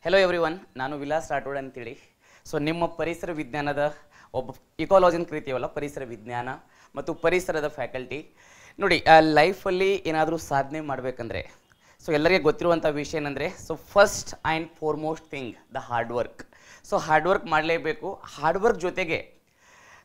Hello everyone, ನಾನು ವಿಲಾಸ್ ರಾಠೋಡ್ ಅಂತೇಳಿ. So ನಿಮ್ಮ ಪರಿಸರ ವಿಜ್ಞಾನದ ಒಬ್ಬ ಇಕಾಲಜಿ ಅಂತ ಕರಿತೀವಲ್ಲ, ಪರಿಸರ ವಿಜ್ಞಾನ ಮತ್ತು ಪರಿಸರದ ಫ್ಯಾಕಲ್ಟಿ. ನೋಡಿ, ಲೈಫಲ್ಲಿ ಏನಾದರೂ ಸಾಧನೆ ಮಾಡಬೇಕಂದ್ರೆ ಸೊ ಎಲ್ಲರಿಗೆ ಗೊತ್ತಿರುವಂಥ ವಿಷಯ ಏನಂದರೆ, so first and foremost thing the hard work. So hard work ಮಾಡಲೇಬೇಕು. ಹಾರ್ಡ್ ವರ್ಕ್ ಜೊತೆಗೆ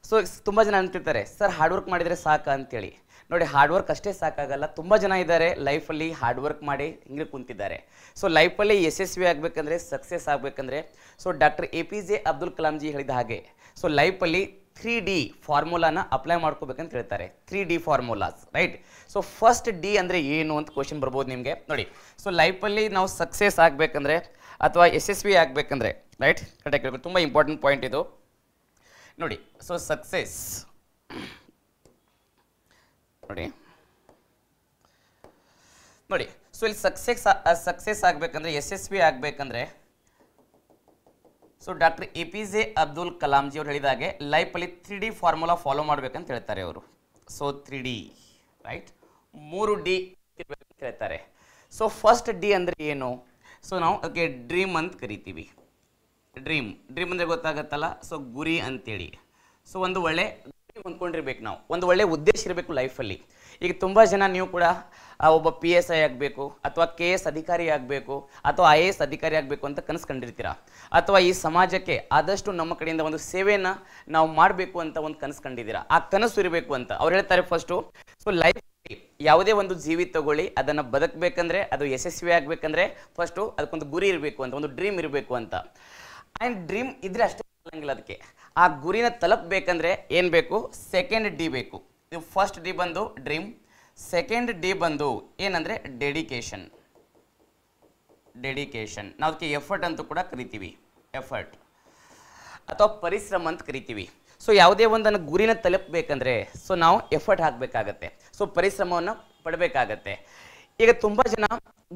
ಸೊ ತುಂಬ ಜನ ಅಂತಿರ್ತಾರೆ, ಸರ್ ಹಾರ್ಡ್ ವರ್ಕ್ ಮಾಡಿದರೆ ಸಾಕು ಅಂತೇಳಿ. ನೋಡಿ, ಹಾರ್ಡ್ ವರ್ಕ್ ಅಷ್ಟೇ ಸಾಕಾಗಲ್ಲ. ತುಂಬ ಜನ ಇದ್ದಾರೆ ಲೈಫಲ್ಲಿ ಹಾರ್ಡ್ ವರ್ಕ್ ಮಾಡಿ ಹಿಂಗೆ ಕುಂತಿದ್ದಾರೆ. ಸೊ ಲೈಫಲ್ಲಿ ಯಶಸ್ವಿ ಆಗಬೇಕಂದ್ರೆ, ಸಕ್ಸಸ್ ಆಗಬೇಕಂದ್ರೆ, so doctor APJ Abdul Kalam G ಹೇಳಿದ ಹಾಗೆ ಸೊ ಲೈಫಲ್ಲಿ 3D ಫಾರ್ಮುಲಾನ ಅಪ್ಲೈ ಮಾಡ್ಕೋಬೇಕಂತ ಹೇಳ್ತಾರೆ. 3D formulas, right? So first D ಅಂದರೆ ಏನು ಅಂತ ಕ್ವಶನ್ ಬರ್ಬೋದು ನಿಮಗೆ. ನೋಡಿ, ಸೊ ಲೈಫಲ್ಲಿ ನಾವು ಸಕ್ಸಸ್ ಆಗಬೇಕಂದ್ರೆ ಅಥವಾ ಯಶಸ್ವಿ ಆಗಬೇಕಂದ್ರೆ, ರೈಟ್, ಕರೆಕ್ಟಾಗಿ ಕೇಳಬೇಕು. ತುಂಬ ಇಂಪಾರ್ಟೆಂಟ್ ಪಾಯಿಂಟ್ ಇದು. ನೋಡಿ, ಸೊ ಸಕ್ಸಸ್ ನೋಡಿ ಸೊ ಇಲ್ಲಿ ಸಕ್ಸಸ್ ಆಗಬೇಕಂದ್ರೆ, ಯಶಸ್ವಿ ಆಗಬೇಕಂದ್ರೆ, so doctor APJ Abdul Kalam G ಅವರು ಹೇಳಿದಾಗೆ ಲೈಫಲ್ಲಿ 3D ಫಾರ್ಮುಲಾ ಫಾಲೋ ಮಾಡ್ಬೇಕಂತ ಹೇಳ್ತಾರೆ ಅವರು. ಸೊ 3D, ರೈಟ್, 3D ಅಂತ ಹೇಳ್ತಾರೆ. ಸೊ ಫಸ್ಟ್ ಡಿ ಅಂದರೆ ಏನು? ಸೊ ನಾವು ಓಕೆ ಡ್ರೀಮ್ ಅಂತ ಕರಿತೀವಿ. ಡ್ರೀಮ್ ಅಂದರೆ ಗೊತ್ತಾಗತ್ತಲ್ಲ, ಸೊ ಗುರಿ ಅಂತೇಳಿ. ಸೊ ಒಂದು ಒಳ್ಳೆ ಗುರಿ ಹೊಂದ್ಕೊಂಡಿರ್ಬೇಕು, ನಾವು ಒಂದು ಒಳ್ಳೆ ಉದ್ದೇಶ ಇರಬೇಕು ಲೈಫಲ್ಲಿ. ಈಗ ತುಂಬ ಜನ ನೀವು ಕೂಡ ಒಬ್ಬ PSI ಆಗಬೇಕು ಅಥವಾ KS ಅಧಿಕಾರಿ ಆಗಬೇಕು ಅಥವಾ IAS ಅಧಿಕಾರಿ ಆಗಬೇಕು ಅಂತ ಕನಸು ಕಂಡಿರ್ತೀರ, ಅಥವಾ ಈ ಸಮಾಜಕ್ಕೆ ಆದಷ್ಟು ನಮ್ಮ ಕಡೆಯಿಂದ ಒಂದು ಸೇವೆಯನ್ನು ನಾವು ಮಾಡಬೇಕು ಅಂತ ಒಂದು ಕನಸು ಕಂಡಿದ್ದೀರಾ. ಆ ಕನಸು ಇರಬೇಕು ಅಂತ ಅವ್ರು ಹೇಳ್ತಾರೆ. ಫಸ್ಟು ಸೊ ಲೈಫ್ ಯಾವುದೇ ಒಂದು ಜೀವಿ ತಗೊಳ್ಳಿ, ಅದನ್ನು ಬದುಕಬೇಕಂದ್ರೆ, ಅದು ಯಶಸ್ವಿ ಆಗಬೇಕಂದ್ರೆ ಫಸ್ಟು ಅದಕ್ಕೊಂದು ಗುರಿ ಇರಬೇಕು ಅಂತ, ಒಂದು ಡ್ರೀಮ್ ಇರಬೇಕು ಅಂತ. ಆ್ಯಂಡ್ ಡ್ರೀಮ್ ಇದ್ರೆ ಅಷ್ಟೇ ಆಗಂಗಿಲ್ಲ, ಅದಕ್ಕೆ ಆ ಗುರಿನ ತಲುಪಬೇಕಂದ್ರೆ ಏನು ಬೇಕು? ಸೆಕೆಂಡ್ ಡಿ ಬೇಕು. ಇದು ಫಸ್ಟ್ ಡಿ ಬಂದು ಡ್ರೀಮ್, ಸೆಕೆಂಡ್ ಡಿ ಬಂದು ಏನಂದರೆ ಡೆಡಿಕೇಶನ್. ನಾವು ಅದಕ್ಕೆ ಎಫರ್ಟ್ ಅಂತ ಕೂಡ ಕರಿತೀವಿ, ಎಫರ್ಟ್ ಅಥವಾ ಪರಿಶ್ರಮ ಅಂತ ಕರಿತೀವಿ. ಸೊ ಯಾವುದೇ ಒಂದನ್ನು ಗುರಿನ ತಲುಪಬೇಕಂದ್ರೆ ಸೊ ನಾವು ಎಫರ್ಟ್ ಹಾಕಬೇಕಾಗತ್ತೆ, ಸೊ ಪರಿಶ್ರಮವನ್ನು ಪಡಬೇಕಾಗತ್ತೆ. ಈಗ ತುಂಬ ಜನ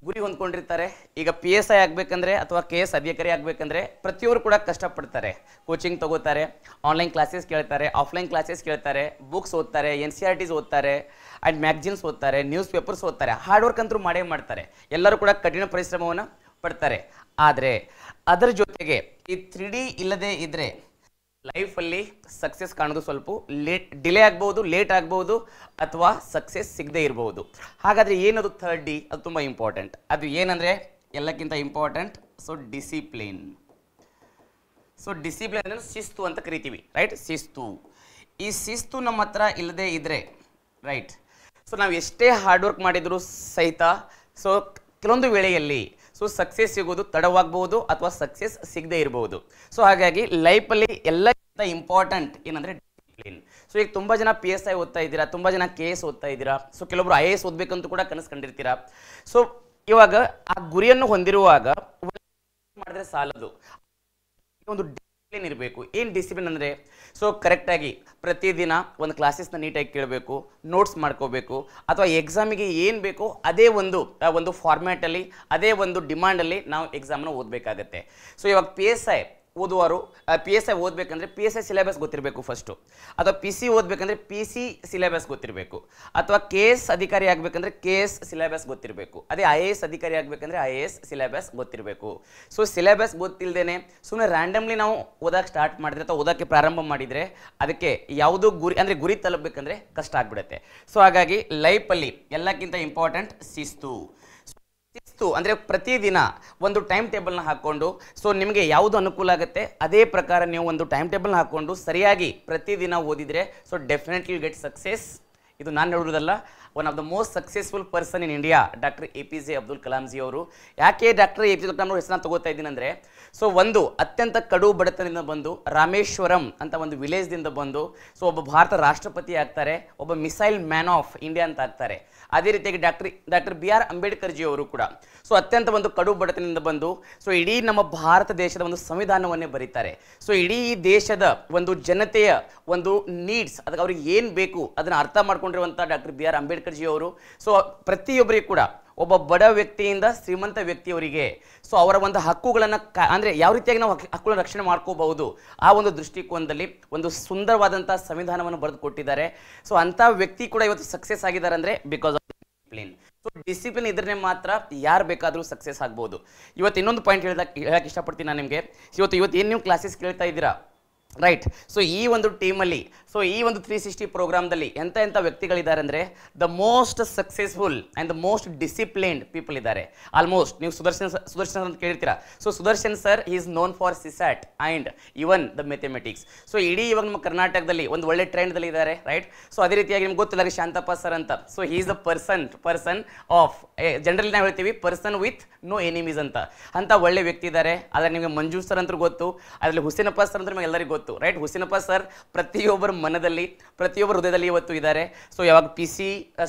ಗುರಿ ಹೊಂದ್ಕೊಂಡಿರ್ತಾರೆ. ಈಗ PSI ಆಗಬೇಕಂದ್ರೆ ಅಥವಾ KS ಅಧಿಕಾರಿ ಆಗಬೇಕಂದ್ರೆ ಪ್ರತಿಯೊಬ್ಬರು ಕೂಡ ಕಷ್ಟಪಡ್ತಾರೆ. ಕೋಚಿಂಗ್ ತಗೋತಾರೆ, ಆನ್ಲೈನ್ ಕ್ಲಾಸಸ್ ಕೇಳ್ತಾರೆ, ಆಫ್ಲೈನ್ ಕ್ಲಾಸಸ್ ಕೇಳ್ತಾರೆ, ಬುಕ್ಸ್ ಓದ್ತಾರೆ, NCERTs ಓದ್ತಾರೆ, ಆ್ಯಂಡ್ ಮ್ಯಾಗ್ಝಿನ್ಸ್ ಓದ್ತಾರೆ, ನ್ಯೂಸ್ ಪೇಪರ್ಸ್ ಓದ್ತಾರೆ. ಹಾರ್ಡ್ ವರ್ಕ್ ಅಂತೂ ಮಾಡೇ ಮಾಡ್ತಾರೆ. ಎಲ್ಲರೂ ಕೂಡ ಕಠಿಣ ಪರಿಶ್ರಮವನ್ನು ಪಡ್ತಾರೆ. ಆದರೆ ಅದರ ಜೊತೆಗೆ ಈ 3D ಇಲ್ಲದೆ ಇದ್ದರೆ ಲೈಫಲ್ಲಿ ಸಕ್ಸಸ್ ಕಾಣೋದು ಸ್ವಲ್ಪ ಡಿಲೇ ಆಗ್ಬೋದು, ಲೇಟ್ ಆಗ್ಬೋದು, ಅಥವಾ ಸಕ್ಸಸ್ ಸಿಗದೆ ಇರ್ಬೋದು. ಹಾಗಾದರೆ ಏನದು ಥರ್ಡ್ ಡಿ? ಅದು ತುಂಬ ಇಂಪಾರ್ಟೆಂಟ್. ಅದು ಏನಂದರೆ ಎಲ್ಲಕ್ಕಿಂತ important, so discipline. So discipline ಅಂದರೆ ಶಿಸ್ತು ಅಂತ ಕರಿತೀವಿ, ರೈಟ್? ಶಿಸ್ತು. ಈ ಶಿಸ್ತು ನಮ್ಮ ಹತ್ರ ಇಲ್ಲದೆ ಇದ್ದರೆ, ರೈಟ್, ಸೊ ನಾವು ಎಷ್ಟೇ ಹಾರ್ಡ್ ವರ್ಕ್ ಮಾಡಿದರೂ ಸಹಿತ ಸೊ ಕೆಲವೊಂದು ವೇಳೆಯಲ್ಲಿ ಸೊ ಸಕ್ಸಸ್ ಸಿಗೋದು ತಡವಾಗ್ಬೋದು ಅಥವಾ ಸಕ್ಸಸ್ ಸಿಗದೆ ಇರ್ಬೋದು. ಸೊ ಹಾಗಾಗಿ ಲೈಫಲ್ಲಿ ಎಲ್ಲಕ್ಕಿಂತ ಇಂಪಾರ್ಟೆಂಟ್ ಏನಂದರೆ ಡಿಸಿಪ್ಲಿನ್. ಸೊ ಈಗ ತುಂಬ ಜನ PSI ಓದ್ತಾ ಇದ್ದೀರಾ, ತುಂಬ ಜನ KS ಓದ್ತಾ ಇದ್ದೀರಾ, ಸೊ ಕೆಲವೊಬ್ರು IAS ಓದಬೇಕಂತೂ ಕೂಡ ಕನಸು ಕಂಡಿರ್ತೀರಾ. ಸೊ ಇವಾಗ ಆ ಗುರಿಯನ್ನು ಹೊಂದಿರುವಾಗ ಮಾಡಿದ್ರೆ ಸಾಲದು, ಒಂದು ಡಿಸಿಪ್ಲಿನ್ ಇರಬೇಕು. ಏನು ಡಿಸಿಪ್ಲಿನ್ ಅಂದರೆ, ಸೊ ಕರೆಕ್ಟಾಗಿ ಪ್ರತಿದಿನ ಒಂದು ಕ್ಲಾಸಸ್ನ ನೀಟಾಗಿ ಕೇಳಬೇಕು, ನೋಟ್ಸ್ ಮಾಡ್ಕೋಬೇಕು, ಅಥವಾ ಎಕ್ಸಾಮಿಗೆ ಏನು ಬೇಕೋ ಅದೇ ಒಂದು ಫಾರ್ಮ್ಯಾಟಲ್ಲಿ, ಅದೇ ಒಂದು ಡಿಮಾಂಡಲ್ಲಿ ನಾವು ಎಕ್ಸಾಮ್ನ ಓದಬೇಕಾಗತ್ತೆ. ಸೊ ಇವಾಗ PSI ಓದುವರು PSI ಓದಬೇಕಂದ್ರೆ PSI ಸಿಲೆಬಸ್ ಗೊತ್ತಿರಬೇಕು ಫಸ್ಟು, ಅಥವಾ PC ಓದಬೇಕಂದ್ರೆ PC ಸಿಲೆಬಸ್ ಗೊತ್ತಿರಬೇಕು, ಅಥವಾ KS ಅಧಿಕಾರಿ ಆಗಬೇಕಂದ್ರೆ KS ಸಿಲೆಬಸ್ ಗೊತ್ತಿರಬೇಕು, ಅದೇ IAS ಅಧಿಕಾರಿ ಆಗಬೇಕಂದ್ರೆ IAS ಸಿಲೆಬಸ್ ಗೊತ್ತಿರಬೇಕು. ಸೊ ಸಿಲೆಬಸ್ ಗೊತ್ತಿಲ್ಲದೇನೆ ಸುಮ್ಮನೆ ರ್ಯಾಂಡಮ್ಲಿ ನಾವು ಓದಕ್ಕೆ ಸ್ಟಾರ್ಟ್ ಮಾಡಿದ್ರೆ ಅಥವಾ ಓದೋಕ್ಕೆ ಪ್ರಾರಂಭ ಮಾಡಿದರೆ ಅದಕ್ಕೆ ಯಾವುದೋ ಗುರಿ ಅಂದರೆ ಗುರಿ ತಲುಪಬೇಕಂದ್ರೆ ಕಷ್ಟ ಆಗಿಬಿಡುತ್ತೆ. ಸೊ ಹಾಗಾಗಿ ಲೈಫಲ್ಲಿ ಎಲ್ಲಕ್ಕಿಂತ ಇಂಪಾರ್ಟೆಂಟ್ ಶಿಸ್ತು. ಅಂದರೆ ಪ್ರತಿದಿನ ಒಂದು ಟೈಮ್ ಟೇಬಲ್ನ ಹಾಕ್ಕೊಂಡು, ಸೊ ನಿಮಗೆ ಯಾವುದು ಅನುಕೂಲ ಆಗುತ್ತೆ ಅದೇ ಪ್ರಕಾರ ನೀವು ಒಂದು ಟೈಮ್ ಟೇಬಲ್ನ ಹಾಕ್ಕೊಂಡು ಸರಿಯಾಗಿ ಪ್ರತಿದಿನ ಓದಿದರೆ ಸೊ ಡೆಫಿನೆಟ್ಲಿ ಗೆಟ್ ಸಕ್ಸಸ್. ಇದು ನಾನು ಹೇಳೋದಲ್ಲ, one of the most successful person in India doctor APJ Abdul Kalam G ಅವರು. ಯಾಕೆ ಡಾಕ್ಟರ್ APJ ಅಬ್ದುಲ್ ಕಲಾಂ ಅವರು ಹೆಸರನ್ನ ತಗೋತಾ ಇದ್ದೀನಿ ಅಂದರೆ, ಸೊ ಒಂದು ಅತ್ಯಂತ ಕಡು ಬಡತನದಿಂದ ಬಂದು ರಾಮೇಶ್ವರಂ ಅಂತ ಒಂದು ವಿಲೇಜ್ದಿಂದ ಬಂದು ಸೊ ಒಬ್ಬ ಭಾರತ ರಾಷ್ಟ್ರಪತಿ ಆಗ್ತಾರೆ, ಒಬ್ಬ ಮಿಸೈಲ್ ಮ್ಯಾನ್ ಆಫ್ ಇಂಡಿಯಾ ಅಂತ ಆಗ್ತಾರೆ. ಅದೇ ರೀತಿಯಾಗಿ ಡಾಕ್ಟರ್ BR ಅಂಬೇಡ್ಕರ್ ಜಿ ಅವರು ಕೂಡ ಸೊ ಅತ್ಯಂತ ಒಂದು ಕಡು ಬಡತನದಿಂದ ಬಂದು ಸೊ ಇಡೀ ನಮ್ಮ ಭಾರತ ದೇಶದ ಒಂದು ಸಂವಿಧಾನವನ್ನೇ ಬರೀತಾರೆ. ಸೊ ಇಡೀ ದೇಶದ ಒಂದು ಜನತೆಯ ಒಂದು ನೀಡ್ಸ್, ಅದಕ್ಕೆ ಅವ್ರಿಗೆ ಏನು ಬೇಕು ಅದನ್ನು ಅರ್ಥ ಮಾಡ್ಕೊಂಡಿರುವಂಥ ಡಾಕ್ಟರ್ BR ಅಂಬೇಡ್ಕರ್ ಜಿ ಅವರು ಸೊ ಪ್ರತಿಯೊಬ್ಬರಿಗೂ ಕೂಡ ಒಬ್ಬ ಬಡ ವ್ಯಕ್ತಿಯಿಂದ ಶ್ರೀಮಂತ ವ್ಯಕ್ತಿಯವರಿಗೆ ಸೊ ಅವರ ಒಂದು ಹಕ್ಕುಗಳನ್ನು ಅಂದರೆ ಯಾವ ರೀತಿಯಾಗಿ ನಾವು ಹಕ್ಕುಗಳನ್ನು ರಕ್ಷಣೆ ಮಾಡ್ಕೋಬಹುದು ಆ ಒಂದು ದೃಷ್ಟಿಕೋನದಲ್ಲಿ ಒಂದು ಸುಂದರವಾದಂಥ ಸಂವಿಧಾನವನ್ನು ಬರೆದು ಕೊಟ್ಟಿದ್ದಾರೆ. ಸೊ ಅಂಥ ವ್ಯಕ್ತಿ ಕೂಡ ಇವತ್ತು ಸಕ್ಸಸ್ ಆಗಿದ್ದಾರೆ ಅಂದರೆ because of discipline. So discipline ಇದ್ರೆ ಮಾತ್ರ ಯಾರು ಬೇಕಾದರೂ ಸಕ್ಸಸ್ ಆಗ್ಬೋದು. ಇವತ್ತು ಇನ್ನೊಂದು ಪಾಯಿಂಟ್ ಹೇಳಕ್ಕೆ ಇಷ್ಟಪಡ್ತೀನಿ ನಾನು ನಿಮಗೆ. ಇವತ್ತು ಏನು ನೀವು ಕ್ಲಾಸಸ್ ಕೇಳ್ತಾ ಇದ್ದೀರಾ, ರೈಟ್? ಸೊ ಈ ಒಂದು ಟೀಮಲ್ಲಿ, ಸೊ ಈ ಒಂದು 360 ಪ್ರೋಗ್ರಾಮ್ದಲ್ಲಿ ಎಂಥ ವ್ಯಕ್ತಿಗಳಿದ್ದಾರೆ ಅಂದರೆ the most successful and the most disciplined people ಇದ್ದಾರೆ. ಆಲ್ಮೋಸ್ಟ್ ನೀವು ಸುದರ್ಶನ್ ಅಂತ ಕೇಳ್ತೀರಾ. So Sudarshan sir is known for CSAT and even the mathematics. So ಇಡೀ ಇವಾಗ ನಮ್ಮ ಕರ್ನಾಟಕದಲ್ಲಿ ಒಂದು ಒಳ್ಳೆ ಟ್ರೆಂಡ್ದಲ್ಲಿ ಇದ್ದಾರೆ, ರೈಟ್? ಸೊ ಅದೇ ರೀತಿಯಾಗಿ ನಿಮ್ಗೆ ಗೊತ್ತಿಲ್ಲ ಶಾಂತಪ್ಪ ಸರ್ ಅಂತ. So he is the person of, generally ನಾವು ಹೇಳ್ತೀವಿ ಪರ್ಸನ್ ವಿತ್ ನೋ ಎನಿಮೀಸ್ ಅಂತ ಒಳ್ಳೆ ವ್ಯಕ್ತಿ ಇದ್ದಾರೆ. ಆದರೆ ನಿಮಗೆ ಮಂಜು ಸರ್ ಅಂತ ಗೊತ್ತು, ಅದರಲ್ಲಿ ಹುಸೇನಪ್ಪ ಸರ್ ಅಂತ ನಿಮಗೆ ಎಲ್ಲರಿಗೂ ಗೊತ್ತು, ರೈಟ್? ಹುಸೇನಪ್ಪ ಸರ್ ಪ್ರತಿಯೊಬ್ಬರ ಮನದಲ್ಲಿ, ಪ್ರತಿಯೊಬ್ಬರ ಹೃದಯದಲ್ಲಿ ಇವತ್ತು ಇದ್ದಾರೆ. ಸೊ ಯಾವಾಗ PC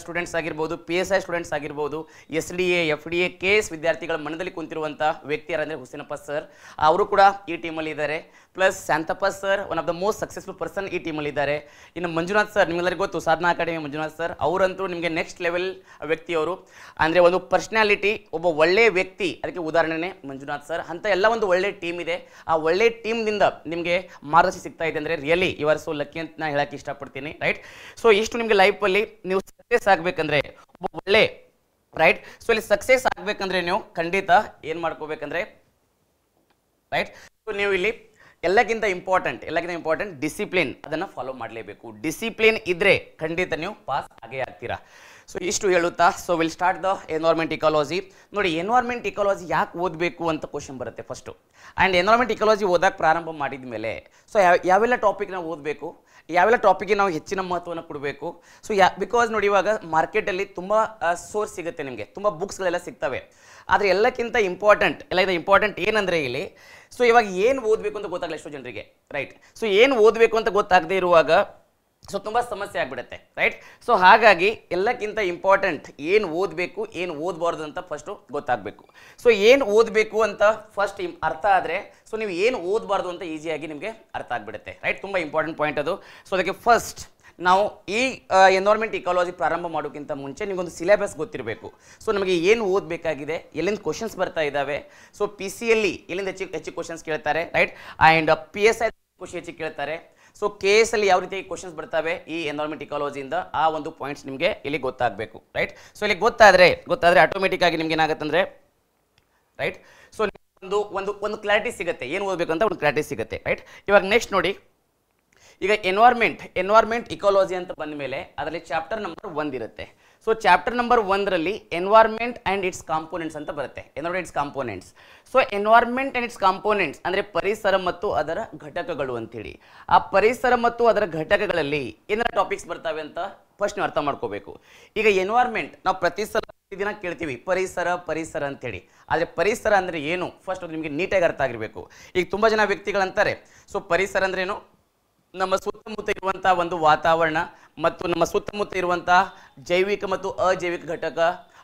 ಸ್ಟೂಡೆಂಟ್ಸ್ ಆಗಿರ್ಬೋದು, PSI ಸ್ಟೂಡೆಂಟ್ಸ್ ಆಗಿರ್ಬೋದು, SDA FDA KS ವಿದ್ಯಾರ್ಥಿಗಳ ಮನದಲ್ಲಿ ಕುಂತಿರುವಂಥ ವ್ಯಕ್ತಿ ಯಾರಂದರೆ ಹುಸೇನಪ್ಪ ಸರ್. ಅವರು ಕೂಡ ಈ ಟೀಮಲ್ಲಿ ಇದ್ದಾರೆ. Plus Shantappa sir one of the most successful person ಈ ಟೀಮಲ್ಲಿ ಇದ್ದಾರೆ. ಇನ್ನು ಮಂಜುನಾಥ್ ಸರ್ ನಿಮ್ಗೆಲ್ಲರಿಗೂ ಗೊತ್ತು, ಸಾಧನಾ ಅಕಾಡೆಮಿ ಮಂಜುನಾಥ್ ಸರ್, ಅವರಂತೂ ನಿಮಗೆ ನೆಕ್ಸ್ಟ್ ಲೆವೆಲ್ ವ್ಯಕ್ತಿಯವರು. ಅಂದರೆ ಒಂದು ಪರ್ಸನಾಲಿಟಿ, ಒಬ್ಬ ಒಳ್ಳೆಯ ವ್ಯಕ್ತಿ, ಅದಕ್ಕೆ ಉದಾಹರಣೆ ಮಂಜುನಾಥ್ ಸರ್. ಅಂತ ಎಲ್ಲ ಒಂದು ಒಳ್ಳೆ ಟೀಮ್ ಇದೆ. ಆ ಒಳ್ಳೆ ಟೀಮ್ನಿಂದ ನಿಮಗೆ ಮಾರ್ಗದರ್ಶನ ಸಿಗ್ತಾ ಇದೆ ಅಂದರೆ really you are so lucky ಅಂತ ನಾನು ಹೇಳಕ್ಕೆ ಇಷ್ಟಪಡ್ತೀನಿ, ರೈಟ್? ಸೊ ಇಷ್ಟು ನಿಮಗೆ ಲೈಫಲ್ಲಿ ನೀವು ಸಕ್ಸಸ್ ಆಗಬೇಕಂದ್ರೆ ಒಬ್ಬ ಒಳ್ಳೆ, ರೈಟ್? ಸೊ ಇಲ್ಲಿ ಸಕ್ಸಸ್ ಆಗಬೇಕಂದ್ರೆ ನೀವು ಖಂಡಿತ ಏನು ಮಾಡ್ಕೋಬೇಕಂದ್ರೆ, ರೈಟ್? ಸೊ ನೀವು ಇಲ್ಲಿ ಎಲ್ಲಕ್ಕಿಂತ ಇಂಪಾರ್ಟೆಂಟ್ ಡಿಸಿಪ್ಲಿನ್, ಅದನ್ನು ಫಾಲೋ ಮಾಡಲೇಬೇಕು. ಡಿಸಿಪ್ಲಿನ್ ಇದ್ರೆ ಖಂಡಿತ ನೀವು ಪಾಸ್ ಆಗೇ ಆಗ್ತೀರಾ. ಸೊ ಇಷ್ಟು ಹೇಳುತ್ತಾ, so will start the environment ecology. ನೋಡಿ, ಎನ್ವೈರ್ಮೆಂಟ್ ಇಕಾಲಜಿ ಯಾಕೆ ಓದಬೇಕು ಅಂತ ಕ್ವಶನ್ ಬರುತ್ತೆ ಫಸ್ಟು. ಆ್ಯಂಡ್ ಎನ್ವೈರ್ಮೆಂಟ್ ಇಕಾಲಜಿ ಓದಕ್ಕೆ ಪ್ರಾರಂಭ ಮಾಡಿದ ಮೇಲೆ ಸೊ ಯಾವೆಲ್ಲ ಟಾಪಿಕ್ನ ಓದಬೇಕು, ಯಾವೆಲ್ಲ ಟಾಪಿಕ್ಗೆ ನಾವು ಹೆಚ್ಚಿನ ಮಹತ್ವವನ್ನು ಕೊಡಬೇಕು. ಸೊ ಬಿಕಾಸ್ ನೋಡಿ, ಇವಾಗ ಮಾರ್ಕೆಟಲ್ಲಿ ತುಂಬ ಸೋರ್ಸ್ ಸಿಗುತ್ತೆ, ನಿಮಗೆ ತುಂಬ ಬುಕ್ಸ್ಗಳೆಲ್ಲ ಸಿಗ್ತವೆ. ಆದರೆ ಎಲ್ಲಕ್ಕಿಂತ ಇಂಪಾರ್ಟೆಂಟ್ ಏನಂದರೆ ಇಲ್ಲಿ, ಸೊ ಇವಾಗ ಏನು ಓದಬೇಕು ಅಂತ ಗೊತ್ತಾಗಲ್ಲ ಎಷ್ಟೋ ಜನರಿಗೆ, ರೈಟ್? ಸೊ ಏನು ಓದಬೇಕು ಅಂತ ಗೊತ್ತಾಗದೇ ಇರುವಾಗ ಸೊ ತುಂಬ ಸಮಸ್ಯೆ ಆಗಿಬಿಡುತ್ತೆ, ರೈಟ್? ಸೊ ಹಾಗಾಗಿ ಎಲ್ಲಕ್ಕಿಂತ ಇಂಪಾರ್ಟೆಂಟ್ ಏನು ಓದಬೇಕು, ಏನು ಓದಬಾರ್ದು ಅಂತ ಫಸ್ಟು ಗೊತ್ತಾಗಬೇಕು. ಸೊ ಏನು ಓದಬೇಕು ಅಂತ ಫಸ್ಟ್ ಅರ್ಥ ಆದರೆ ಸೊ ನೀವು ಏನು ಓದಬಾರ್ದು ಅಂತ ಈಸಿಯಾಗಿ ನಿಮಗೆ ಅರ್ಥ ಆಗಿಬಿಡುತ್ತೆ, ರೈಟ್? ತುಂಬ ಇಂಪಾರ್ಟೆಂಟ್ ಪಾಯಿಂಟ್ ಅದು. ಸೊ ಅದಕ್ಕೆ ಫಸ್ಟ್ ನಾವು ಈ ಎನ್ವೈರ್ಮೆಂಟ್ ಇಕಾಲಜಿ ಪ್ರಾರಂಭ ಮಾಡೋಕ್ಕಿಂತ ಮುಂಚೆ ನಿಮಗೊಂದು ಸಿಲೆಬಸ್ ಗೊತ್ತಿರಬೇಕು. ಸೊ ನಮಗೆ ಏನು ಓದಬೇಕಾಗಿದೆ, ಎಲ್ಲಿಂದ ಕ್ವಶನ್ಸ್ ಬರ್ತಾ ಇದ್ದಾವೆ, ಸೊ PCಯಲ್ಲಿ ಎಲ್ಲಿಂದ ಹೆಚ್ಚು ಕ್ವಶನ್ಸ್ ಕೇಳ್ತಾರೆ, ರೈಟ್? ಆ್ಯಂಡ್ PSI ಹೆಚ್ಚು ಕೇಳ್ತಾರೆ. ಸೊ KS ಅಲ್ಲಿ ಯಾವ ರೀತಿ ಕ್ವಶನ್ಸ್ ಬರ್ತವೆ ಈ ಎನ್ವೈರ್ಮೆಂಟ್ ಇಕಾಲಜಿಯಿಂದ, ಆ ಒಂದು ಪಾಯಿಂಟ್ಸ್ ನಿಮಗೆ ಇಲ್ಲಿ ಗೊತ್ತಾಗಬೇಕು, ರೈಟ್? ಸೊ ಇಲ್ಲಿ ಗೊತ್ತಾದರೆ ಆಟೋಮೆಟಿಕ್ ಆಗಿ ನಿಮ್ಗೆ ಏನಾಗುತ್ತೆ ಅಂದರೆ, ರೈಟ್? ಸೊ ಒಂದು ಕ್ಲಾರಿಟಿ ಸಿಗುತ್ತೆ, ಏನು ಓದಬೇಕು ಅಂತ ಒಂದು ಕ್ಲಾರಿಟಿ ಸಿಗುತ್ತೆ, ರೈಟ್? ಇವಾಗ ನೆಕ್ಸ್ಟ್ ನೋಡಿ, ಈಗ ಎನ್ವೈರ್ಮೆಂಟ್ ಇಕಾಲಜಿ ಅಂತ ಬಂದ ಮೇಲೆ ಅದರಲ್ಲಿ ಚಾಪ್ಟರ್ ನಂಬರ್ 1 ಇರುತ್ತೆ. ಸೊ ಚಾಪ್ಟರ್ ನಂಬರ್ 1ರಲ್ಲಿ ಎನ್ವೈರ್ಮೆಂಟ್ ಆ್ಯಂಡ್ ಇಟ್ಸ್ ಕಾಂಪೋನೆಂಟ್ಸ್ ಅಂತ ಬರುತ್ತೆ. Environment it's components. So environment and its components ಅಂದರೆ ಪರಿಸರ ಮತ್ತು ಅದರ ಘಟಕಗಳು ಅಂತೇಳಿ. ಆ ಪರಿಸರ ಮತ್ತು ಅದರ ಘಟಕಗಳಲ್ಲಿ ಏನಾರ ಟಾಪಿಕ್ಸ್ ಬರ್ತವೆ ಅಂತ ಫಸ್ಟ್ ನೀವು ಅರ್ಥ ಮಾಡ್ಕೋಬೇಕು. ಈಗ ಎನ್ವೈರ್ಮೆಂಟ್ ನಾವು ಪ್ರತಿದಿನ ಕೇಳ್ತೀವಿ ಪರಿಸರ ಅಂತೇಳಿ. ಆದರೆ ಪರಿಸರ ಅಂದರೆ ಏನು ಫಸ್ಟ್ ಅದು ನಿಮಗೆ ನೀಟಾಗಿ ಅರ್ಥ ಆಗಿರಬೇಕು. ಈಗ ತುಂಬ ಜನ ವ್ಯಕ್ತಿಗಳಂತಾರೆ, ಸೊ ಪರಿಸರ ಅಂದ್ರೇನು, ನಮ್ಮ ಸುತ್ತಮುತ್ತ ಇರುವಂತಹ ಒಂದು ವಾತಾವರಣ ಮತ್ತು ನಮ್ಮ ಸುತ್ತಮುತ್ತ ಇರುವಂತಹ ಜೈವಿಕ ಮತ್ತು ಅಜೈವಿಕ ಘಟಕ,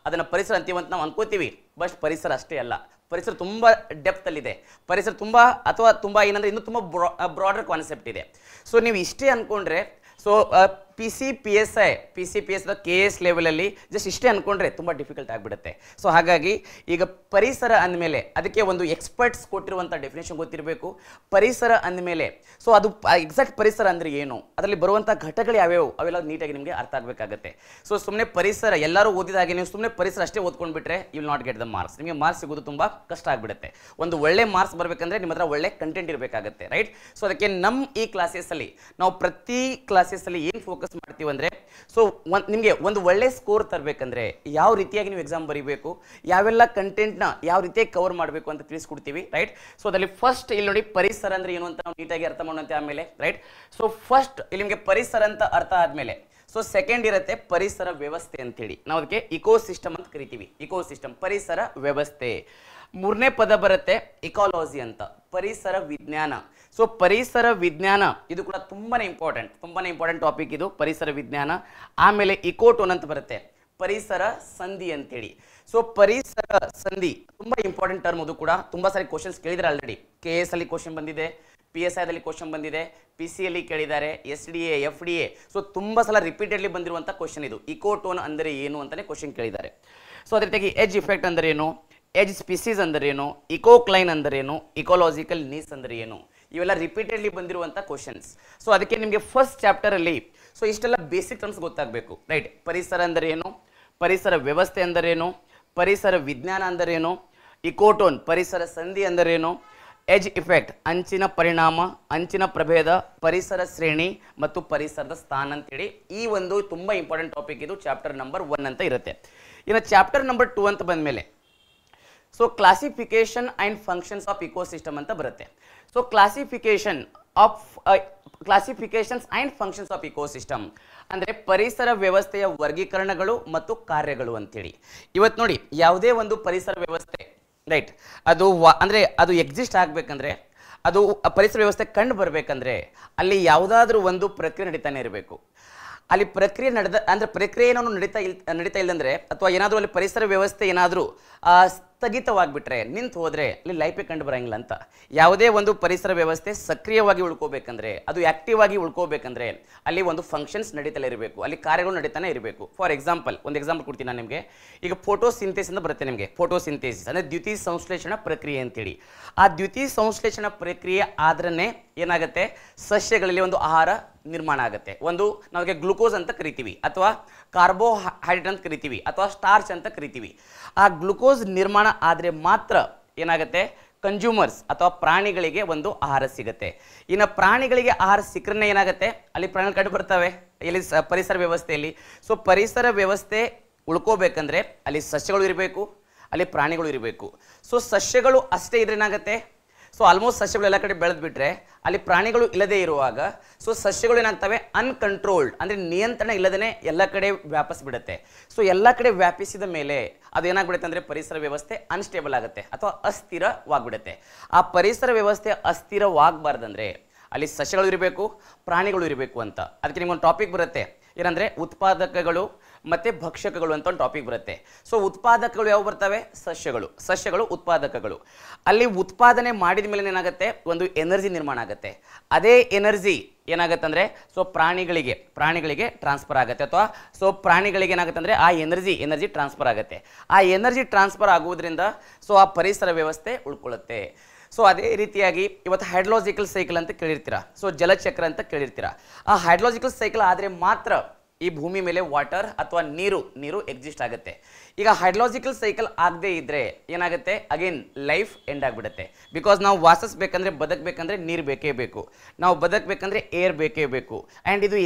ಅದನ್ನು ಪರಿಸರ ಅಂತೀವಿ ಅಂತ ನಾವು ಅನ್ಕೋತೀವಿ. ಬಟ್ ಪರಿಸರ ಅಷ್ಟೇ ಅಲ್ಲ, ಪರಿಸರ ತುಂಬ ಡೆಪ್ತಲ್ಲಿದೆ. ಪರಿಸರ ತುಂಬ ಏನಂದರೆ ಇನ್ನೂ ತುಂಬ ಬ್ರಾಡರ್ ಕಾನ್ಸೆಪ್ಟ್ ಇದೆ. ಸೊ ನೀವು ಇಷ್ಟೇ ಅಂದ್ಕೊಂಡ್ರೆ, ಸೊ PCPSI KS ಲೆವೆಲಲ್ಲಿ ಜಸ್ಟ್ ಇಷ್ಟೇ ಅಂದ್ಕೊಂಡ್ರೆ ತುಂಬ ಡಿಫಿಕಲ್ಟ್ ಆಗಿಬಿಡುತ್ತೆ. ಸೊ ಹಾಗಾಗಿ ಈಗ ಪರಿಸರ ಅಂದಮೇಲೆ ಅದಕ್ಕೆ ಒಂದು ಎಕ್ಸ್ಪರ್ಟ್ಸ್ ಕೊಟ್ಟಿರುವಂಥ ಡೆಫಿನೇಷನ್ ಗೊತ್ತಿರಬೇಕು. ಪರಿಸರ ಅಂದಮೇಲೆ ಸೊ ಅದು ಎಕ್ಸಾಕ್ಟ್ ಪರಿಸರ ಅಂದರೆ ಏನು, ಅದರಲ್ಲಿ ಬರುವಂಥ ಘಟಕಗಳು ಯಾವ್ಯಾವು, ಅವೆಲ್ಲ ನೀಟಾಗಿ ನಿಮಗೆ ಅರ್ಥ ಆಗಬೇಕಾಗತ್ತೆ. ಸೊ ಸುಮ್ಮನೆ ಪರಿಸರ ಎಲ್ಲರೂ ಓದಿದ ಹಾಗೆ ನೀವು ಸುಮ್ಮನೆ ಪರಿಸರ ಅಷ್ಟೇ ಓದ್ಕೊಂಡ್ಬಿಟ್ರೆ you will not get the marks. ನಿಮಗೆ ಮಾರ್ಕ್ಸ್ ಸಿಗೋದು ತುಂಬ ಕಷ್ಟ ಆಗಿಬಿಡುತ್ತೆ. ಒಂದು ಒಳ್ಳೆ ಮಾರ್ಕ್ಸ್ ಬರಬೇಕಂದ್ರೆ ನಿಮ್ಮ ಹತ್ರ ಒಳ್ಳೆ ಕಂಟೆಂಟ್ ಇರಬೇಕಾಗತ್ತೆ, ರೈಟ್? ಸೊ ಅದಕ್ಕೆ ನಮ್ಮ ಈ ಕ್ಲಾಸಸ್ಸಲ್ಲಿ ನಾವು ಪ್ರತಿ ಕ್ಲಾಸಸ್ಸಲ್ಲಿ ಏನು ಫೋಕಸ್ ಮಾಡ್ತೀವಿ ಅಂದರೆ, ಸೊ ನಿಮಗೆ ಒಂದು ಒಳ್ಳೆ ಸ್ಕೋರ್ ತರಬೇಕಂದ್ರೆ ಯಾವ ರೀತಿಯಾಗಿ ನೀವು ಎಕ್ಸಾಮ್ ಬರೀಬೇಕು, ಯಾವೆಲ್ಲ ಕಂಟೆಂಟ್ನ ಯಾವ ರೀತಿಯಾಗಿ ಕವರ್ ಮಾಡಬೇಕು ಅಂತ ತಿಳಿಸ್ಕೊಡ್ತೀವಿ, ರೈಟ್? ಸೊ ಅದರಲ್ಲಿ ಫಸ್ಟ್ ಇಲ್ಲಿ ನೋಡಿ ಪರಿಸರ ಅಂದ್ರೆ ಏನು ಅಂತ ನಾವು ನೀಟಾಗಿ ಅರ್ಥ ಮಾಡೋಂತೆ ಆಮೇಲೆ, ರೈಟ್? ಸೊ ಫಸ್ಟ್ ಇಲ್ಲಿ ನಿಮಗೆ ಪರಿಸರ ಅಂತ ಅರ್ಥ ಆದಮೇಲೆ ಸೊ ಸೆಕೆಂಡ್ ಇರುತ್ತೆ ಪರಿಸರ ವ್ಯವಸ್ಥೆ ಅಂತೇಳಿ. ನಾವು ಅದಕ್ಕೆ ಇಕೋಸಿಸ್ಟಮ್ ಅಂತ ಕರಿತೀವಿ. ಇಕೋಸಿಸ್ಟಮ್ ಪರಿಸರ ವ್ಯವಸ್ಥೆ. ಮೂರನೇ ಪದ ಬರುತ್ತೆ ಇಕಾಲಜಿ ಅಂತ, ಪರಿಸರ ವಿಜ್ಞಾನ. ಸೊ ಪರಿಸರ ವಿಜ್ಞಾನ ಇದು ಕೂಡ ತುಂಬಾನೇ ಇಂಪಾರ್ಟೆಂಟ್ ಟಾಪಿಕ್ ಇದು, ಪರಿಸರ ವಿಜ್ಞಾನ. ಆಮೇಲೆ ಇಕೋಟೋನ್ ಅಂತ ಬರುತ್ತೆ, ಪರಿಸರ ಸಂಧಿ ಅಂತೇಳಿ. ಸೊ ಪರಿಸರ ಸಂಧಿ ತುಂಬಾ ಇಂಪಾರ್ಟೆಂಟ್ ಟರ್ಮ್. ಅದು ಕೂಡ ತುಂಬಾ ಸಾರಿ ಕ್ವಶನ್ಸ್ ಕೇಳಿದ್ರೆ ಆಲ್ರೆಡಿ. KS ಅಲ್ಲಿ ಕ್ವಶನ್ ಬಂದಿದೆ, PSI ದಲ್ಲಿ ಕ್ವಶನ್ ಬಂದಿದೆ, PCಯಲ್ಲಿ ಕೇಳಿದ್ದಾರೆ, SDA FDA. ಸೊ ತುಂಬಾ ಸಲ ರಿಪೀಟೆಡ್ಲಿ ಬಂದಿರುವಂಥ ಕ್ವಶನ್ ಇದು. ಇಕೋಟೋನ್ ಅಂದರೆ ಏನು ಅಂತಾನೆ ಕ್ವಶನ್ ಕೇಳಿದ್ದಾರೆ. ಸೊ ಅದೇ ರೀತಿಯಾಗಿ ಎಜ್ ಇಫೆಕ್ಟ್ ಅಂದರೆ ಏನು, ಎಜ್ ಸ್ಪೀಸೀಸ್ ಅಂದರೆ ಏನು, ಇಕೋಕ್ಲೈನ್ ಅಂದರೆ ಏನು, ಇಕೋಲಾಜಿಕಲ್ ನೀಸ್ ಅಂದರೆ ಏನು, ಇವೆಲ್ಲ ರಿಪೀಟೆಡ್ಲಿ ಬಂದಿರುವಂಥ ಕ್ವಶನ್ಸ್. ಸೊ ಅದಕ್ಕೆ ನಿಮಗೆ ಫಸ್ಟ್ ಚಾಪ್ಟರಲ್ಲಿ ಸೊ ಇಷ್ಟೆಲ್ಲ ಬೇಸಿಕ್ ಟರ್ಮ್ಸ್ ಗೊತ್ತಾಗಬೇಕು, ರೈಟ್? ಪರಿಸರ ಅಂದರೆ ಏನು, ಪರಿಸರ ವ್ಯವಸ್ಥೆ ಅಂದರೇನು, ಪರಿಸರ ವಿಜ್ಞಾನ ಅಂದರೇನು, ಇಕೋಟೋನ್ ಪರಿಸರ ಸಂಧಿ ಅಂದರೇನು, ಎಜ್ ಇಫೆಕ್ಟ್ ಅಂಚಿನ ಪರಿಣಾಮ, ಅಂಚಿನ ಪ್ರಭೇದ, ಪರಿಸರ ಶ್ರೇಣಿ ಮತ್ತು ಪರಿಸರದ ಸ್ಥಾನ ಅಂತೇಳಿ ಈ ಒಂದು ತುಂಬ ಇಂಪಾರ್ಟೆಂಟ್ ಟಾಪಿಕ್ ಇದು. ಚಾಪ್ಟರ್ ನಂಬರ್ 1 ಅಂತ ಇರುತ್ತೆ. ಇನ್ನು ಚಾಪ್ಟರ್ ನಂಬರ್ 2 ಅಂತ ಬಂದಮೇಲೆ so classification and functions of ecosystem ಅಂತ ಬರುತ್ತೆ. So classifications and functions of ecosystem ಅಂದರೆ ಪರಿಸರ ವ್ಯವಸ್ಥೆಯ ವರ್ಗೀಕರಣಗಳು ಮತ್ತು ಕಾರ್ಯಗಳು ಅಂತೇಳಿ. ಇವತ್ತು ನೋಡಿ, ಯಾವುದೇ ಒಂದು ಪರಿಸರ ವ್ಯವಸ್ಥೆ ರೈಟ್ ಅದು ಅಂದರೆ ಅದು ಎಕ್ಸಿಸ್ಟ್ ಆಗಬೇಕಂದ್ರೆ, ಅದು ಪರಿಸರ ವ್ಯವಸ್ಥೆ ಕಂಡು ಬರಬೇಕಂದ್ರೆ ಅಲ್ಲಿ ಯಾವುದಾದ್ರೂ ಒಂದು ಪ್ರಕ್ರಿಯೆ ನಡೀತಾನೆ ಇರಬೇಕು. ಅಲ್ಲಿ ಪ್ರಕ್ರಿಯೆ ಪ್ರಕ್ರಿಯೆ ಏನಾದ್ರು ನಡೀತಾ ಇಲ್ಲಂದ್ರೆ, ಅಥವಾ ಏನಾದರೂ ಅಲ್ಲಿ ಪರಿಸರ ವ್ಯವಸ್ಥೆ ಏನಾದರೂ ಸ್ಥಗಿತವಾಗಿಬಿಟ್ರೆ, ನಿಂತು ಹೋದರೆ ಅಲ್ಲಿ ಲೈಫೇ ಕಂಡು ಬರೋಂಗಿಲ್ಲ ಅಂತ. ಯಾವುದೇ ಒಂದು ಪರಿಸರ ವ್ಯವಸ್ಥೆ ಸಕ್ರಿಯವಾಗಿ ಉಳ್ಕೋಬೇಕಂದ್ರೆ, ಅದು ಆಕ್ಟಿವ್ ಆಗಿ ಉಳ್ಕೋಬೇಕಂದ್ರೆ ಅಲ್ಲಿ ಒಂದು ಫಂಕ್ಷನ್ಸ್ ನಡೀತಲೇ ಇರಬೇಕು, ಅಲ್ಲಿ ಕಾರ್ಯಗಳು ನಡೀತಾನೆ ಇರಬೇಕು. ಫಾರ್ ಎಕ್ಸಾಂಪಲ್, ಒಂದು ಎಕ್ಸಾಂಪಲ್ ಕೊಡ್ತೀನಿ ನಾನು ನಿಮಗೆ. ಈಗ ಫೋಟೋಸಿಂಥೆಸಿಸ್ ಅಂತ ಬರುತ್ತೆ ನಿಮಗೆ. ಫೋಟೋಸಿಂಥೆಸಿಸ್ ಅಂದರೆ ದ್ಯುತಿ ಸಂಶ್ಲೇಷಣಾ ಪ್ರಕ್ರಿಯೆ ಅಂತೇಳಿ. ಆ ದ್ಯುತಿ ಸಂಶ್ಲೇಷಣಾ ಪ್ರಕ್ರಿಯೆ ಆದ್ರೇ ಏನಾಗುತ್ತೆ, ಸಸ್ಯಗಳಲ್ಲಿ ಒಂದು ಆಹಾರ ನಿರ್ಮಾಣ ಆಗುತ್ತೆ. ಒಂದು ನಮಗೆ ಗ್ಲುಕೋಸ್ ಅಂತ ಕರಿತೀವಿ, ಅಥವಾ ಕಾರ್ಬೋಹೈಡ್ರೇಟ್ ಅಂತ ಕರಿತೀವಿ, ಅಥವಾ ಸ್ಟಾರ್ಚ್ ಅಂತ ಕರಿತೀವಿ. ಆ ಗ್ಲುಕೋಸ್ ನಿರ್ಮಾಣ ಆದರೆ ಮಾತ್ರ ಏನಾಗುತ್ತೆ, ಕನ್ಸ್ಯೂಮರ್ಸ್ ಅಥವಾ ಪ್ರಾಣಿಗಳಿಗೆ ಒಂದು ಆಹಾರ ಸಿಗುತ್ತೆ. ಇನ್ನು ಪ್ರಾಣಿಗಳಿಗೆ ಆಹಾರ ಸಿಕ್ಕರೆ ಏನಾಗುತ್ತೆ, ಅಲ್ಲಿ ಪ್ರಾಣಿಗಳು ಕಂಡು ಬರ್ತವೆ ಇಲ್ಲಿ ಪರಿಸರ ವ್ಯವಸ್ಥೆಯಲ್ಲಿ. ಸೊ ಪರಿಸರ ವ್ಯವಸ್ಥೆ ಉಳ್ಕೋಬೇಕಂದ್ರೆ ಅಲ್ಲಿ ಸಸ್ಯಗಳು ಇರಬೇಕು, ಅಲ್ಲಿ ಪ್ರಾಣಿಗಳು ಇರಬೇಕು. ಸೊ ಸಸ್ಯಗಳು ಅಷ್ಟೇ ಇದ್ರೆ ಏನಾಗುತ್ತೆ, ಸೊ ಆಲ್ಮೋಸ್ಟ್ ಸಸ್ಯಗಳು ಎಲ್ಲ ಕಡೆ ಬೆಳೆದು ಬಿಟ್ರೆ ಅಲ್ಲಿ ಪ್ರಾಣಿಗಳು ಇಲ್ಲದೆ ಇರುವಾಗ ಸೊ ಸಸ್ಯಗಳು ಏನಾಗ್ತವೆ, ಅನ್ಕಂಟ್ರೋಲ್ಡ್ ಅಂದರೆ ನಿಯಂತ್ರಣ ಇಲ್ಲದೇ ಎಲ್ಲ ಕಡೆ ವ್ಯಾಪಿಸ್ಬಿಡುತ್ತೆ. ಸೊ ಎಲ್ಲ ಕಡೆ ವ್ಯಾಪಿಸಿದ ಮೇಲೆ ಅದು ಏನಾಗ್ಬಿಡುತ್ತೆ ಅಂದರೆ ಪರಿಸರ ವ್ಯವಸ್ಥೆ ಅನ್ಸ್ಟೇಬಲ್ ಆಗುತ್ತೆ ಅಥವಾ ಅಸ್ಥಿರವಾಗ್ಬಿಡುತ್ತೆ. ಆ ಪರಿಸರ ವ್ಯವಸ್ಥೆ ಅಸ್ಥಿರವಾಗಬಾರ್ದಂದ್ರೆ ಅಲ್ಲಿ ಸಸ್ಯಗಳು ಇರಬೇಕು, ಪ್ರಾಣಿಗಳು ಇರಬೇಕು ಅಂತ. ಅದಕ್ಕೆ ನಿಮ್ಗೊಂದು ಟಾಪಿಕ್ ಬರುತ್ತೆ, ಏನಂದರೆ ಉತ್ಪಾದಕಗಳು ಮತ್ತು ಭಕ್ಷಕಗಳು ಅಂತ ಒಂದು ಟಾಪಿಕ್ ಬರುತ್ತೆ. ಸೊ ಉತ್ಪಾದಕಗಳು ಯಾವ ಬರ್ತವೆ, ಸಸ್ಯಗಳು ಉತ್ಪಾದಕಗಳು. ಅಲ್ಲಿ ಉತ್ಪಾದನೆ ಮಾಡಿದ ಮೇಲೆ ಏನಾಗುತ್ತೆ, ಒಂದು ಎನರ್ಜಿ ನಿರ್ಮಾಣ ಆಗುತ್ತೆ. ಅದೇ ಎನರ್ಜಿ ಏನಾಗುತ್ತೆ ಅಂದರೆ ಸೊ ಪ್ರಾಣಿಗಳಿಗೆ ಟ್ರಾನ್ಸ್ಫರ್ ಆಗುತ್ತೆ, ಅಥವಾ ಸೊ ಪ್ರಾಣಿಗಳಿಗೆ ಏನಾಗುತ್ತೆ ಅಂದರೆ ಆ ಎನರ್ಜಿ ಟ್ರಾನ್ಸ್ಫರ್ ಆಗುತ್ತೆ. ಆ ಎನರ್ಜಿ ಟ್ರಾನ್ಸ್ಫರ್ ಆಗುವುದರಿಂದ ಸೊ ಆ ಪರಿಸರ ವ್ಯವಸ್ಥೆ ಉಳ್ಕೊಳ್ಳುತ್ತೆ. ಸೊ ಅದೇ ರೀತಿಯಾಗಿ ಇವತ್ತು ಹೈಡ್ರೋಲಾಜಿಕಲ್ ಸೈಕಲ್ ಅಂತ ಕೇಳಿರ್ತೀರಾ, ಸೊ ಜಲಚಕ್ರ ಅಂತ ಕೇಳಿರ್ತೀರಾ. ಆ ಹೈಡ್ರೋಲಾಜಿಕಲ್ ಸೈಕಲ್ ಆದರೆ ಮಾತ್ರ ಈ ಭೂಮಿ ಮೇಲೆ ವಾಟರ್ ಅಥವಾ ನೀರು ಎಕ್ಸಿಸ್ಟ್ ಆಗುತ್ತೆ. ಈಗ ಹೈಡ್ರೋಲಾಜಿಕಲ್ ಸೈಕಲ್ ಆಗದೆ ಇದ್ರೆ ಏನಾಗುತ್ತೆ, ಅಗೇನ್ ಲೈಫ್ ಎಂಡ್ ಆಗಿಬಿಡುತ್ತೆ. ಬಿಕಾಸ್ ನಾವು ವಾಸಿಸ್ಬೇಕಂದ್ರೆ, ಬದುಕಬೇಕಂದ್ರೆ ನೀರು ಬೇಕೇ ಬೇಕು, ನಾವು ಬದುಕಬೇಕಂದ್ರೆ ಏರ್ ಬೇಕೇ ಬೇಕು. ಆ್ಯಂಡ್ ಇದು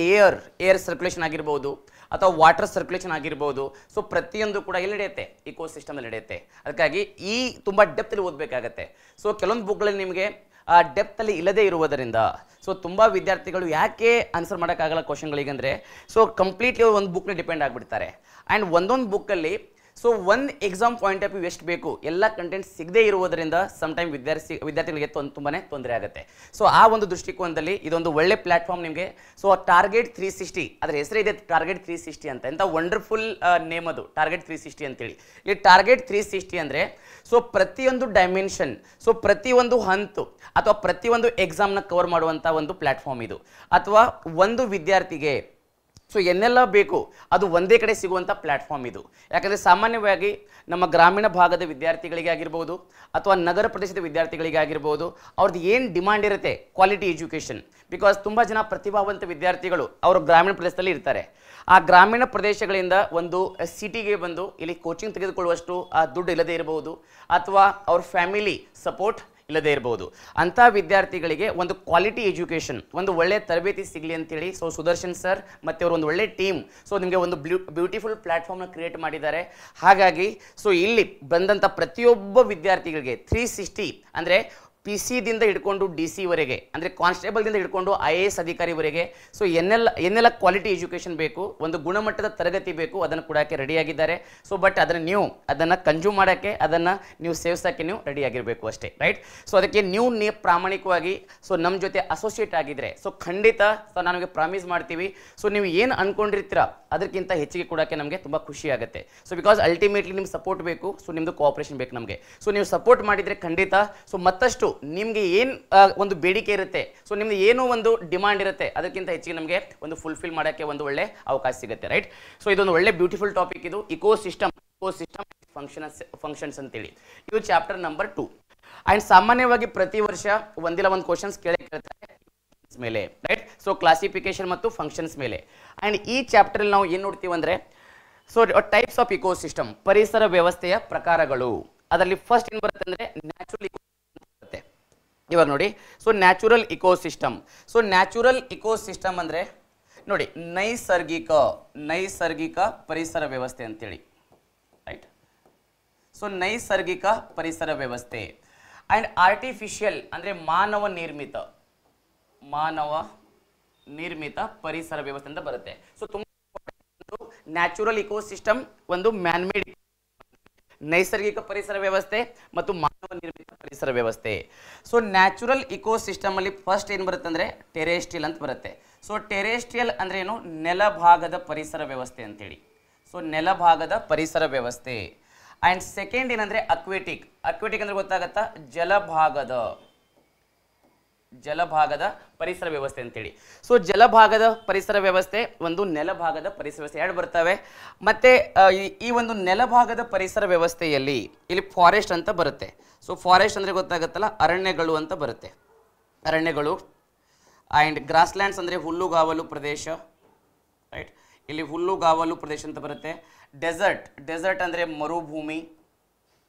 ಏರ್ ಸರ್ಕ್ಯುಲೇಷನ್ ಆಗಿರ್ಬೋದು ಅಥವಾ ವಾಟರ್ ಸರ್ಕ್ಯುಲೇಷನ್ ಆಗಿರ್ಬೋದು. ಸೊ ಪ್ರತಿಯೊಂದು ಕೂಡ ಎಲ್ಲಿ ನಡೆಯುತ್ತೆ, ಇಕೋಸಿಸ್ಟಮಲ್ಲಿ ನಡೆಯುತ್ತೆ. ಅದಕ್ಕಾಗಿ ಈ ತುಂಬ ಡೆಪ್ತಲ್ಲಿ ಓದಬೇಕಾಗತ್ತೆ. ಸೊ ಕೆಲವೊಂದು ಬುಕ್ಗಳಲ್ಲಿ ನಿಮಗೆ ಆ ಡೆಪ್ತಲ್ಲಿ ಇಲ್ಲದೇ ಇರುವುದರಿಂದ ಸೊ ತುಂಬ ವಿದ್ಯಾರ್ಥಿಗಳು ಯಾಕೆ ಆನ್ಸರ್ ಮಾಡೋಕ್ಕಾಗಲ್ಲ ಕ್ವಶನ್ಗಳಿಗೆ ಅಂದರೆ, ಸೊ ಕಂಪ್ಲೀಟ್ಲಿ ಒಂದು ಬುಕ್ನ ಡಿಪೆಂಡ್ ಆಗಿಬಿಡ್ತಾರೆ. ಆ್ಯಂಡ್ ಒಂದೊಂದು ಬುಕ್ಕಲ್ಲಿ ಸೊ ಒಂದು ಎಕ್ಸಾಮ್ ಪಾಯಿಂಟ್ ಆಫ್ ವ್ಯೂ ಎಷ್ಟು ಬೇಕು ಎಲ್ಲ ಕಂಟೆಂಟ್ ಸಿಗದೇ ಇರುವುದರಿಂದ ಸಮ್ಟೈಮ್ ವಿದ್ಯಾರ್ಥಿಗಳಿಗೆ ತುಂಬಾ ತೊಂದರೆ ಆಗುತ್ತೆ. ಸೊ ಆ ಒಂದು ದೃಷ್ಟಿಕೋನದಲ್ಲಿ ಇದೊಂದು ಒಳ್ಳೆ ಪ್ಲಾಟ್ಫಾರ್ಮ್ ನಿಮಗೆ. ಸೊ ಟಾರ್ಗೆಟ್ 360 ಅದರ ಹೆಸರೇ ಇದೆ, ಟಾರ್ಗೆಟ್ 360 ಅಂತ. ಎಂಥ ವಂಡರ್ಫುಲ್ ನೇಮ್ ಅದು, ಟಾರ್ಗೆಟ್ 360 ಅಂತೇಳಿ. ಈ ಟಾರ್ಗೆಟ್ 360 ಅಂದರೆ ಸೊ ಪ್ರತಿಯೊಂದು ಡೈಮೆನ್ಷನ್, ಸೊ ಪ್ರತಿಯೊಂದು ಹಂತು ಅಥವಾ ಪ್ರತಿಯೊಂದು ಎಕ್ಸಾಮ್ನ ಕವರ್ ಮಾಡುವಂಥ ಒಂದು ಪ್ಲಾಟ್ಫಾರ್ಮ್ ಇದು. ಅಥವಾ ಒಂದು ವಿದ್ಯಾರ್ಥಿಗೆ ಸೊ ಏನೆಲ್ಲ ಬೇಕು ಅದು ಒಂದೇ ಕಡೆ ಸಿಗುವಂಥ ಪ್ಲ್ಯಾಟ್ಫಾರ್ಮ್ ಇದು. ಯಾಕಂದರೆ ಸಾಮಾನ್ಯವಾಗಿ ನಮ್ಮ ಗ್ರಾಮೀಣ ಭಾಗದ ವಿದ್ಯಾರ್ಥಿಗಳಿಗೆ ಆಗಿರ್ಬೋದು ಅಥವಾ ನಗರ ಪ್ರದೇಶದ ವಿದ್ಯಾರ್ಥಿಗಳಿಗೆ ಆಗಿರ್ಬೋದು, ಅವ್ರದ್ದು ಏನು ಡಿಮಾಂಡ್ ಇರುತ್ತೆ, ಕ್ವಾಲಿಟಿ ಎಜುಕೇಷನ್. ಬಿಕಾಸ್ ತುಂಬ ಜನ ಪ್ರತಿಭಾವಂತ ವಿದ್ಯಾರ್ಥಿಗಳು ಅವರು ಗ್ರಾಮೀಣ ಪ್ರದೇಶದಲ್ಲಿ ಇರ್ತಾರೆ. ಆ ಗ್ರಾಮೀಣ ಪ್ರದೇಶಗಳಿಂದ ಒಂದು ಸಿಟಿಗೆ ಬಂದು ಇಲ್ಲಿ ಕೋಚಿಂಗ್ ತೆಗೆದುಕೊಳ್ಳುವಷ್ಟು ಆ ದುಡ್ಡು ಇಲ್ಲದೇ ಇರಬಹುದು, ಅಥವಾ ಅವ್ರ ಫ್ಯಾಮಿಲಿ ಸಪೋರ್ಟ್ ಇಲ್ಲದೇ ಇರಬಹುದು. ಅಂಥ ವಿದ್ಯಾರ್ಥಿಗಳಿಗೆ ಒಂದು ಕ್ವಾಲಿಟಿ ಎಜುಕೇಷನ್, ಒಂದು ಒಳ್ಳೆಯ ತರಬೇತಿ ಸಿಗಲಿ ಅಂತೇಳಿ ಸೊ ಸುದರ್ಶನ್ ಸರ್ ಮತ್ತು ಅವರು ಒಂದು ಒಳ್ಳೆ ಟೀಮ್ ಸೊ ನಿಮಗೆ ಒಂದು ಬ್ಯೂಟಿಫುಲ್ ಪ್ಲ್ಯಾಟ್ಫಾರ್ಮ್ನ ಕ್ರಿಯೇಟ್ ಮಾಡಿದ್ದಾರೆ. ಹಾಗಾಗಿ ಸೊ ಇಲ್ಲಿ ಬಂದಂಥ ಪ್ರತಿಯೊಬ್ಬ ವಿದ್ಯಾರ್ಥಿಗಳಿಗೆ 360 ಅಂದರೆ PC-ದಿಂದ ಹಿಡ್ಕೊಂಡು DC ವರೆಗೆ, ಅಂದರೆ ಕಾನ್ಸ್ಟೇಬಲ್ದಿಂದ ಹಿಡ್ಕೊಂಡು IAS ಅಧಿಕಾರಿವರೆಗೆ ಸೊ ಏನೆಲ್ಲ ಕ್ವಾಲಿಟಿ ಎಜುಕೇಷನ್ ಬೇಕು, ಒಂದು ಗುಣಮಟ್ಟದ ತರಗತಿ ಬೇಕು, ಅದನ್ನು ಕೊಡೋಕ್ಕೆ ರೆಡಿಯಾಗಿದ್ದಾರೆ. ಸೊ ಬಟ್ ಅದನ್ನು ಕನ್ಸ್ಯೂಮ್ ಮಾಡೋಕ್ಕೆ, ಅದನ್ನು ನೀವು ಸೇವಿಸೋಕ್ಕೆ ನೀವು ರೆಡಿಯಾಗಿರಬೇಕು ಅಷ್ಟೇ, ರೈಟ್. ಸೊ ಅದಕ್ಕೆ ನೀವು ಪ್ರಾಮಾಣಿಕವಾಗಿ ಸೊ ನಮ್ಮ ಜೊತೆ ಅಸೋಸಿಯೇಟ್ ಆಗಿದ್ದರೆ ಸೊ ಖಂಡಿತ ಸೊ ನಮಗೆ ಪ್ರಾಮಿಸ್ ಮಾಡ್ತೀವಿ. ಸೊ ನೀವು ಏನು ಅಂದ್ಕೊಂಡಿರ್ತೀರ ಅದಕ್ಕಿಂತ ಹೆಚ್ಚಿಗೆ ಕೊಡೋಕ್ಕೆ ನಮಗೆ ತುಂಬ ಖುಷಿ ಆಗುತ್ತೆ. ಸೊ ಬಿಕಾಸ್ ಅಲ್ಟಿಮೇಟ್ಲಿ ನಿಮ್ಗೆ ಸಪೋರ್ಟ್ ಬೇಕು, ಸೊ ನಿಮ್ಮದು ಕೋಆಪರೇಷನ್ ಬೇಕು ನಮಗೆ. ಸೊ ನೀವು ಸಪೋರ್ಟ್ ಮಾಡಿದರೆ ಖಂಡಿತ ಸೊ ಮತ್ತಷ್ಟು ನಿಮಗೆ ಏನು ಒಂದು ಬೇಡಿಕೆ ಇರುತ್ತೆ, ಸೊ ನಿಮ್ದು ಏನೋ ಒಂದು ಡಿಮಾಂಡ್ ಇರುತ್ತೆ, ಅದಕ್ಕಿಂತ ಹೆಚ್ಚಿಗೆ ನಮಗೆ ಒಂದು ಫುಲ್ಫಿಲ್ ಮಾಡೋಕ್ಕೆ ಒಂದು ಒಳ್ಳೆ ಅವಕಾಶ ಸಿಗುತ್ತೆ, ರೈಟ್. ಸೊ ಇದೊಂದು ಒಳ್ಳೆ ಬ್ಯೂಟಿಫುಲ್ ಟಾಪಿಕ್ ಇದು, ಇಕೋಸಿಸ್ಟಮ್ ಫಂಕ್ಷನ್ಸ್ ಅಂತೇಳಿ. ಇದು ಚಾಪ್ಟರ್ ನಂಬರ್ 2. ಆ್ಯಂಡ್ ಸಾಮಾನ್ಯವಾಗಿ ಪ್ರತಿ ವರ್ಷ ಒಂದಿಲ್ಲ ಒಂದು ಕ್ವಶನ್ಸ್ ಕೇಳ್ತಾರೆ ಮೇಲೆ, ರೈಟ್. ಸೊ ಕ್ಲಾಸಿಫಿಕೇಶನ್ ಮತ್ತು ಫಂಕ್ಷನ್ಸ್ ಮೇಲೆ. ಆ್ಯಂಡ್ ಈ ಚಾಪ್ಟರ್ ನಾವು ಏನು ನೋಡ್ತೀವಿ ಅಂದರೆ ಸೊ ಟೈಪ್ಸ್ ಆಫ್ ಇಕೋಸಿಸ್ಟಮ್, ಪರಿಸರ ವ್ಯವಸ್ಥೆಯ ಪ್ರಕಾರಗಳು. ಅದರಲ್ಲಿ ಫಸ್ಟ್ ಏನು ಬರುತ್ತೆ ಅಂದರೆ ನ್ಯಾಚುರಲ್ ಬರುತ್ತೆ. ಇವಾಗ ನೋಡಿ, so natural ecosystem. So natural ecosystem ಅಂದರೆ ನೋಡಿ ನೈಸರ್ಗಿಕ ಪರಿಸರ ವ್ಯವಸ್ಥೆ ಅಂತೇಳಿ, ರೈಟ್. ಸೊ ನೈಸರ್ಗಿಕ ಪರಿಸರ ವ್ಯವಸ್ಥೆ. ಆ್ಯಂಡ್ ಆರ್ಟಿಫಿಷಿಯಲ್ ಅಂದರೆ ಮಾನವ ನಿರ್ಮಿತ ಪರಿಸರ ವ್ಯವಸ್ಥೆ ಅಂತ ಬರುತ್ತೆ. ಸೊ ತುಂಬ ನ್ಯಾಚುರಲ್ ಇಕೋಸಿಸ್ಟಮ್ ಒಂದು ಮ್ಯಾನ್ಮೇಡ್, ನೈಸರ್ಗಿಕ ಪರಿಸರ ವ್ಯವಸ್ಥೆ ಮತ್ತು ಮಾನವ ನಿರ್ಮಿತ ಪರಿಸರ ವ್ಯವಸ್ಥೆ. ಸೊ ನ್ಯಾಚುರಲ್ ಇಕೋಸಿಸ್ಟಮ್ ಅಲ್ಲಿ ಫಸ್ಟ್ ಏನು ಬರುತ್ತೆ ಅಂದರೆ ಟೆರೆಸ್ಟ್ರಿಯಲ್ ಅಂತ ಬರುತ್ತೆ. ಸೊ ಟೆರೆಸ್ಟ್ರಿಯಲ್ ಅಂದ್ರೆ ಏನು, ನೆಲಭಾಗದ ಪರಿಸರ ವ್ಯವಸ್ಥೆ ಅಂತೇಳಿ. ಸೊ ನೆಲಭಾಗದ ಪರಿಸರ ವ್ಯವಸ್ಥೆ. ಆ್ಯಂಡ್ ಸೆಕೆಂಡ್ ಏನಂದರೆ ಅಕ್ವೇಟಿಕ್ ಅಂದರೆ ಗೊತ್ತಾಗತ್ತಾ, ಜಲಭಾಗದ ಪರಿಸರ ವ್ಯವಸ್ಥೆ ಅಂತೇಳಿ. ಸೊ ಜಲಭಾಗದ ಪರಿಸರ ವ್ಯವಸ್ಥೆ ಒಂದು ನೆಲಭಾಗದ ಪರಿಸರ ವ್ಯವಸ್ಥೆ ಎರಡು ಬರ್ತವೆ. ಮತ್ತು ಈ ಒಂದು ನೆಲಭಾಗದ ಪರಿಸರ ವ್ಯವಸ್ಥೆಯಲ್ಲಿ ಇಲ್ಲಿ ಫಾರೆಸ್ಟ್ ಅಂತ ಬರುತ್ತೆ. ಸೊ ಫಾರೆಸ್ಟ್ ಅಂದರೆ ಗೊತ್ತಾಗುತ್ತಲ್ಲ, ಅರಣ್ಯಗಳು ಅಂತ ಬರುತ್ತೆ, ಅರಣ್ಯಗಳು. ಆ್ಯಂಡ್ ಗ್ರಾಸ್ಲ್ಯಾಂಡ್ಸ್ ಅಂದರೆ ಹುಲ್ಲುಗಾವಲು ಪ್ರದೇಶ, ರೈಟ್. ಇಲ್ಲಿ ಹುಲ್ಲುಗಾವಲು ಪ್ರದೇಶ ಅಂತ ಬರುತ್ತೆ. ಡೆಸರ್ಟ್ ಅಂದರೆ ಮರುಭೂಮಿ,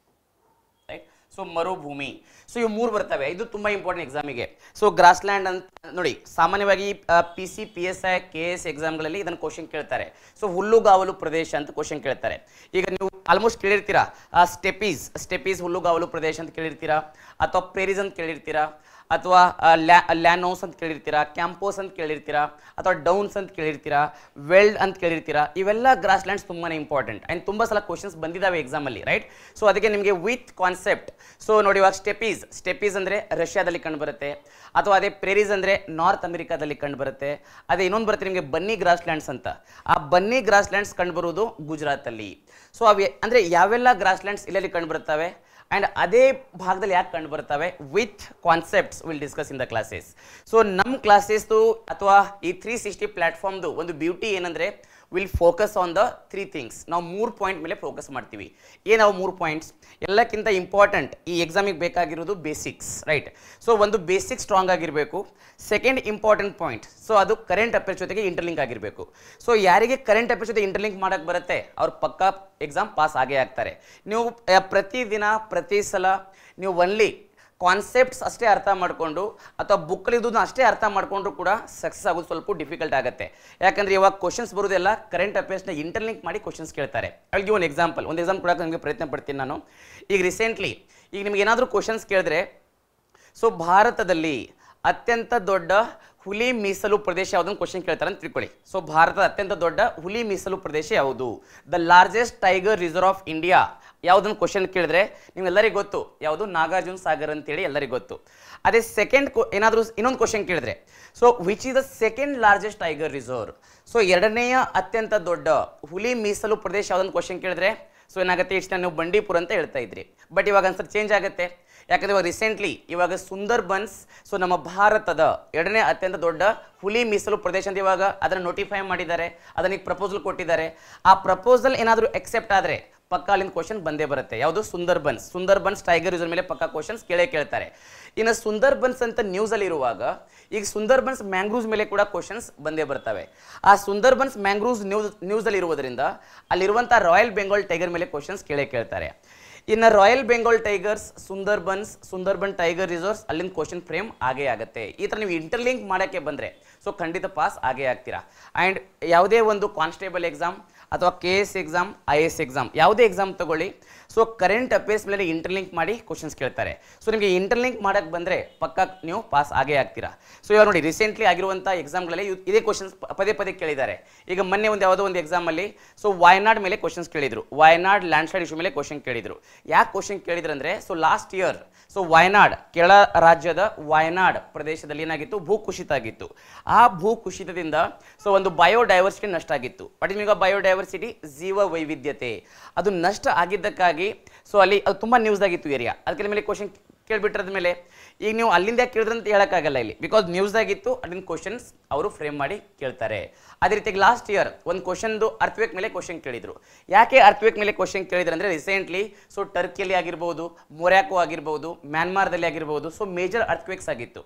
ರೈಟ್. ಸೊ ಮರುಭೂಮಿ. ಸೊ ಇವು ಮೂರು ಬರ್ತವೆ, ಇದು ತುಂಬ ಇಂಪಾರ್ಟೆಂಟ್ ಎಕ್ಸಾಮಿಗೆ. ಸೊ ಗ್ರಾಸ್ಲ್ಯಾಂಡ್ ಅಂತ ನೋಡಿ, ಸಾಮಾನ್ಯವಾಗಿ PC, PSI, KS ಎಕ್ಸಾಮ್ಗಳಲ್ಲಿ ಇದನ್ನು ಕ್ವಶನ್ ಕೇಳ್ತಾರೆ. ಸೊ ಹುಲ್ಲುಗಾವಲು ಪ್ರದೇಶ ಅಂತ ಕ್ವಶನ್ ಕೇಳ್ತಾರೆ. ಈಗ ನೀವು ಆಲ್ಮೋಸ್ಟ್ ಕೇಳಿರ್ತೀರಾ, ಸ್ಟೆಪೀಸ್ ಹುಲ್ಲುಗಾವಲು ಪ್ರದೇಶ ಅಂತ ಕೇಳಿರ್ತೀರಾ, ಅಥವಾ ಪ್ರೇರೀಸ್ ಅಂತ ಕೇಳಿರ್ತೀರಾ, ಅಥವಾ ಲ್ಯಾನೋಸ್ ಅಂತ ಕೇಳಿರ್ತೀರಾ, ಕ್ಯಾಂಪೋಸ್ ಅಂತ ಕೇಳಿರ್ತೀರಾ, ಅಥವಾ ಡೌನ್ಸ್ ಅಂತ ಕೇಳಿರ್ತೀರಾ, ವೆಲ್ಡ್ ಅಂತ ಕೇಳಿರ್ತೀರಾ. ಇವೆಲ್ಲ ಗ್ರಾಸ್ಲ್ಯಾಂಡ್ಸ್ ತುಂಬಾ ಇಂಪಾರ್ಟೆಂಟ್ ಆ್ಯಂಡ್ ತುಂಬ ಸಲ ಕ್ವಶನ್ಸ್ ಬಂದಿದ್ದಾವೆ ಎಕ್ಸಾಮಲ್ಲಿ, ರೈಟ್. ಸೊ ಅದಕ್ಕೆ ನಿಮಗೆ ವಿತ್ ಕಾನ್ಸೆಪ್ಟ್. ಸೊ ನೋಡಿ, ಇವಾಗ ಸ್ಟೆಪೀಸ್ ಅಂದರೆ ರಷ್ಯಾದಲ್ಲಿ ಕಂಡು ಬರುತ್ತೆ, ಅಥವಾ ಅದೇ ಪ್ರೇರೀಸ್ ಅಂದರೆ ನಾರ್ತ್ ಅಮೆರಿಕಾದಲ್ಲಿ ಕಂಡು ಬರುತ್ತೆ. ಅದೇ ಇನ್ನೊಂದು ಬರುತ್ತೆ ನಿಮಗೆ ಬನ್ನಿ ಗ್ರಾಸ್ಲ್ಯಾಂಡ್ಸ್ ಅಂತ. ಆ ಬನ್ನಿ ಗ್ರಾಸ್ಲ್ಯಾಂಡ್ಸ್ ಕಂಡು ಬರುವುದು ಗುಜರಾತಲ್ಲಿ. ಸೊ ಅವು ಅಂದರೆ ಯಾವೆಲ್ಲ ಗ್ರಾಸ್ಲ್ಯಾಂಡ್ಸ್ ಇಲ್ಲೆಲ್ಲಿ ಕಂಡು ಬರ್ತವೆ ಆ್ಯಂಡ್ ಅದೇ ಭಾಗದಲ್ಲಿ ಯಾಕೆ ಕಂಡು ಬರ್ತವೆ, with concepts will discuss in the classes. So ನಮ್ಮ ಕ್ಲಾಸಸ್ದು ಅಥವಾ ಈ 360 ಪ್ಲಾಟ್ಫಾರ್ಮ್ದು ಒಂದು ಬ್ಯೂಟಿ ಏನಂದರೆ, will focus on the 3 things. ನಾವು 3 ಪಾಯಿಂಟ್ ಮೇಲೆ ಫೋಕಸ್ ಮಾಡ್ತೀವಿ. ನಾವು 3 ಪಾಯಿಂಟ್ಸ್ ಎಲ್ಲಕ್ಕಿಂತ ಇಂಪಾರ್ಟೆಂಟ್ ಈ ಎಕ್ಸಾಮಿಗೆ ಬೇಕಾಗಿರೋದು ಬೇಸಿಕ್ಸ್, ರೈಟ್. ಸೊ ಒಂದು ಬೇಸಿಕ್ ಸ್ಟ್ರಾಂಗ್ ಆಗಿರಬೇಕು. ಸೆಕೆಂಡ್ ಇಂಪಾರ್ಟೆಂಟ್ ಪಾಯಿಂಟ್, ಸೊ ಅದು ಕರೆಂಟ್ ಅಫೇರ್ಸ್ ಜೊತೆಗೆ ಇಂಟರ್ಲಿಂಕ್ ಆಗಿರಬೇಕು. ಸೊ ಯಾರಿಗೆ ಕರೆಂಟ್ ಅಫೇರ್ಸ್ ಜೊತೆ ಇಂಟರ್ಲಿಂಕ್ ಮಾಡೋಕ್ಕೆ ಬರುತ್ತೆ ಅವ್ರು ಪಕ್ಕಾ ಎಕ್ಸಾಮ್ ಪಾಸ್ ಆಗೇ ಆಗ್ತಾರೆ. ನೀವು ಪ್ರತಿದಿನ ಪ್ರತಿ ಸಲ ನೀವು ಒನ್ಲಿ ಕಾನ್ಸೆಪ್ಟ್ಸ್ ಅಷ್ಟೇ ಅರ್ಥ ಮಾಡಿಕೊಂಡು ಅಥವಾ ಬುಕ್ಕಲ್ಲಿದ್ದು ಅಷ್ಟೇ ಅರ್ಥ ಮಾಡಿಕೊಂಡ್ರು ಕೂಡ ಸಕ್ಸಸ್ ಆಗೋದು ಸ್ವಲ್ಪ ಡಿಫಿಕಲ್ಟ್ ಆಗುತ್ತೆ. ಯಾಕಂದರೆ ಇವಾಗ ಕ್ವಶನ್ಸ್ ಬರೋದೆಲ್ಲ ಕರೆಂಟ್ ಅಫೇರ್ಸ್ನ ಇಂಟರ್ಲಿಂಕ್ ಮಾಡಿ ಕ್ವಶನ್ಸ್ ಕೇಳ್ತಾರೆ. ಅಲ್ಲಿ ಒಂದು ಎಕ್ಸಾಂಪಲ್ ಕೊಡೋಕೆ ನಿಮಗೆ ಪ್ರಯತ್ನ ಪಡ್ತೀನಿ ನಾನು. ಈಗ ರೀಸೆಂಟ್ಲಿ ನಿಮ್ಗೆ ಏನಾದರೂ ಕ್ವಶನ್ಸ್ ಕೇಳಿದ್ರೆ, ಸೊ ಭಾರತದಲ್ಲಿ ಅತ್ಯಂತ ದೊಡ್ಡ ಹುಲಿ ಮೀಸಲು ಪ್ರದೇಶ ಯಾವುದನ್ನು ಕ್ವಶನ್ ಕೇಳ್ತಾರೆ ಅಂತ ತಿಳ್ಕೊಳ್ಳಿ. ಸೊ ಭಾರತದ ಅತ್ಯಂತ ದೊಡ್ಡ ಹುಲಿ ಮೀಸಲು ಪ್ರದೇಶ ಯಾವುದು, the largest tiger reserve of India ಯಾವುದನ್ನು ಕ್ವಶನ್ ಕೇಳಿದ್ರೆ ನಿಮ್ಗೆಲ್ಲರಿಗೂ ಗೊತ್ತು, ಯಾವುದು, ನಾಗಾರ್ಜುನ ಸಾಗರ್ ಅಂತೇಳಿ ಎಲ್ಲರಿಗೂ ಗೊತ್ತು. ಅದೇ ಸೆಕೆಂಡ್ ಏನಾದರೂ ಇನ್ನೊಂದು ಕ್ವಶನ್ ಕೇಳಿದ್ರೆ, so which is the second largest tiger reserve, so ಎರಡನೆಯ ಅತ್ಯಂತ ದೊಡ್ಡ ಹುಲಿ ಮೀಸಲು ಪ್ರದೇಶ ಯಾವುದನ್ನು ಕ್ವಶನ್ ಕೇಳಿದ್ರೆ, ಸೊ ಏನಾಗುತ್ತೆ, ಇಷ್ಟ ನೀವು ಬಂಡೀಪುರ ಅಂತ ಹೇಳ್ತಾ ಇದ್ರಿ. ಬಟ್ ಇವಾಗ ಆನ್ಸರ್ ಚೇಂಜ್ ಆಗುತ್ತೆ. ಯಾಕಂದರೆ ಇವಾಗ ರೀಸೆಂಟ್ಲಿ ಸುಂದರ್ಬನ್ಸ್, ಸೊ ನಮ್ಮ ಭಾರತದ ಎರಡನೇ ಅತ್ಯಂತ ದೊಡ್ಡ ಹುಲಿ ಮೀಸಲು ಪ್ರದೇಶ ಅಂತ ಇವಾಗ ಅದನ್ನು ನೋಟಿಫೈ ಮಾಡಿದ್ದಾರೆ, ಅದನ್ನ ಪ್ರಪೋಸಲ್ ಕೊಟ್ಟಿದ್ದಾರೆ. ಆ ಪ್ರಪೋಸಲ್ ಏನಾದರೂ ಎಕ್ಸೆಪ್ಟ್ ಆದರೆ ಪಕ್ಕ ಅಲ್ಲಿಂದ ಕ್ವಶನ್ ಬಂದೇ ಬರುತ್ತೆ. ಯಾವುದು, ಸುಂದರ್ಬನ್ಸ್ ಟೈಗರ್ ರಿಸರ್ವ್ ಮೇಲೆ ಪಕ್ಕ ಕ್ವಶನ್ಸ್ ಕೇಳ್ತಾರೆ. ಇನ್ನು ಸುಂದರ್ಬನ್ಸ್ ಅಂತ ನ್ಯೂಸಲ್ಲಿ ಇರುವಾಗ ಈಗ ಸುಂದರ್ಬನ್ಸ್ ಮ್ಯಾಂಗ್ರೂವ್ಸ್ ಮೇಲೆ ಕೂಡ ಕ್ವಶನ್ಸ್ ಬಂದೇ ಬರ್ತವೆ. ಆ ಸುಂದರ್ಬನ್ಸ್ ಮ್ಯಾಂಗ್ರೂವ್ಸ್ ನ್ಯೂಸಲ್ಲಿ ಇರುವುದರಿಂದ ಅಲ್ಲಿರುವಂಥ ರಾಯಲ್ ಬೆಂಗಾಲ್ ಟೈಗರ್ ಮೇಲೆ ಕ್ವಶನ್ಸ್ ಕೇಳ್ತಾರೆ. ಇನ್ನು royal Bengal tigers, Sundarban tiger reserves, ಅಲ್ಲಿಂದ ಕ್ವಶನ್ ಫ್ರೇಮ್ ಆಗೇ ಆಗುತ್ತೆ. ಈ ಥರ ನೀವು ಇಂಟರ್ಲಿಂಕ್ ಮಾಡೋಕ್ಕೆ ಬಂದರೆ ಸೊ ಖಂಡಿತ ಪಾಸ್ ಆಗೇ ಆಗ್ತೀರಾ. ಆ್ಯಂಡ್ ಯಾವುದೇ ಒಂದು ಕಾನ್ಸ್ಟೇಬಲ್ ಎಕ್ಸಾಮ್ ಅಥವಾ KS ಎಕ್ಸಾಮ್, IAS ಎಕ್ಸಾಮ್, ಯಾವುದೇ ಎಕ್ಸಾಮ್ ತಗೊಳ್ಳಿ, ಸೊ ಕರೆಂಟ್ ಅಫೇರ್ಸ್ ಮೇಲೆ ಇಂಟರ್ಲಿಂಕ್ ಮಾಡಿ ಕ್ವಶನ್ಸ್ ಕೇಳ್ತಾರೆ. ಸೊ ನಿಮಗೆ ಇಂಟರ್ಲಿಂಕ್ ಮಾಡೋಕ್ಕೆ ಬಂದರೆ ಪಕ್ಕ ನೀವು ಪಾಸ್ ಆಗೇ ಆಗ್ತೀರಾ. ಸೊ ಇವಾಗ ನೋಡಿ, ರೀಸೆಂಟ್ಲಿ ಆಗಿರುವಂಥ ಎಕ್ಸಾಮ್ಗಳಲ್ಲಿ ಇದೇ ಕ್ವಶನ್ಸ್ ಪದೇ ಕೇಳಿದ್ದಾರೆ. ಈಗ ಮೊನ್ನೆ ಯಾವುದೋ ಒಂದು ಎಕ್ಸಾಮಲ್ಲಿ ಸೊ ವಾಯನಾಡ್ ಮೇಲೆ ಕ್ವಶನ್ಸ್ ಕೇಳಿದರು, ವಾಯನಾಡ್ ಲ್ಯಾಂಡ್ಸ್ಲೈಡ್ ಇಶ್ಯೂ ಮೇಲೆ ಕ್ವಶನ್ ಕೇಳಿದರು. ಯಾಕೆ ಕ್ವಶನ್ ಕೇಳಿದ್ರು ಅಂದರೆ, so last year so Wayanad, Kerala ರಾಜ್ಯದ ವಾಯನಾಡ್ ಪ್ರದೇಶದಲ್ಲಿ ಏನಾಗಿತ್ತು, ಭೂಕುಸಿತ ಆಗಿತ್ತು. ಆ ಭೂಕುಸಿತದಿಂದ ಸೊ ಒಂದು ಬಯೋಡೈವರ್ಸಿಟಿ ನಷ್ಟ ಆಗಿತ್ತು. ಬಟ್ ನಿಮಗೆ ಬಯೋಡೈವರ್ಸಿಟಿ, ಜೀವ ವೈವಿಧ್ಯತೆ, ಅದು ನಷ್ಟ ಆಗಿದ್ದಕ್ಕಾಗಿ ಸೊ ಅಲ್ಲಿ ಅದು ತುಂಬ ನ್ಯೂಸ್ ಆಗಿತ್ತು ಏರಿಯಾ. ಅದಕ್ಕೆ ಮೇಲೆ ಕ್ವಶನ್ ಕೇಳ್ಬಿಟ್ರದ ಮೇಲೆ ಈಗ ನೀವು ಅಲ್ಲಿಂದ ಕೇಳಿದ್ರಂತ ಹೇಳೋಕ್ಕಾಗಲ್ಲ ಇಲ್ಲಿ, ಬಿಕಾಸ್ ನ್ಯೂಸ್ದಾಗಿತ್ತು ಅಲ್ಲಿಂದ ಕ್ವಶನ್ಸ್ ಅವರು ಫ್ರೇಮ್ ಮಾಡಿ ಕೇಳ್ತಾರೆ. ಅದೇ ರೀತಿಯಾಗಿ ಲಾಸ್ಟ್ ಇಯರ್ ಒಂದು ಕ್ವಶನ್ದು ಅರ್ಥವೇಕ್ ಮೇಲೆ ಕ್ವಶನ್ ಕೇಳಿದ್ರು. ಯಾಕೆ ಅರ್ಥವೇಕ್ ಮೇಲೆ ಕ್ವಶನ್ ಕೇಳಿದ್ರು ಅಂದರೆ ರೀಸೆಂಟ್ಲಿ ಸೊ ಟರ್ಕಿಯಲ್ಲಿ ಆಗಿರ್ಬೋದು, ಮೊರ್ಯಾಕೋ ಆಗಿರ್ಬೋದು, ಮ್ಯಾನ್ಮಾರ್ದಲ್ಲಿ ಆಗಿರ್ಬೋದು, ಸೊ ಮೇಜರ್ ಅರ್ಥವೇಕ್ಸ್ ಆಗಿತ್ತು.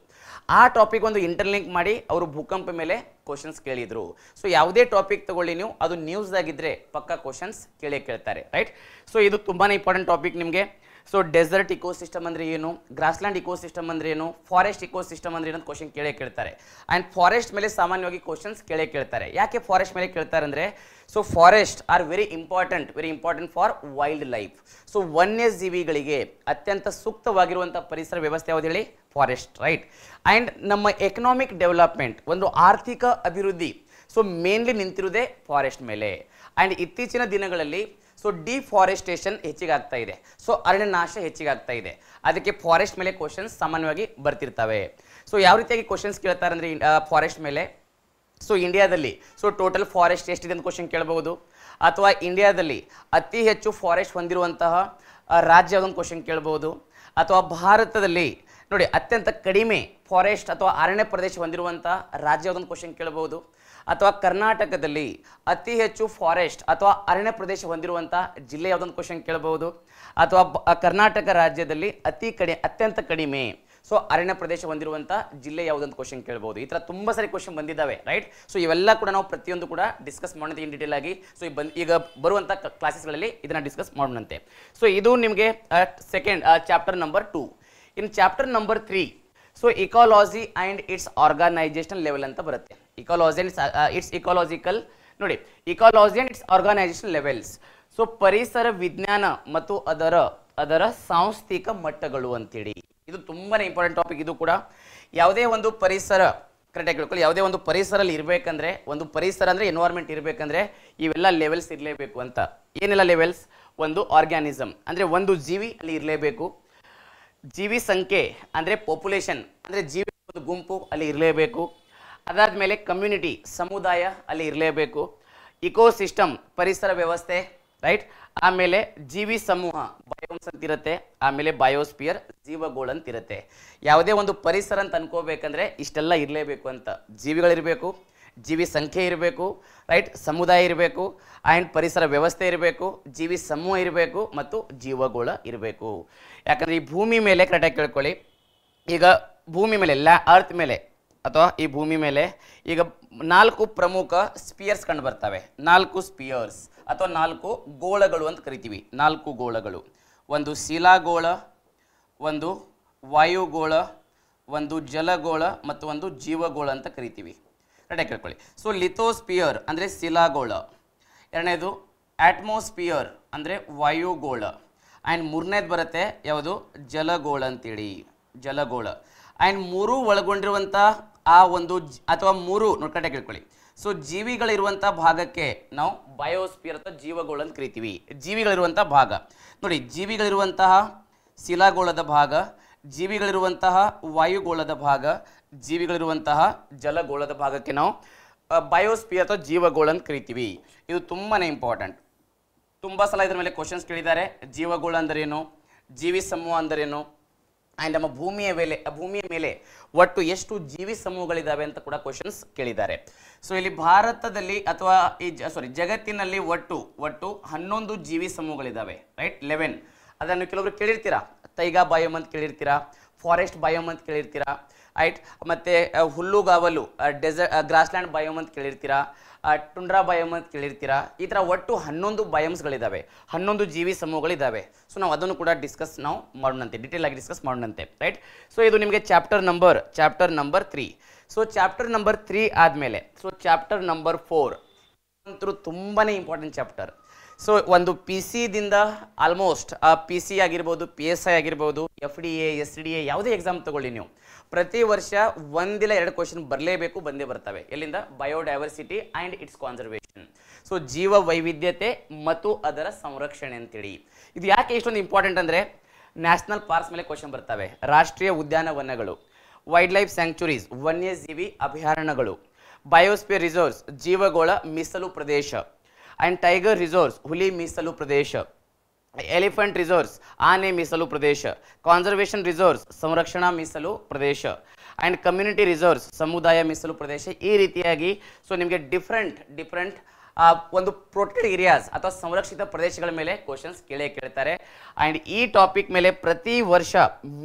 ಆ ಟಾಪಿಕ್ ಒಂದು ಇಂಟರ್ಲಿಂಕ್ ಮಾಡಿ ಅವರು ಭೂಕಂಪ ಮೇಲೆ ಕ್ವಶನ್ಸ್ ಕೇಳಿದ್ರು. ಸೊ ಯಾವುದೇ ಟಾಪಿಕ್ ತಗೊಳ್ಳಿ ನೀವು, ಅದು ನ್ಯೂಸ್ದಾಗಿದ್ದರೆ ಪಕ್ಕಾ ಕ್ವಶನ್ಸ್ ಕೇಳ್ತಾರೆ, ರೈಟ್. ಸೊ ಇದು ತುಂಬಾ ಇಂಪಾರ್ಟೆಂಟ್ ಟಾಪಿಕ್ ನಿಮಗೆ. ಸೊ ಡೆಸರ್ಟ್ ಇಕೋಸಿಸ್ಟಮ್ ಅಂದರೆ ಏನು, ಗ್ರಾಸ್ಲ್ಯಾಂಡ್ ಇಕೋಸಿಸ್ಟಮ್ ಅಂದರೆ ಏನು, ಫಾರೆಸ್ಟ್ ಇಕೋಸಿಸ್ಟಮ್ ಅಂದರೆ ಏನು ಕ್ವಶನ್ ಕೇಳ್ತಾರೆ. ಆ್ಯಂಡ್ ಫಾರೆಸ್ಟ್ ಮೇಲೆ ಸಾಮಾನ್ಯವಾಗಿ ಕ್ವಶನ್ಸ್ ಕೇಳ್ತಾರೆ. ಯಾಕೆ ಫಾರೆಸ್ಟ್ ಮೇಲೆ ಕೇಳ್ತಾರೆ ಅಂದರೆ so forest are very important for wildlife. So ವನ್ಯಜೀವಿಗಳಿಗೆ ಅತ್ಯಂತ ಸೂಕ್ತವಾಗಿರುವಂಥ ಪರಿಸರ ವ್ಯವಸ್ಥೆ ಯಾವುದು ಹೇಳಿ, ಫಾರೆಸ್ಟ್, ರೈಟ್. ಆ್ಯಂಡ್ ನಮ್ಮ ಎಕನಾಮಿಕ್ ಡೆವಲಪ್ಮೆಂಟ್, ಒಂದು ಆರ್ಥಿಕ ಅಭಿವೃದ್ಧಿ ಸೊ ಮೇನ್ಲಿ ನಿಂತಿರುವುದೇ ಫಾರೆಸ್ಟ್ ಮೇಲೆ. ಆ್ಯಂಡ್ ಇತ್ತೀಚಿನ ದಿನಗಳಲ್ಲಿ ಸೊ ಡಿಫಾರೆಸ್ಟೇಷನ್ ಹೆಚ್ಚಿಗೆ ಆಗ್ತಾ ಇದೆ, ಸೊ ಅರಣ್ಯನಾಶ ಹೆಚ್ಚಿಗೆ ಆಗ್ತಾ ಇದೆ. ಅದಕ್ಕೆ ಫಾರೆಸ್ಟ್ ಮೇಲೆ ಕ್ವಶನ್ಸ್ ಸಾಮಾನ್ಯವಾಗಿ ಬರ್ತಿರ್ತವೆ. ಸೊ ಯಾವ ರೀತಿಯಾಗಿ ಕ್ವಶನ್ಸ್ ಕೇಳ್ತಾರೆ ಅಂದರೆ ಫಾರೆಸ್ಟ್ ಮೇಲೆ, ಸೊ ಇಂಡಿಯಾದಲ್ಲಿ ಸೊ ಟೋಟಲ್ ಫಾರೆಸ್ಟ್ ಎಷ್ಟಿದೆ ಅಂತ ಕ್ವಶನ್ ಕೇಳಬಹುದು, ಅಥವಾ ಇಂಡಿಯಾದಲ್ಲಿ ಅತಿ ಹೆಚ್ಚು ಫಾರೆಸ್ಟ್ ಹೊಂದಿರುವಂತಹ ರಾಜ್ಯ ಯಾವುದೊಂದು ಕ್ವಶನ್ ಕೇಳಬಹುದು, ಅಥವಾ ಭಾರತದಲ್ಲಿ ನೋಡಿ ಅತ್ಯಂತ ಕಡಿಮೆ ಫಾರೆಸ್ಟ್ ಅಥವಾ ಅರಣ್ಯ ಪ್ರದೇಶ ಹೊಂದಿರುವಂತಹ ರಾಜ್ಯ ಯಾವುದೊಂದು ಕ್ವಶನ್ ಕೇಳಬಹುದು, ಅಥವಾ ಕರ್ನಾಟಕದಲ್ಲಿ ಅತಿ ಹೆಚ್ಚು ಫಾರೆಸ್ಟ್ ಅಥವಾ ಅರಣ್ಯ ಪ್ರದೇಶ ಹೊಂದಿರುವಂಥ ಜಿಲ್ಲೆ ಯಾವುದೊಂದು ಕ್ವಶನ್ ಕೇಳಬಹುದು, ಅಥವಾ ಕರ್ನಾಟಕ ರಾಜ್ಯದಲ್ಲಿ ಅತ್ಯಂತ ಕಡಿಮೆ ಸೊ ಅರಣ್ಯ ಪ್ರದೇಶ ಹೊಂದಿರುವಂಥ ಜಿಲ್ಲೆ ಯಾವುದೊಂದು ಕ್ವಶನ್ ಕೇಳಬಹುದು. ಈ ಥರ ತುಂಬ ಸಾರಿ ಕ್ವಶನ್ ಬಂದಿದ್ದಾವೆ, ರೈಟ್. ಸೊ ಇವೆಲ್ಲ ಕೂಡ ನಾವು ಪ್ರತಿಯೊಂದು ಕೂಡ ಡಿಸ್ಕಸ್ ಮಾಡೋಣ ಇನ್ ಡೀಟೇಲ್ ಆಗಿ. ಸೊ ಈಗ ಬರುವಂಥ ಕ್ಲಾಸಸ್ಗಳಲ್ಲಿ ಇದನ್ನು ಡಿಸ್ಕಸ್ ಮಾಡೋಣಂತೆ. ಸೊ ಇದು ನಿಮಗೆ second chapter number 2. In chapter number 3 so ecology and its organisation level ಅಂತ ಬರುತ್ತೆ. ಇಕಾಲಜಿ ಅಂಡ್ ಇಟ್ಸ್ ಇಕಾಲಜಿಕಲ್ ನೋಡಿ, ecology and its organisation levels. So ಪರಿಸರ ವಿಜ್ಞಾನ ಮತ್ತು ಅದರ ಸಾಂಸ್ಥಿಕ ಮಟ್ಟಗಳು ಅಂತೇಳಿ. ಇದು ತುಂಬಾನೇ ಇಂಪಾರ್ಟೆಂಟ್ ಟಾಪಿಕ್. ಇದು ಕೂಡ ಯಾವುದೇ ಒಂದು ಪರಿಸರ ಕರೆಕ್ಟಾಗಿ ಕೇಳ್ಕೊಳ್ಳಿ, ಯಾವುದೇ ಒಂದು ಪರಿಸರಲ್ಲಿ ಇರಬೇಕಂದ್ರೆ, ಒಂದು ಪರಿಸರ ಅಂದರೆ ಎನ್ವೈರ್ಮೆಂಟ್ ಇರಬೇಕಂದ್ರೆ ಇವೆಲ್ಲ ಲೆವೆಲ್ಸ್ ಇರಲೇಬೇಕು ಅಂತ. ಏನೆಲ್ಲ ಲೆವೆಲ್ಸ್? ಒಂದು ಆರ್ಗ್ಯಾನಿಸಮ್ ಅಂದರೆ ಒಂದು ಜೀವಿ ಅಲ್ಲಿ ಇರಲೇಬೇಕು, ಜೀವಿ ಸಂಖ್ಯೆ ಅಂದರೆ ಪಾಪ್ಯುಲೇಷನ್ ಅಂದರೆ ಜೀವಿ ಒಂದು ಗುಂಪು ಅಲ್ಲಿ ಇರಲೇಬೇಕು, ಅದಾದಮೇಲೆ ಕಮ್ಯುನಿಟಿ ಸಮುದಾಯ ಅಲ್ಲಿ ಇರಲೇಬೇಕು, ಇಕೋಸಿಸ್ಟಮ್ ಪರಿಸರ ವ್ಯವಸ್ಥೆ, ರೈಟ್. ಆಮೇಲೆ ಜೀವಿ ಸಮೂಹ ಬಯೋಮ್ಸ್ ಅಂತಿರುತ್ತೆ, ಆಮೇಲೆ ಬಯೋಸ್ಪಿಯರ್ ಜೀವಗೋಳ ಅಂತಿರುತ್ತೆ. ಯಾವುದೇ ಒಂದು ಪರಿಸರ ಅಂತ ಅನ್ಕೋಬೇಕಂದ್ರೆ ಇಷ್ಟೆಲ್ಲ ಇರಲೇಬೇಕು ಅಂತ. ಜೀವಿಗಳಿರಬೇಕು, ಜೀವಿ ಸಂಖ್ಯೆ ಇರಬೇಕು, ರೈಟ್, ಸಮುದಾಯ ಇರಬೇಕು, ಆ್ಯಂಡ್ ಪರಿಸರ ವ್ಯವಸ್ಥೆ ಇರಬೇಕು, ಜೀವಿ ಸಮೂಹ ಇರಬೇಕು ಮತ್ತು ಜೀವಗೋಳ ಇರಬೇಕು. ಯಾಕಂದರೆ ಈ ಭೂಮಿ ಮೇಲೆ ಕರೆಕ್ಟಾಗಿ ಕೇಳ್ಕೊಳ್ಳಿ, ಈಗ ಭೂಮಿ ಮೇಲೆ ಅರ್ತ್ ಮೇಲೆ ಅಥವಾ ಈ ಭೂಮಿ ಮೇಲೆ ಈಗ 4 ಪ್ರಮುಖ ಸ್ಪಿಯರ್ಸ್ ಕಂಡು ಬರ್ತವೆ. 4 ಸ್ಪಿಯರ್ಸ್ ಅಥವಾ 4 ಗೋಳಗಳು ಅಂತ ಕರಿತೀವಿ. 4 ಗೋಳಗಳು, ಒಂದು ಶಿಲಾಗೋಳ, ಒಂದು ವಾಯುಗೋಳ, ಒಂದು ಜಲಗೋಳ ಮತ್ತು ಒಂದು ಜೀವಗೋಳ ಅಂತ ಕರಿತೀವಿ. ಕರೆಕ್ಟಾಗಿ ಕೇಳ್ಕೊಳ್ಳಿ. ಸೊ ಲಿಥೋಸ್ಪಿಯರ್ ಅಂದರೆ ಶಿಲಾಗೋಳ, ಎರಡನೇದು ಆಟ್ಮೋಸ್ಪಿಯರ್ ಅಂದರೆ ವಾಯುಗೋಳ, ಆ್ಯಂಡ್ ಮೂರನೇದು ಬರುತ್ತೆ ಯಾವುದು, ಜಲಗೋಳ ಅಂತೇಳಿ, ಜಲಗೋಳ. ಆ್ಯಂಡ್ 3 ಒಳಗೊಂಡಿರುವಂಥ ಆ ಒಂದು ಅಥವಾ 3 ಕರೆಕ್ಟಾಗಿ ಕೇಳ್ಕೊಳ್ಳಿ. ಸೊ ಜೀವಿಗಳಿರುವಂಥ ಭಾಗಕ್ಕೆ ನಾವು ಬಯೋಸ್ಪಿಯರ್ ಅಥವಾ ಜೀವಗೋಳ ಅಂತ ಕರಿತೀವಿ. ಜೀವಿಗಳಿರುವಂಥ ಭಾಗ ನೋಡಿ, ಜೀವಿಗಳಿರುವಂತಹ ಶಿಲಾಗೋಳದ ಭಾಗ, ಜೀವಿಗಳಿರುವಂತಹ ವಾಯುಗೋಳದ ಭಾಗ, ಜೀವಿಗಳಿರುವಂತಹ ಜಲಗೋಳದ ಭಾಗಕ್ಕೆ ನಾವು ಬಯೋಸ್ಪಿಯರ್ ಅಥವಾ ಜೀವಗೋಳ ಅಂತ ಕರಿತೀವಿ. ಇದು ತುಂಬಾ ಇಂಪಾರ್ಟೆಂಟ್. ತುಂಬ ಸಲ ಇದರ ಮೇಲೆ ಕ್ವಶನ್ಸ್ ಕೇಳಿದ್ದಾರೆ. ಜೀವಗೋಳ ಅಂದರೇನು, ಜೀವಿ ಸಮೂಹ ಅಂದರೇನು, ಆ್ಯಂಡ್ ನಮ್ಮ ಭೂಮಿಯ ಮೇಲೆ ಒಟ್ಟು ಎಷ್ಟು ಜೀವಿ ಸಮೂಹಗಳಿದ್ದಾವೆ ಅಂತ ಕೂಡ ಕ್ವಶನ್ಸ್ ಕೇಳಿದ್ದಾರೆ. ಸೊ ಇಲ್ಲಿ ಭಾರತದಲ್ಲಿ ಅಥವಾ ಜಗತ್ತಿನಲ್ಲಿ ಒಟ್ಟು 11 ಜೀವಿ ಸಮೂಹಗಳಿದ್ದಾವೆ, ರೈಟ್, 11. ಅದನ್ನು ಕೆಲವರು ಕೇಳಿರ್ತೀರಾ, ತೈಗಾ ಬಯೋಮ್ ಅಂತ ಕೇಳಿರ್ತೀರಾ, ಫಾರೆಸ್ಟ್ ಬಯೋಮ್ ಅಂತ ಕೇಳಿರ್ತೀರಾ, ರೈಟ್. ಮತ್ತು ಹುಲ್ಲುಗಾವಲು ಗ್ರಾಸ್ಲ್ಯಾಂಡ್ ಬಯೋಮ್ ಅಂತ ಕೇಳಿರ್ತೀರಾ, ಟುಂಡ್ರಾ ಬಯೋಮ್ ಅಂತ ಕೇಳಿರ್ತೀರಾ. ಈ ಥರ ಒಟ್ಟು 11 ಬಯೋಮ್ಸ್ಗಳಿದ್ದಾವೆ, 11 ಜೀವಿ ಸಮೂಹಗಳಿದ್ದಾವೆ. ಸೊ ನಾವು ಅದನ್ನು ಕೂಡ ನಾವು ಮಾಡೋಣಂತೆ, ಡೀಟೇಲ್ ಆಗಿ ಡಿಸ್ಕಸ್ ಮಾಡೋಣಂತೆ, ರೈಟ್. ಸೊ ಇದು ನಿಮಗೆ chapter number 3. So chapter number 3 ಆದಮೇಲೆ ಸೊ ಚಾಪ್ಟರ್ ನಂಬರ್ 4 ಅಂತೂ ತುಂಬಾ ಇಂಪಾರ್ಟೆಂಟ್ ಚಾಪ್ಟರ್. ಸೊ ಒಂದು PC ದಿಂದ ಆಲ್ಮೋಸ್ಟ್ PC ಆಗಿರ್ಬೋದು, PSI ಆಗಿರ್ಬೋದು, FDA, SDA ಯಾವುದೇ ಎಕ್ಸಾಮ್ ತಗೊಳ್ಳಿ ನೀವು, ಪ್ರತಿ ವರ್ಷ 1 ಇಲ್ಲ 2 ಕ್ವಶನ್ ಬಂದೇ ಬರ್ತವೆ. ಎಲ್ಲಿಂದ? Biodiversity and it's conservation. So ಜೀವ ವೈವಿಧ್ಯತೆ ಮತ್ತು ಅದರ ಸಂರಕ್ಷಣೆ ಅಂತೇಳಿ. ಇದು ಯಾಕೆ ಇಷ್ಟೊಂದು ಇಂಪಾರ್ಟೆಂಟ್ ಅಂದರೆ ನ್ಯಾಷನಲ್ ಪಾರ್ಕ್ಸ್ ಮೇಲೆ ಕ್ವಶನ್ ಬರ್ತವೆ, ರಾಷ್ಟ್ರೀಯ ಉದ್ಯಾನವನಗಳು, ವೈಲ್ಡ್ ಲೈಫ್ ಸ್ಯಾಂಕ್ಚುರೀಸ್ ವನ್ಯಜೀವಿ ಅಭಯಾರಣ್ಯಗಳು, ಬಯೋಸ್ಪಿಯರ್ ರಿಸರ್ವ್ಸ್ ಜೀವಗೋಳ ಮೀಸಲು ಪ್ರದೇಶ, ಆ್ಯಂಡ್ ಟೈಗರ್ ರಿಸರ್ವ್ಸ್ ಹುಲಿ ಮೀಸಲು ಪ್ರದೇಶ, ಎಲಿಫೆಂಟ್ ರಿಸರ್ವ್ಸ್ ಆನೆ ಮೀಸಲು ಪ್ರದೇಶ, ಕಾನ್ಸರ್ವೇಷನ್ ರಿಸರ್ವ್ಸ್ ಸಂರಕ್ಷಣಾ ಮೀಸಲು ಪ್ರದೇಶ, ಆ್ಯಂಡ್ ಕಮ್ಯುನಿಟಿ ರಿಸರ್ವ್ಸ್ ಸಮುದಾಯ ಮೀಸಲು ಪ್ರದೇಶ. ಈ ರೀತಿಯಾಗಿ ಸೊ ನಿಮಗೆ ಡಿಫ್ರೆಂಟ್ ಒಂದು ಪ್ರೊಟೆಕ್ಟೆಡ್ ಏರಿಯಾಸ್ ಅಥವಾ ಸಂರಕ್ಷಿತ ಪ್ರದೇಶಗಳ ಮೇಲೆ ಕ್ವಶನ್ಸ್ ಕೇಳ್ತಾರೆ. ಆ್ಯಂಡ್ ಈ ಟಾಪಿಕ್ ಮೇಲೆ ಪ್ರತಿ ವರ್ಷ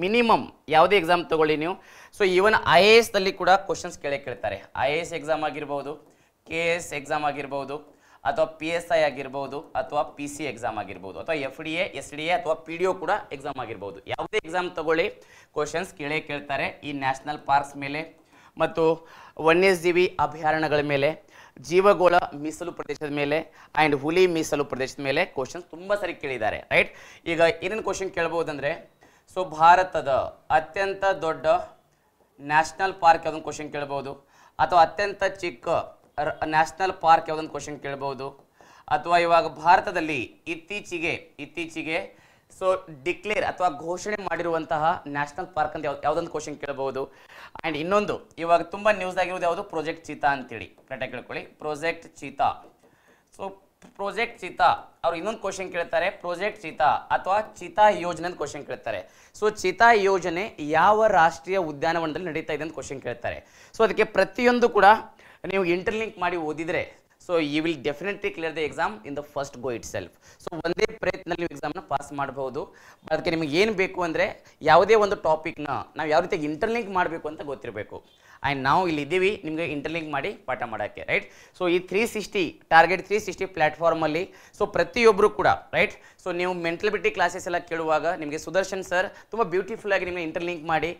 ಮಿನಿಮಮ್ ಯಾವುದೇ ಎಕ್ಸಾಮ್ ತಗೊಳ್ಳಿ ನೀವು, ಸೊ ಈವನ್ IAS ನಲ್ಲಿ ಕೂಡ ಕ್ವಶನ್ಸ್ ಕೇಳ್ತಾರೆ. IAS ಎಕ್ಸಾಮ್ ಆಗಿರ್ಬೋದು, KS ಎಕ್ಸಾಮ್ ಆಗಿರ್ಬೋದು, ಅಥವಾ PSI ಆಗಿರ್ಬೋದು, ಅಥವಾ PC ಎಕ್ಸಾಮ್ ಆಗಿರ್ಬೋದು, ಅಥವಾ FDA, SDA ಅಥವಾ PDO ಕೂಡ ಎಕ್ಸಾಮ್ ಆಗಿರ್ಬೋದು. ಯಾವುದೇ ಎಕ್ಸಾಮ್ ತಗೊಳ್ಳಿ ಕ್ವಶನ್ಸ್ ಕೇಳ್ತಾರೆ. ಈ ನ್ಯಾಷನಲ್ ಪಾರ್ಕ್ಸ್ ಮೇಲೆ ಮತ್ತು ವನ್ಯಜೀವಿ ಅಭಯಾರಣ್ಯಗಳ ಮೇಲೆ, ಜೀವಗೋಳ ಮೀಸಲು ಪ್ರದೇಶದ ಮೇಲೆ ಆ್ಯಂಡ್ ಹುಲಿ ಮೀಸಲು ಪ್ರದೇಶದ ಮೇಲೆ ಕ್ವಶನ್ಸ್ ತುಂಬ ಸರಿ ಕೇಳಿದ್ದಾರೆ. ರೈಟ್, ಈಗ ಏನೇನು ಕ್ವಶನ್ ಕೇಳ್ಬೋದಂದರೆ, ಸೊ ಭಾರತದ ಅತ್ಯಂತ ದೊಡ್ಡ ನ್ಯಾಷನಲ್ ಪಾರ್ಕ್ ಯಾವುದೊಂದು ಕ್ವಶನ್ ಕೇಳ್ಬೋದು, ಅಥವಾ ಅತ್ಯಂತ ಚಿಕ್ಕ ನ್ಯಾಷನಲ್ ಪಾರ್ಕ್ ಯಾವುದೊಂದು ಕ್ವಶನ್ ಕೇಳ್ಬೋದು, ಅಥವಾ ಇವಾಗ ಭಾರತದಲ್ಲಿ ಇತ್ತೀಚೆಗೆ ಸೊ ಡಿಕ್ಲೇರ್ ಅಥವಾ ಘೋಷಣೆ ಮಾಡಿರುವಂತಹ ನ್ಯಾಷನಲ್ ಪಾರ್ಕ್ ಅಂತ ಯಾವುದೊಂದು ಕ್ವಶನ್ ಕೇಳಬಹುದು. ಆ್ಯಂಡ್ ಇನ್ನೊಂದು ಇವಾಗ ತುಂಬ ನ್ಯೂಸ್ ಆಗಿರೋದು ಯಾವುದು, ಪ್ರಾಜೆಕ್ಟ್ ಚೀತಾ ಅಂತೇಳಿ. ಕರೆಕ್ಟಾಗಿ ಕೇಳ್ಕೊಳ್ಳಿ, project cheetah. So project cheetah ಅವ್ರು ಇನ್ನೊಂದು ಕ್ವಶನ್ ಕೇಳ್ತಾರೆ, ಪ್ರಾಜೆಕ್ಟ್ ಚೀತಾ ಅಥವಾ ಚೀತಾ ಯೋಜನೆ ಅಂತ ಕ್ವಶನ್ ಕೇಳ್ತಾರೆ. ಸೊ ಚೀತಾ ಯೋಜನೆ ಯಾವ ರಾಷ್ಟ್ರೀಯ ಉದ್ಯಾನವನದಲ್ಲಿ ನಡೀತಾ ಇದೆ ಅಂತ ಕ್ವಶನ್ ಕೇಳ್ತಾರೆ. ಸೊ ಅದಕ್ಕೆ ಪ್ರತಿಯೊಂದು ಕೂಡ ನೀವು ಇಂಟರ್ಲಿಂಕ್ ಮಾಡಿ ಓದಿದರೆ so you will definitely clear the exam in the first go itself. So ಒಂದೇ ಪ್ರಯತ್ನದಲ್ಲಿ ನೀವು ಎಕ್ಸಾಮ್ನ ಪಾಸ್ ಮಾಡಬಹುದು. ಅದಕ್ಕೆ ನಿಮಗೆ ಏನು ಬೇಕು ಅಂದರೆ ಯಾವುದೇ ಒಂದು ಟಾಪಿಕ್ನ ನಾವು ಯಾವ ರೀತಿ ಇಂಟರ್ಲಿಂಕ್ ಮಾಡಬೇಕು ಅಂತ ಗೊತ್ತಿರಬೇಕು. ಆ್ಯಂಡ್ ನಾವು ಇಲ್ಲಿ ಇದ್ದೀವಿ ನಿಮಗೆ ಇಂಟರ್ಲಿಂಕ್ ಮಾಡಿ ಪಾಠ ಮಾಡೋಕ್ಕೆ. ರೈಟ್, ಸೊ ಈ 360 ಟಾರ್ಗೆಟ್ 360 ಪ್ಲ್ಯಾಟ್ಫಾರ್ಮಲ್ಲಿ ಸೊ ಪ್ರತಿಯೊಬ್ಬರು ಕೂಡ ರೈಟ್, ಸೊ ನೀವು ಮೆಂಟಲಿಬಿಟಿ ಕ್ಲಾಸಸ್ ಎಲ್ಲ ಕೇಳುವಾಗ ನಿಮಗೆ ಸುದರ್ಶನ್ ಸರ್ ತುಂಬ ಬ್ಯೂಟಿಫುಲ್ ಆಗಿ ನಿಮಗೆ ಇಂಟರ್ಲಿಂಕ್ ಮಾಡಿ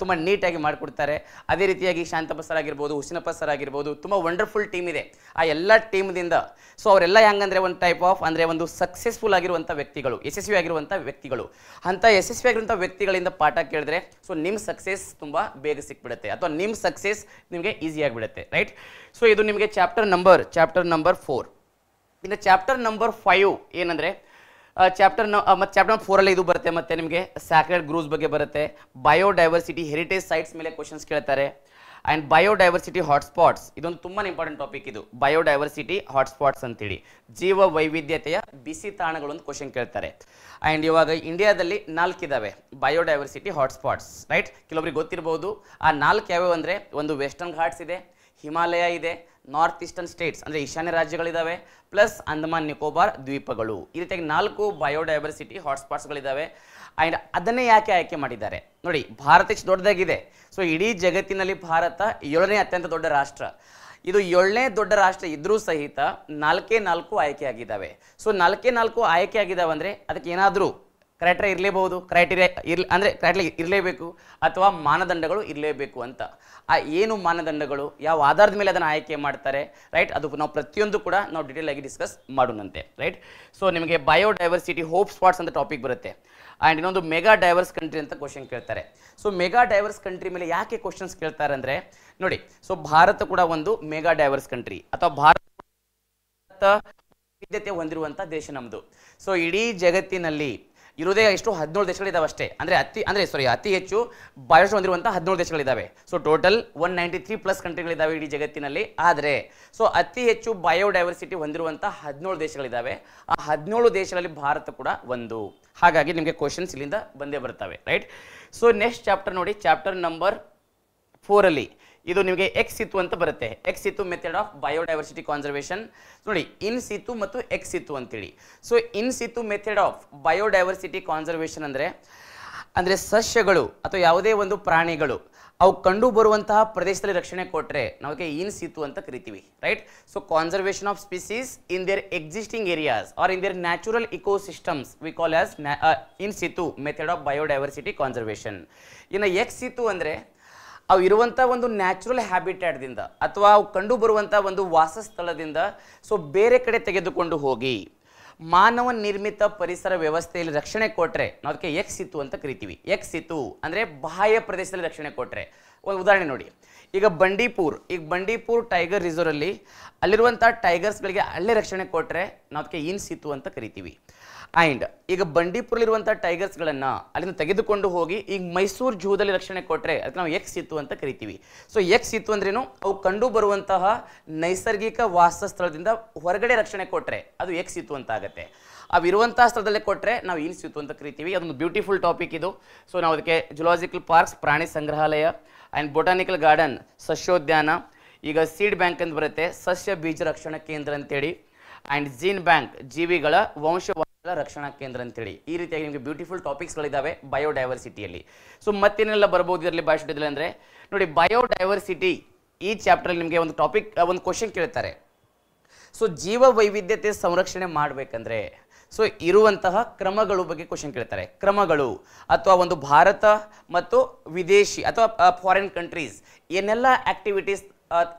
ತುಂಬ ನೀಟಾಗಿ ಮಾಡಿಕೊಡ್ತಾರೆ. ಅದೇ ರೀತಿಯಾಗಿ ಶಾಂತಪ್ಪ ಸರ್ ಆಗಿರ್ಬೋದು, ಹುಸೇನಪ್ಪ ಸರ್ ಆಗಿರ್ಬೋದು, ತುಂಬ ವಂಡರ್ಫುಲ್ ಟೀಮ್ ಇದೆ. ಆ ಎಲ್ಲ ಟೀಮ್ದಿಂದ ಸೊ ಅವರೆಲ್ಲ ಹೆಂಗಂದರೆ ಒಂದು ಟೈಪ್ ಆಫ್ ಅಂದರೆ ಒಂದು ಸಕ್ಸಸ್ಫುಲ್ ಆಗಿರುವಂಥ ವ್ಯಕ್ತಿಗಳು, ಯಶಸ್ವಿ ಆಗಿರುವಂಥ ವ್ಯಕ್ತಿಗಳು. ಅಂಥ ಯಶಸ್ವಿ ಆಗಿರುವಂಥ ವ್ಯಕ್ತಿಗಳಿಂದ ಪಾಠ ಕೇಳಿದ್ರೆ ಸೊ ನಿಮ್ಮ ಸಕ್ಸಸ್ ತುಂಬ ಬೇಗ ಸಿಕ್ಬಿಡುತ್ತೆ, ಅಥವಾ ನಿಮ್ಮ ಸಕ್ಸಸ್ ನಿಮಗೆ ಈಸಿ ಆಗಿಬಿಡುತ್ತೆ. ರೈಟ್, ಸೊ ಇದು ನಿಮಗೆ ಚಾಪ್ಟರ್ ನಂಬರ್ 4. ಇನ್ನು ಚಾಪ್ಟರ್ ನಂಬರ್ 5 ಏನಂದರೆ ಚಾಪ್ಟರ್ ನಂಬರ್ 4 ಇದು ಬರುತ್ತೆ. ಮತ್ತೆ ನಿಮಗೆ ಸ್ಯಾಕ್ರೆಡ್ ಗ್ರೂವ್ಸ್ ಬಗ್ಗೆ ಬರುತ್ತೆ, ಬಯೋಡೈವರ್ಸಿಟಿ ಹೆರಿಟೇಜ್ ಸೈಟ್ಸ್ ಮೇಲೆ ಕ್ವಶನ್ಸ್ ಕೇಳ್ತಾರೆ. ಆ್ಯಂಡ್ ಬಯೋಡೈವರ್ಸಿಟಿ ಹಾಟ್ಸ್ಪಾಟ್ಸ್ ಇದೊಂದು ತುಂಬಾ ಇಂಪಾರ್ಟೆಂಟ್ ಟಾಪಿಕ್. ಇದು ಬಯೋಡೈವರ್ಸಿಟಿ ಹಾಟ್ಸ್ಪಾಟ್ಸ್ ಅಂತೇಳಿ ಜೀವ ವೈವಿಧ್ಯತೆಯ ಬಿಸಿ ತಾಣಗಳು ಅಂತ ಕ್ವಶನ್ ಕೇಳ್ತಾರೆ. ಆ್ಯಂಡ್ ಇವಾಗ ಇಂಡಿಯಾದಲ್ಲಿ 4 ಇದಾವೆ ಬಯೋಡೈವರ್ಸಿಟಿ ಹಾಟ್ಸ್ಪಾಟ್ಸ್. ರೈಟ್, ಕೆಲವರಿಗೆ ಗೊತ್ತಿರಬಹುದು. ಆ 4 ಯಾವ್ಯಾವ ಅಂದರೆ, ಒಂದು ವೆಸ್ಟರ್ನ್ ಘಾಟ್ಸ್ ಇದೆ, ಹಿಮಾಲಯ ಇದೆ, ನಾರ್ತ್ ಈಸ್ಟರ್ನ್ ಸ್ಟೇಟ್ಸ್ ಅಂದರೆ ಈಶಾನ್ಯ ರಾಜ್ಯಗಳಿದ್ದಾವೆ, ಪ್ಲಸ್ ಅಂಡಮಾನ್ ನಿಕೋಬಾರ್ ದ್ವೀಪಗಳು. ಈ ರೀತಿಯಾಗಿ 4 ಬಯೋಡೈವರ್ಸಿಟಿ ಹಾಟ್ಸ್ಪಾಟ್ಸ್ಗಳಿದ್ದಾವೆ. ಆ್ಯಂಡ್ ಅದನ್ನೇ ಯಾಕೆ ಆಯ್ಕೆ ಮಾಡಿದ್ದಾರೆ ನೋಡಿ, ಭಾರತ ಇಷ್ಟು ದೊಡ್ಡದಾಗಿದೆ. ಸೊ ಇಡೀ ಜಗತ್ತಿನಲ್ಲಿ ಭಾರತ 7ನೇ ಅತ್ಯಂತ ದೊಡ್ಡ ರಾಷ್ಟ್ರ. ಇದು 7ನೇ ದೊಡ್ಡ ರಾಷ್ಟ್ರ ಇದ್ರೂ ಸಹಿತ 4 ಆಯ್ಕೆ ಆಗಿದ್ದಾವೆ. ಸೊ 4 ಆಯ್ಕೆ ಆಗಿದ್ದಾವೆ ಅಂದರೆ ಅದಕ್ಕೆ ಏನಾದರೂ ಕ್ರೈಟೀರಿಯಾ ಇರಲೇಬಹುದು, ಕ್ರೈಟೀರಿಯಾ ಇರಲೇಬೇಕು, ಅಥವಾ ಮಾನದಂಡಗಳು ಇರಲೇಬೇಕು ಅಂತ. ಆ ಏನು ಮಾನದಂಡಗಳು, ಯಾವ ಆಧಾರದ ಮೇಲೆ ಅದನ್ನು ಆಯ್ಕೆ ಮಾಡ್ತಾರೆ, ರೈಟ್, ಅದು ನಾವು ಪ್ರತಿಯೊಂದು ಕೂಡ ನಾವು ಡಿಟೇಲ್ ಆಗಿ ಡಿಸ್ಕಸ್ ಮಾಡೋಣಂತೆ. ರೈಟ್, ಸೊ ನಿಮಗೆ ಬಯೋಡೈವರ್ಸಿಟಿ ಹೋಪ್ ಸ್ಪಾಟ್ಸ್ ಅಂತ ಟಾಪಿಕ್ ಬರುತ್ತೆ. ಆ್ಯಂಡ್ ಇನ್ನೊಂದು ಮೆಗಾ ಡೈವರ್ಸ್ ಕಂಟ್ರಿ ಅಂತ ಕ್ವಶನ್ ಕೇಳ್ತಾರೆ. ಸೊ ಮೆಗಾ ಡೈವರ್ಸ್ ಕಂಟ್ರಿ ಮೇಲೆ ಯಾಕೆ ಕ್ವಶನ್ಸ್ ಕೇಳ್ತಾರೆ ಅಂದರೆ ನೋಡಿ, ಸೊ ಭಾರತ ಕೂಡ ಒಂದು ಮೆಗಾ ಡೈವರ್ಸ್ ಕಂಟ್ರಿ, ಅಥವಾ ಭಾರತ ವಿವಿಧತೆ ಹೊಂದಿರುವಂಥ ದೇಶ ನಮ್ಮದು. ಸೊ ಇಡೀ ಜಗತ್ತಿನಲ್ಲಿ ಇರೋದೇ ಎಷ್ಟು 17 ದೇಶಗಳಿದ್ದಾವೆ ಅಷ್ಟೇ. ಅತಿ ಹೆಚ್ಚು ಬಯೋಡೈವರ್ಸಿಟಿ ಹೊಂದಿರುವಂಥ 17 ದೇಶಗಳಿದ್ದಾವೆ. ಸೊ ಟೋಟಲ್ 193+ ಕಂಟ್ರಿಗಳಿದ್ದಾವೆ ಇಡೀ ಜಗತ್ತಿನಲ್ಲಿ. ಆದರೆ ಸೊ ಅತಿ ಹೆಚ್ಚು ಬಯೋಡೈವರ್ಸಿಟಿ ಹೊಂದಿರುವಂಥ 17 ದೇಶಗಳಿದ್ದಾವೆ. ಆ 17 ದೇಶಗಳಲ್ಲಿ ಭಾರತ ಕೂಡ ಒಂದು. ಹಾಗಾಗಿ ನಿಮಗೆ ಕ್ವಶನ್ಸ್ ಇಲ್ಲಿಂದ ಬಂದೇ ಬರ್ತವೆ. ರೈಟ್, ಸೊ ನೆಕ್ಸ್ಟ್ ಚಾಪ್ಟರ್ ನೋಡಿ, ಚಾಪ್ಟರ್ ನಂಬರ್ 4 ಇದು ನಿಮಗೆ ಎಕ್ಸ್ ಸಿತು ಅಂತ ಬರುತ್ತೆ. Ex situ method of biodiversity conservation ನೋಡಿ, ಇನ್ ಸಿತು ಮತ್ತು ಎಕ್ಸ್ ಸಿತು ಅಂತೇಳಿ. So in situ method of biodiversity conservation ಅಂದರೆ ಸಸ್ಯಗಳು ಅಥವಾ ಯಾವುದೇ ಒಂದು ಪ್ರಾಣಿಗಳು ಅವು ಕಂಡು ಬರುವಂತಹ ಪ್ರದೇಶದಲ್ಲಿ ರಕ್ಷಣೆ ಕೊಟ್ಟರೆ ನಾವು ಇನ್ ಸಿತು ಅಂತ ಕರಿತೀವಿ. Right, so conservation of species in their existing areas or in their natural ecosystems we call as in situ method of biodiversity conservation. ಇನ್ನು ಎಕ್ಸ್ ಸಿತು ಅಂದರೆ ಅವು ಇರುವಂಥ ಒಂದು ನ್ಯಾಚುರಲ್ ಹ್ಯಾಬಿಟ್ಯಾಟ್ದಿಂದ ಅಥವಾ ಅವು ಕಂಡು ಬರುವಂಥ ಒಂದು ವಾಸಸ್ಥಳದಿಂದ ಸೊ ಬೇರೆ ಕಡೆ ತೆಗೆದುಕೊಂಡು ಹೋಗಿ ಮಾನವ ನಿರ್ಮಿತ ಪರಿಸರ ವ್ಯವಸ್ಥೆಯಲ್ಲಿ ರಕ್ಷಣೆ ಕೊಟ್ಟರೆ ನಾವು ಅದಕ್ಕೆ ಎಕ್ಸ್ ಸಿತು ಅಂತ ಕರಿತೀವಿ. ಎಕ್ಸ್ ಸಿತು ಅಂದರೆ ಬಾಹ್ಯ ಪ್ರದೇಶದಲ್ಲಿ ರಕ್ಷಣೆ ಕೊಟ್ಟರೆ. ಒಂದು ಉದಾಹರಣೆ ನೋಡಿ, ಈಗ ಬಂಡೀಪುರ್ ಟೈಗರ್ ರಿಸರ್ವಲ್ಲಿ ಅಲ್ಲಿರುವಂಥ ಟೈಗರ್ಸ್ಗಳಿಗೆ ಅಲ್ಲೇ ರಕ್ಷಣೆ ಕೊಟ್ಟರೆ ನಾವು ಅದಕ್ಕೆ ಇನ್ ಸಿತು ಅಂತ ಕರಿತೀವಿ. ಆ್ಯಂಡ್ ಈಗ ಬಂಡೀಪುರಲ್ಲಿರುವಂಥ ಟೈಗರ್ಸ್ಗಳನ್ನು ಅಲ್ಲಿಂದ ತೆಗೆದುಕೊಂಡು ಹೋಗಿ ಈಗ ಮೈಸೂರು ಝೂದಲ್ಲಿ ರಕ್ಷಣೆ ಕೊಟ್ಟರೆ ಅದಕ್ಕೆ ನಾವು ಎಕ್ಸ್ ಸಿತು ಅಂತ ಕರಿತೀವಿ. ಸೊ ಎಕ್ಸ್ ಸಿತು ಅಂದ್ರೇನು, ಅವು ಕಂಡು ಬರುವಂತಹ ನೈಸರ್ಗಿಕ ವಾಸಸ್ಥಳದಿಂದ ಹೊರಗಡೆ ರಕ್ಷಣೆ ಕೊಟ್ಟರೆ ಅದು ಎಕ್ಸ್ ಸಿತು ಅಂತ ಆಗುತ್ತೆ. ಅವಿರುವಂತಹ ಸ್ಥಳದಲ್ಲೇ ಕೊಟ್ಟರೆ ನಾವು ಇನ್ಸ್ಟಿಟ್ಯೂಟ್ ಅಂತ ಕರಿತೀವಿ. ಅದೊಂದು ಬ್ಯೂಟಿಫುಲ್ ಟಾಪಿಕ್ ಇದು. ಸೊ ನಾವು ಅದಕ್ಕೆ ಜುಲಾಜಿಕಲ್ ಪಾರ್ಕ್ಸ್ ಪ್ರಾಣಿ ಸಂಗ್ರಹಾಲಯ ಆ್ಯಂಡ್ ಬೊಟಾನಿಕಲ್ ಗಾರ್ಡನ್ ಸಸ್ಯೋದ್ಯಾನ, ಈಗ ಸೀಡ್ ಬ್ಯಾಂಕ್ ಅಂತ ಬರುತ್ತೆ ಸಸ್ಯ ಬೀಜ ರಕ್ಷಣಾ ಕೇಂದ್ರ ಅಂತೇಳಿ, ಆ್ಯಂಡ್ ಜೀನ್ ಬ್ಯಾಂಕ್ ಜೀವಿಗಳ ವಂಶವಾಹಿಗಳ ರಕ್ಷಣಾ ಕೇಂದ್ರ ಅಂತೇಳಿ. ಈ ರೀತಿಯಾಗಿ ನಿಮಗೆ ಬ್ಯೂಟಿಫುಲ್ ಟಾಪಿಕ್ಸ್ಗಳಿದ್ದಾವೆ ಬಯೋಡೈವರ್ಸಿಟಿಯಲ್ಲಿ. ಸೊ ಮತ್ತೇನೆಲ್ಲ ಬರ್ಬೋದು ಇದರಲ್ಲಿ ಬಯೋಸ್ಟಡಿಯಲ್ಲಿ ಅಂದರೆ ನೋಡಿ, ಬಯೋಡೈವರ್ಸಿಟಿ ಈ ಚಾಪ್ಟರಲ್ಲಿ ನಿಮಗೆ ಒಂದು ಟಾಪಿಕ್ ಒಂದು ಕ್ವಶನ್ ಕೇಳ್ತಾರೆ. ಸೊ ಜೀವ ವೈವಿಧ್ಯತೆ ಸಂರಕ್ಷಣೆ ಮಾಡಬೇಕಂದ್ರೆ ಸೊ ಇರುವಂತಹ ಕ್ರಮಗಳು ಬಗ್ಗೆ ಕ್ವಶನ್ ಕೇಳ್ತಾರೆ. ಕ್ರಮಗಳು ಅಥವಾ ಒಂದು ಭಾರತ ಮತ್ತು ವಿದೇಶಿ ಅಥವಾ ಫಾರಿನ್ ಕಂಟ್ರೀಸ್ ಏನೆಲ್ಲ ಆಕ್ಟಿವಿಟೀಸ್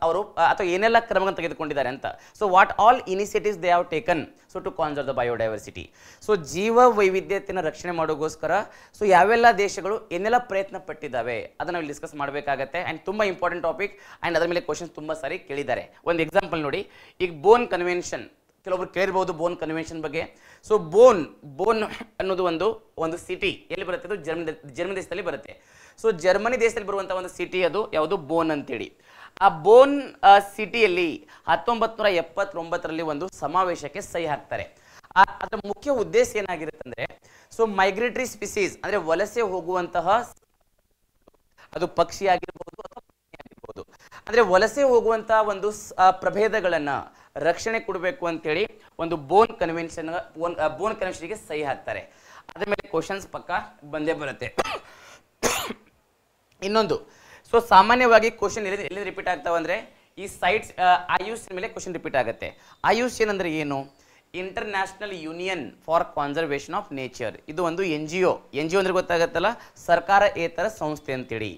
ಅವರು ಅಥವಾ ಏನೆಲ್ಲ ಕ್ರಮಗಳನ್ನು ತೆಗೆದುಕೊಂಡಿದ್ದಾರೆ ಅಂತ. So what all initiatives they have taken so to conserve the biodiversity. So ಜೀವ ವೈವಿಧ್ಯತೆಯನ್ನು ರಕ್ಷಣೆ ಮಾಡೋಗೋಸ್ಕರ ಸೊ ಯಾವೆಲ್ಲ ದೇಶಗಳು ಏನೆಲ್ಲ ಪ್ರಯತ್ನ ಪಟ್ಟಿದ್ದಾವೆ ಅದನ್ನು ನಾವು ಡಿಸ್ಕಸ್ ಮಾಡಬೇಕಾಗತ್ತೆ. ಆ್ಯಂಡ್ ತುಂಬ ಇಂಪಾರ್ಟೆಂಟ್ ಟಾಪಿಕ್ ಆ್ಯಂಡ್ ಅದರ ಮೇಲೆ ಕ್ವಶನ್ಸ್ ತುಂಬ ಸಾರಿ ಕೇಳಿದ್ದಾರೆ. ಒಂದು ಎಕ್ಸಾಂಪಲ್ ನೋಡಿ, ಈಗ ಬೋನ್ ಕನ್ವೆನ್ಷನ್ ಕೆಲವೊಬ್ರು ಕೇಳಿರ್ಬೋದು ಬೋನ್ ಕನ್ವೆನ್ಷನ್ ಬಗ್ಗೆ. ಸೊ ಬೋನ್ ಅನ್ನೋದು ಒಂದು ಸಿಟಿ ಎಲ್ಲಿ ಬರುತ್ತೆ? ಅದು ಜರ್ಮನಿ ದೇಶದಲ್ಲಿ ಬರುತ್ತೆ. ಸೊ ಜರ್ಮನಿ ದೇಶದಲ್ಲಿ ಬರುವಂಥ ಒಂದು ಸಿಟಿ ಅದು ಯಾವುದು? ಬೋನ್ ಅಂತೇಳಿ. ಆ ಬೋನ್ ಸಿಟಿಯಲ್ಲಿ 1979ರಲ್ಲಿ ಒಂದು ಸಮಾವೇಶಕ್ಕೆ ಸಹಿ ಹಾಕ್ತಾರೆ. ಅದರ ಮುಖ್ಯ ಉದ್ದೇಶ ಏನಾಗಿರುತ್ತೆ ಅಂದರೆ ಸೊ ಮೈಗ್ರೇಟರಿ ಸ್ಪೀಸೀಸ್ ಅಂದರೆ ವಲಸೆ ಹೋಗುವಂತಹ ಅದು ಪಕ್ಷಿ ಆಗಿರ್ಬೋದು ಅಥವಾ ಪ್ರಾಣಿ ಆಗಿರ್ಬೋದು, ಅಂದರೆ ವಲಸೆ ಹೋಗುವಂತಹ ಒಂದು ಪ್ರಭೇದಗಳನ್ನು ರಕ್ಷಣೆ ಕೊಡಬೇಕು ಅಂತೇಳಿ ಒಂದು ಬೋನ್ ಕನ್ವೆನ್ಷನ್ಗೆ ಸಹಿ ಹಾಕ್ತಾರೆ. ಅದ್ರ ಮೇಲೆ ಕ್ವಶನ್ಸ್ ಪಕ್ಕ ಬಂದೇ ಬರುತ್ತೆ. ಇನ್ನೊಂದು, ಸೊ ಸಾಮಾನ್ಯವಾಗಿ ಕ್ವಶನ್ ಎಲ್ಲಿ ರಿಪೀಟ್ ಆಗ್ತಾವೆ ಅಂದರೆ ಈ ಸೈಟ್ಸ್ IUCN ಮೇಲೆ ಕ್ವಶನ್ ರಿಪೀಟ್ ಆಗುತ್ತೆ. IUCN ಅಂದರೆ ಏನು? International Union for Conservation of nature. ಇದು ಒಂದು NGO ಅಂದರೆ ಗೊತ್ತಾಗತ್ತಲ್ಲ, ಸರ್ಕಾರೇತರ ಸಂಸ್ಥೆ ಅಂತೇಳಿ.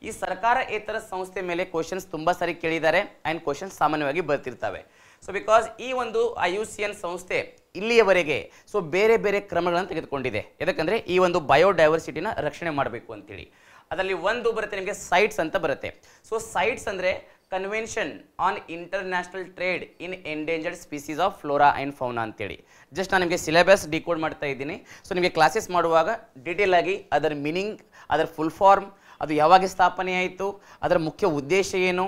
ಈ ಸರ್ಕಾರೇತರ ಸಂಸ್ಥೆ ಮೇಲೆ ಕ್ವಶನ್ಸ್ ತುಂಬ ಸಾರಿ ಕೇಳಿದ್ದಾರೆ ಆ್ಯಂಡ್ ಕ್ವಶನ್ಸ್ ಸಾಮಾನ್ಯವಾಗಿ ಬರ್ತಿರ್ತವೆ. ಸೊ ಬಿಕಾಸ್ ಈ ಒಂದು IUCN ಸಂಸ್ಥೆ ಇಲ್ಲಿಯವರೆಗೆ ಸೊ ಬೇರೆ ಬೇರೆ ಕ್ರಮಗಳನ್ನು ತೆಗೆದುಕೊಂಡಿದೆ. ಯಾಕಂದರೆ ಈ ಒಂದು ಬಯೋಡೈವರ್ಸಿಟಿನ ರಕ್ಷಣೆ ಮಾಡಬೇಕು ಅಂತೇಳಿ. ಅದರಲ್ಲಿ ಒಂದು ಬರುತ್ತೆ ನಿಮಗೆ ಸೈಟ್ಸ್ ಅಂತ ಬರುತ್ತೆ. ಸೊ ಸೈಟ್ಸ್ ಅಂದರೆ convention on international trade in endangered species of flora and fauna ಅಂತೇಳಿ. ಜಸ್ಟ್ ನಾನು ನಿಮಗೆ ಸಿಲೆಬಸ್ ಡಿಕೋಡ್ ಮಾಡ್ತಾ ಇದ್ದೀನಿ. ಸೊ ನಿಮಗೆ ಕ್ಲಾಸಸ್ ಮಾಡುವಾಗ ಡೀಟೇಲ್ ಆಗಿ ಅದರ ಮೀನಿಂಗ್, ಅದರ ಫುಲ್ ಫಾರ್ಮ್, ಅದು ಯಾವಾಗ ಸ್ಥಾಪನೆ ಆಯಿತು, ಅದರ ಮುಖ್ಯ ಉದ್ದೇಶ ಏನು,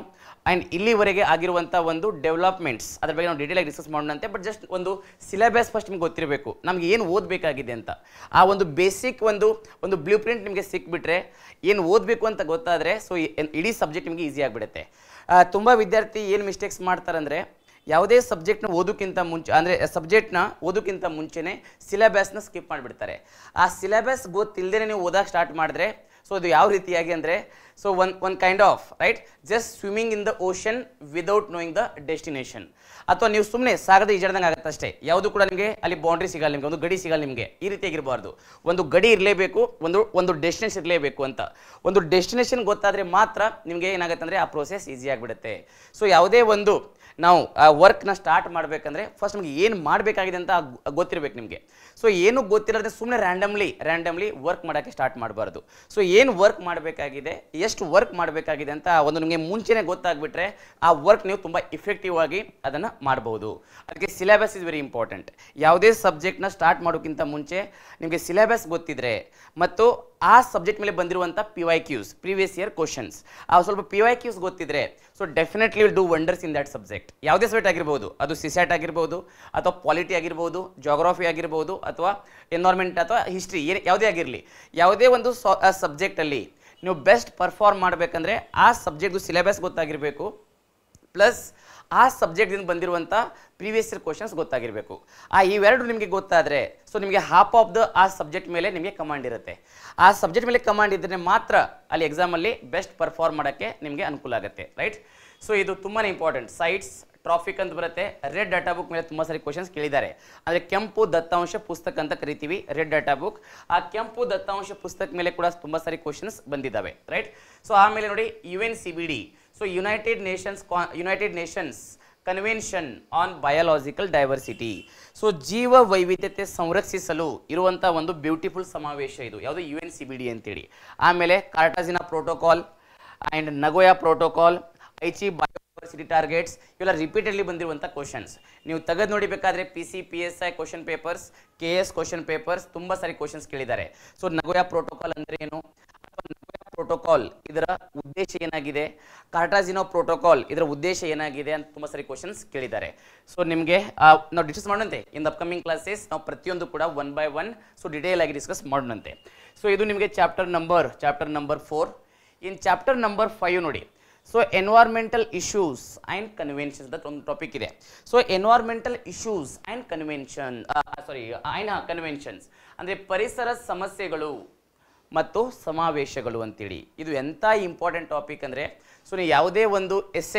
ಆ್ಯಂಡ್ ಇಲ್ಲಿವರೆಗೆ ಆಗಿರುವಂಥ ಒಂದು ಡೆವಲಪ್ಮೆಂಟ್ಸ್ ಅದ್ರ ಬಗ್ಗೆ ನಾವು ಡೀಟೇಲಾಗಿ ಡಿಸ್ಕಸ್ ಮಾಡೋಣಂತೆ. ಬಟ್ ಜಸ್ಟ್ ಒಂದು ಸಿಲೆಬಸ್ ಫಸ್ಟ್ ನಿಮ್ಗೆ ಗೊತ್ತಿರಬೇಕು, ನಮ್ಗೆ ಏನು ಓದಬೇಕಾಗಿದೆ ಅಂತ. ಆ ಒಂದು ಬೇಸಿಕ್ ಒಂದು ಬ್ಲೂ ಪ್ರಿಂಟ್ ನಿಮಗೆ ಸಿಕ್ಬಿಟ್ರೆ ಏನು ಓದಬೇಕು ಅಂತ ಗೊತ್ತಾದರೆ ಸೊ ಇಡೀ ಸಬ್ಜೆಕ್ಟ್ ನಿಮಗೆ ಈಸಿ ಆಗಿಬಿಡುತ್ತೆ. ತುಂಬ ವಿದ್ಯಾರ್ಥಿ ಏನು ಮಿಸ್ಟೇಕ್ಸ್ ಮಾಡ್ತಾರಂದರೆ ಯಾವುದೇ ಸಬ್ಜೆಕ್ಟ್ನ ಓದೋಕ್ಕಿಂತ ಮುಂಚೆ ಅಂದರೆ ಸಬ್ಜೆಕ್ಟ್ನ ಓದೋಕ್ಕಿಂತ ಮುಂಚೆನೇ ಸಿಲೆಬಸ್ನ ಸ್ಕಿಪ್ ಮಾಡಿಬಿಡ್ತಾರೆ. ಆ ಸಿಲೆಬಸ್ ಗೊತ್ತಿಲ್ಲದೇ ನೀವು ಓದೋಕ್ಕೆ ಸ್ಟಾರ್ಟ್ ಮಾಡಿದ್ರೆ ಸೊ ಅದು ಯಾವ ರೀತಿಯಾಗಿ ಅಂದರೆ so one kind of right just swimming in the ocean without knowing the destination. ಅಥವಾ ನೀವು ಸುಮ್ಮನೆ ಸಾಗದ ಈಜಾಡ್ದಂಗೆ ಆಗುತ್ತೆ ಅಷ್ಟೇ. ಯಾವುದು ಕೂಡ ನಿಮಗೆ ಅಲ್ಲಿ ಬೌಂಡ್ರಿ ಸಿಗಲ್ಲ, ನಿಮಗೆ ಒಂದು ಗಡಿ ಸಿಗಲ್ಲ. ನಿಮಗೆ ಈ ರೀತಿಯಾಗಿರಬಾರ್ದು. ಒಂದು ಗಡಿ ಇರಲೇಬೇಕು, ಒಂದು ಡೆಸ್ಟಿನೇಷನ್ ಇರಲೇಬೇಕು ಅಂತ. ಒಂದು ಡೆಸ್ಟಿನೇಷನ್ ಗೊತ್ತಾದರೆ ಮಾತ್ರ ನಿಮಗೆ ಏನಾಗುತ್ತೆ ಅಂದರೆ ಆ ಪ್ರೋಸೆಸ್ ಈಸಿ ಆಗಿಬಿಡುತ್ತೆ. ಸೊ ಯಾವುದೇ ಒಂದು ನಾವು ವರ್ಕ್ನ ಸ್ಟಾರ್ಟ್ ಮಾಡಬೇಕಂದ್ರೆ ಫಸ್ಟ್ ನಮಗೆ ಏನು ಮಾಡಬೇಕಾಗಿದೆ ಅಂತ ಗೊತ್ತಿರಬೇಕು ನಿಮಗೆ. ಸೊ ಏನು ಗೊತ್ತಿಲ್ಲದೆ ಸುಮ್ಮನೆ ರ್ಯಾಂಡಮ್ಲಿ ವರ್ಕ್ ಮಾಡೋಕ್ಕೆ ಸ್ಟಾರ್ಟ್ ಮಾಡಬಾರ್ದು. ಸೊ ಏನು ವರ್ಕ್ ಮಾಡಬೇಕಾಗಿದೆ, ಎಷ್ಟು ವರ್ಕ್ ಮಾಡಬೇಕಾಗಿದೆ ಅಂತ ಒಂದು ನಿಮಗೆ ಮುಂಚೆನೇ ಗೊತ್ತಾಗ್ಬಿಟ್ರೆ ಆ ವರ್ಕ್ ನೀವು ತುಂಬ ಇಫೆಕ್ಟಿವ್ ಆಗಿ ಅದನ್ನು ಮಾಡಬಹುದು. ಅದಕ್ಕೆ ಸಿಲೆಬಸ್ ಇಸ್ ವೆರಿ ಇಂಪಾರ್ಟೆಂಟ್. ಯಾವುದೇ ಸಬ್ಜೆಕ್ಟ್ನ ಸ್ಟಾರ್ಟ್ ಮಾಡೋಕ್ಕಿಂತ ಮುಂಚೆ ನಿಮಗೆ ಸಿಲೆಬಸ್ ಗೊತ್ತಿದ್ರೆ ಮತ್ತು ಆ ಸಬ್ಜೆಕ್ಟ್ ಮೇಲೆ ಬಂದಿರುವಂಥ PYQs ಪ್ರೀವಿಯಸ್ ಇಯರ್ ಕ್ವಶನ್ಸ್ ಸ್ವಲ್ಪ PYQs ಗೊತ್ತಿದ್ರೆ so definitely will do wonders in that subject. ಯಾವುದೇ ಸಬ್ಜೆಕ್ಟ್ ಆಗಿರ್ಬೋದು, ಅದು CSAT ಆಗಿರ್ಬೋದು ಅಥವಾ ಪಾಲಿಟಿ ಆಗಿರ್ಬೋದು, ಜಾಗ್ರಫಿ ಆಗಿರ್ಬೋದು ಅಥವಾ ಎನ್ವೈರ್ಮೆಂಟ್ ಅಥವಾ ಹಿಸ್ಟ್ರಿ, ಯಾವುದೇ ಆಗಿರಲಿ, ಯಾವುದೇ ಒಂದು ಸಬ್ಜೆಕ್ಟಲ್ಲಿ ನೀವು ಬೆಸ್ಟ್ ಪರ್ಫಾರ್ಮ್ ಮಾಡಬೇಕಂದ್ರೆ ಆ ಸಬ್ಜೆಕ್ಟ್ದು ಸಿಲೆಬಸ್ ಗೊತ್ತಾಗಿರಬೇಕು, ಪ್ಲಸ್ ಆ ಸಬ್ಜೆಕ್ಟ್ದಿಂದ ಬಂದಿರುವಂಥ ಪ್ರೀವಿಯಸ್ ಇಯರ್ ಕ್ವಶನ್ಸ್ ಗೊತ್ತಾಗಿರಬೇಕು. ಇವೆರಡು ನಿಮಗೆ ಗೊತ್ತಾದರೆ ಸೊ ನಿಮಗೆ ಹಾಫ್ ಆಫ್ ದ ಆ ಸಬ್ಜೆಕ್ಟ್ ಮೇಲೆ ನಿಮಗೆ ಕಮಾಂಡ್ ಇರುತ್ತೆ. ಆ ಸಬ್ಜೆಕ್ಟ್ ಮೇಲೆ ಕಮಾಂಡ್ ಇದ್ದರೆ ಮಾತ್ರ ಅಲ್ಲಿ ಎಕ್ಸಾಮಲ್ಲಿ ಬೆಸ್ಟ್ ಪರ್ಫಾರ್ಮ್ ಮಾಡೋಕ್ಕೆ ನಿಮಗೆ ಅನುಕೂಲ ಆಗುತ್ತೆ, ರೈಟ್. ಸೊ ಇದು ತುಂಬಾ ಇಂಪಾರ್ಟೆಂಟ್. ಸೈಟ್ಸ್, ಟ್ರಾಫಿಕ್ ಅಂತ ಬರುತ್ತೆ. ರೆಡ್ ಡಾಟಾ ಬುಕ್ ಮೇಲೆ ತುಂಬ ಸಾರಿ ಕ್ವಶನ್ಸ್ ಕೇಳಿದ್ದಾರೆ. ಅಂದರೆ ಕೆಂಪು ದತ್ತಾಂಶ ಪುಸ್ತಕ ಅಂತ ಕರಿತೀವಿ, ರೆಡ್ ಡಾಟಾ ಬುಕ್. ಆ ಕೆಂಪು ದತ್ತಾಂಶ ಪುಸ್ತಕ ಮೇಲೆ ಕೂಡ ತುಂಬ ಸಾರಿ ಕ್ವಶನ್ಸ್ ಬಂದಿದ್ದಾವೆ, ರೈಟ್. ಸೊ ಆಮೇಲೆ ನೋಡಿ UNCBD, so United Nations convention on biological diversity. So ಜೀವ ವೈವಿಧ್ಯತೆ ಸಂರಕ್ಷಿಸಲು ಇರುವಂಥ ಒಂದು ಬ್ಯೂಟಿಫುಲ್ ಸಮಾವೇಶ ಇದು, ಯಾವುದು UNCBD ಅಂತೇಳಿ. ಆಮೇಲೆ Cartagena Protocol and Nagoya Protocol, Aichi Biodiversity Targets, ಇವೆಲ್ಲ ರಿಪೀಟೆಡ್ಲಿ ಬಂದಿರುವಂಥ ಕ್ವಶನ್ಸ್. ನೀವು ತೆಗೆದು ನೋಡಿಬೇಕಾದ್ರೆ PC, PSI question papers, KS question papers ತುಂಬ ಸಾರಿ ಕ್ವಶನ್ಸ್ ಕೇಳಿದ್ದಾರೆ. ಸೊ ನಗೋಯಾ ಪ್ರೋಟೋಕಾಲ್ ಅಂದರೆ ಏನು, ಅಥವಾ ನಗೋಯಾ ಪ್ರೋಟೋಕಾಲ್ ಇದರ ಉದ್ದೇಶ ಉದ್ದೇಶ ಏನಾಗಿದೆ, ಕಾರ್ಟಾಜಿನೋ ಪ್ರೋಟೋಕಾಲ್ ಇದರ ಉದ್ದೇಶ ಏನಾಗಿದೆ ಅಂತ ತುಂಬ ಸರಿ ಕ್ವಶನ್ಸ್ ಕೇಳಿದ್ದಾರೆ. ಸೊ ನಿಮಗೆ ನಾವು ಡಿಸ್ಕಸ್ ಮಾಡೋಣಂತೆ ಇನ್ ಅಪ್ಕಮಿಂಗ್ ಕ್ಲಾಸಸ್. ನಾವು ಪ್ರತಿಯೊಂದು ಕೂಡ 1 by 1 ಸೊ ಡಿಟೇಲ್ ಆಗಿ ಡಿಸ್ಕಸ್ ಮಾಡೋಣಂತೆ. ಸೊ ಇದು ನಿಮಗೆ ಚಾಪ್ಟರ್ ನಂಬರ್ 4. ಇನ್ ಚಾಪ್ಟರ್ ನಂಬರ್ 5 ನೋಡಿ, so environmental issues and conventions ಅಂತ ಒಂದು ಟಾಪಿಕ್ ಇದೆ. So environmental issues and conventions ಅಂದರೆ ಪರಿಸರ ಸಮಸ್ಯೆಗಳು ಮತ್ತು ಸಮಾವೇಶಗಳು ಅಂತೇಳಿ. ಇದು ಎಂಥ ಇಂಪಾರ್ಟೆಂಟ್ ಟಾಪಿಕ್ ಅಂದರೆ, ಸೊ ನೀವು ಯಾವುದೇ ಒಂದು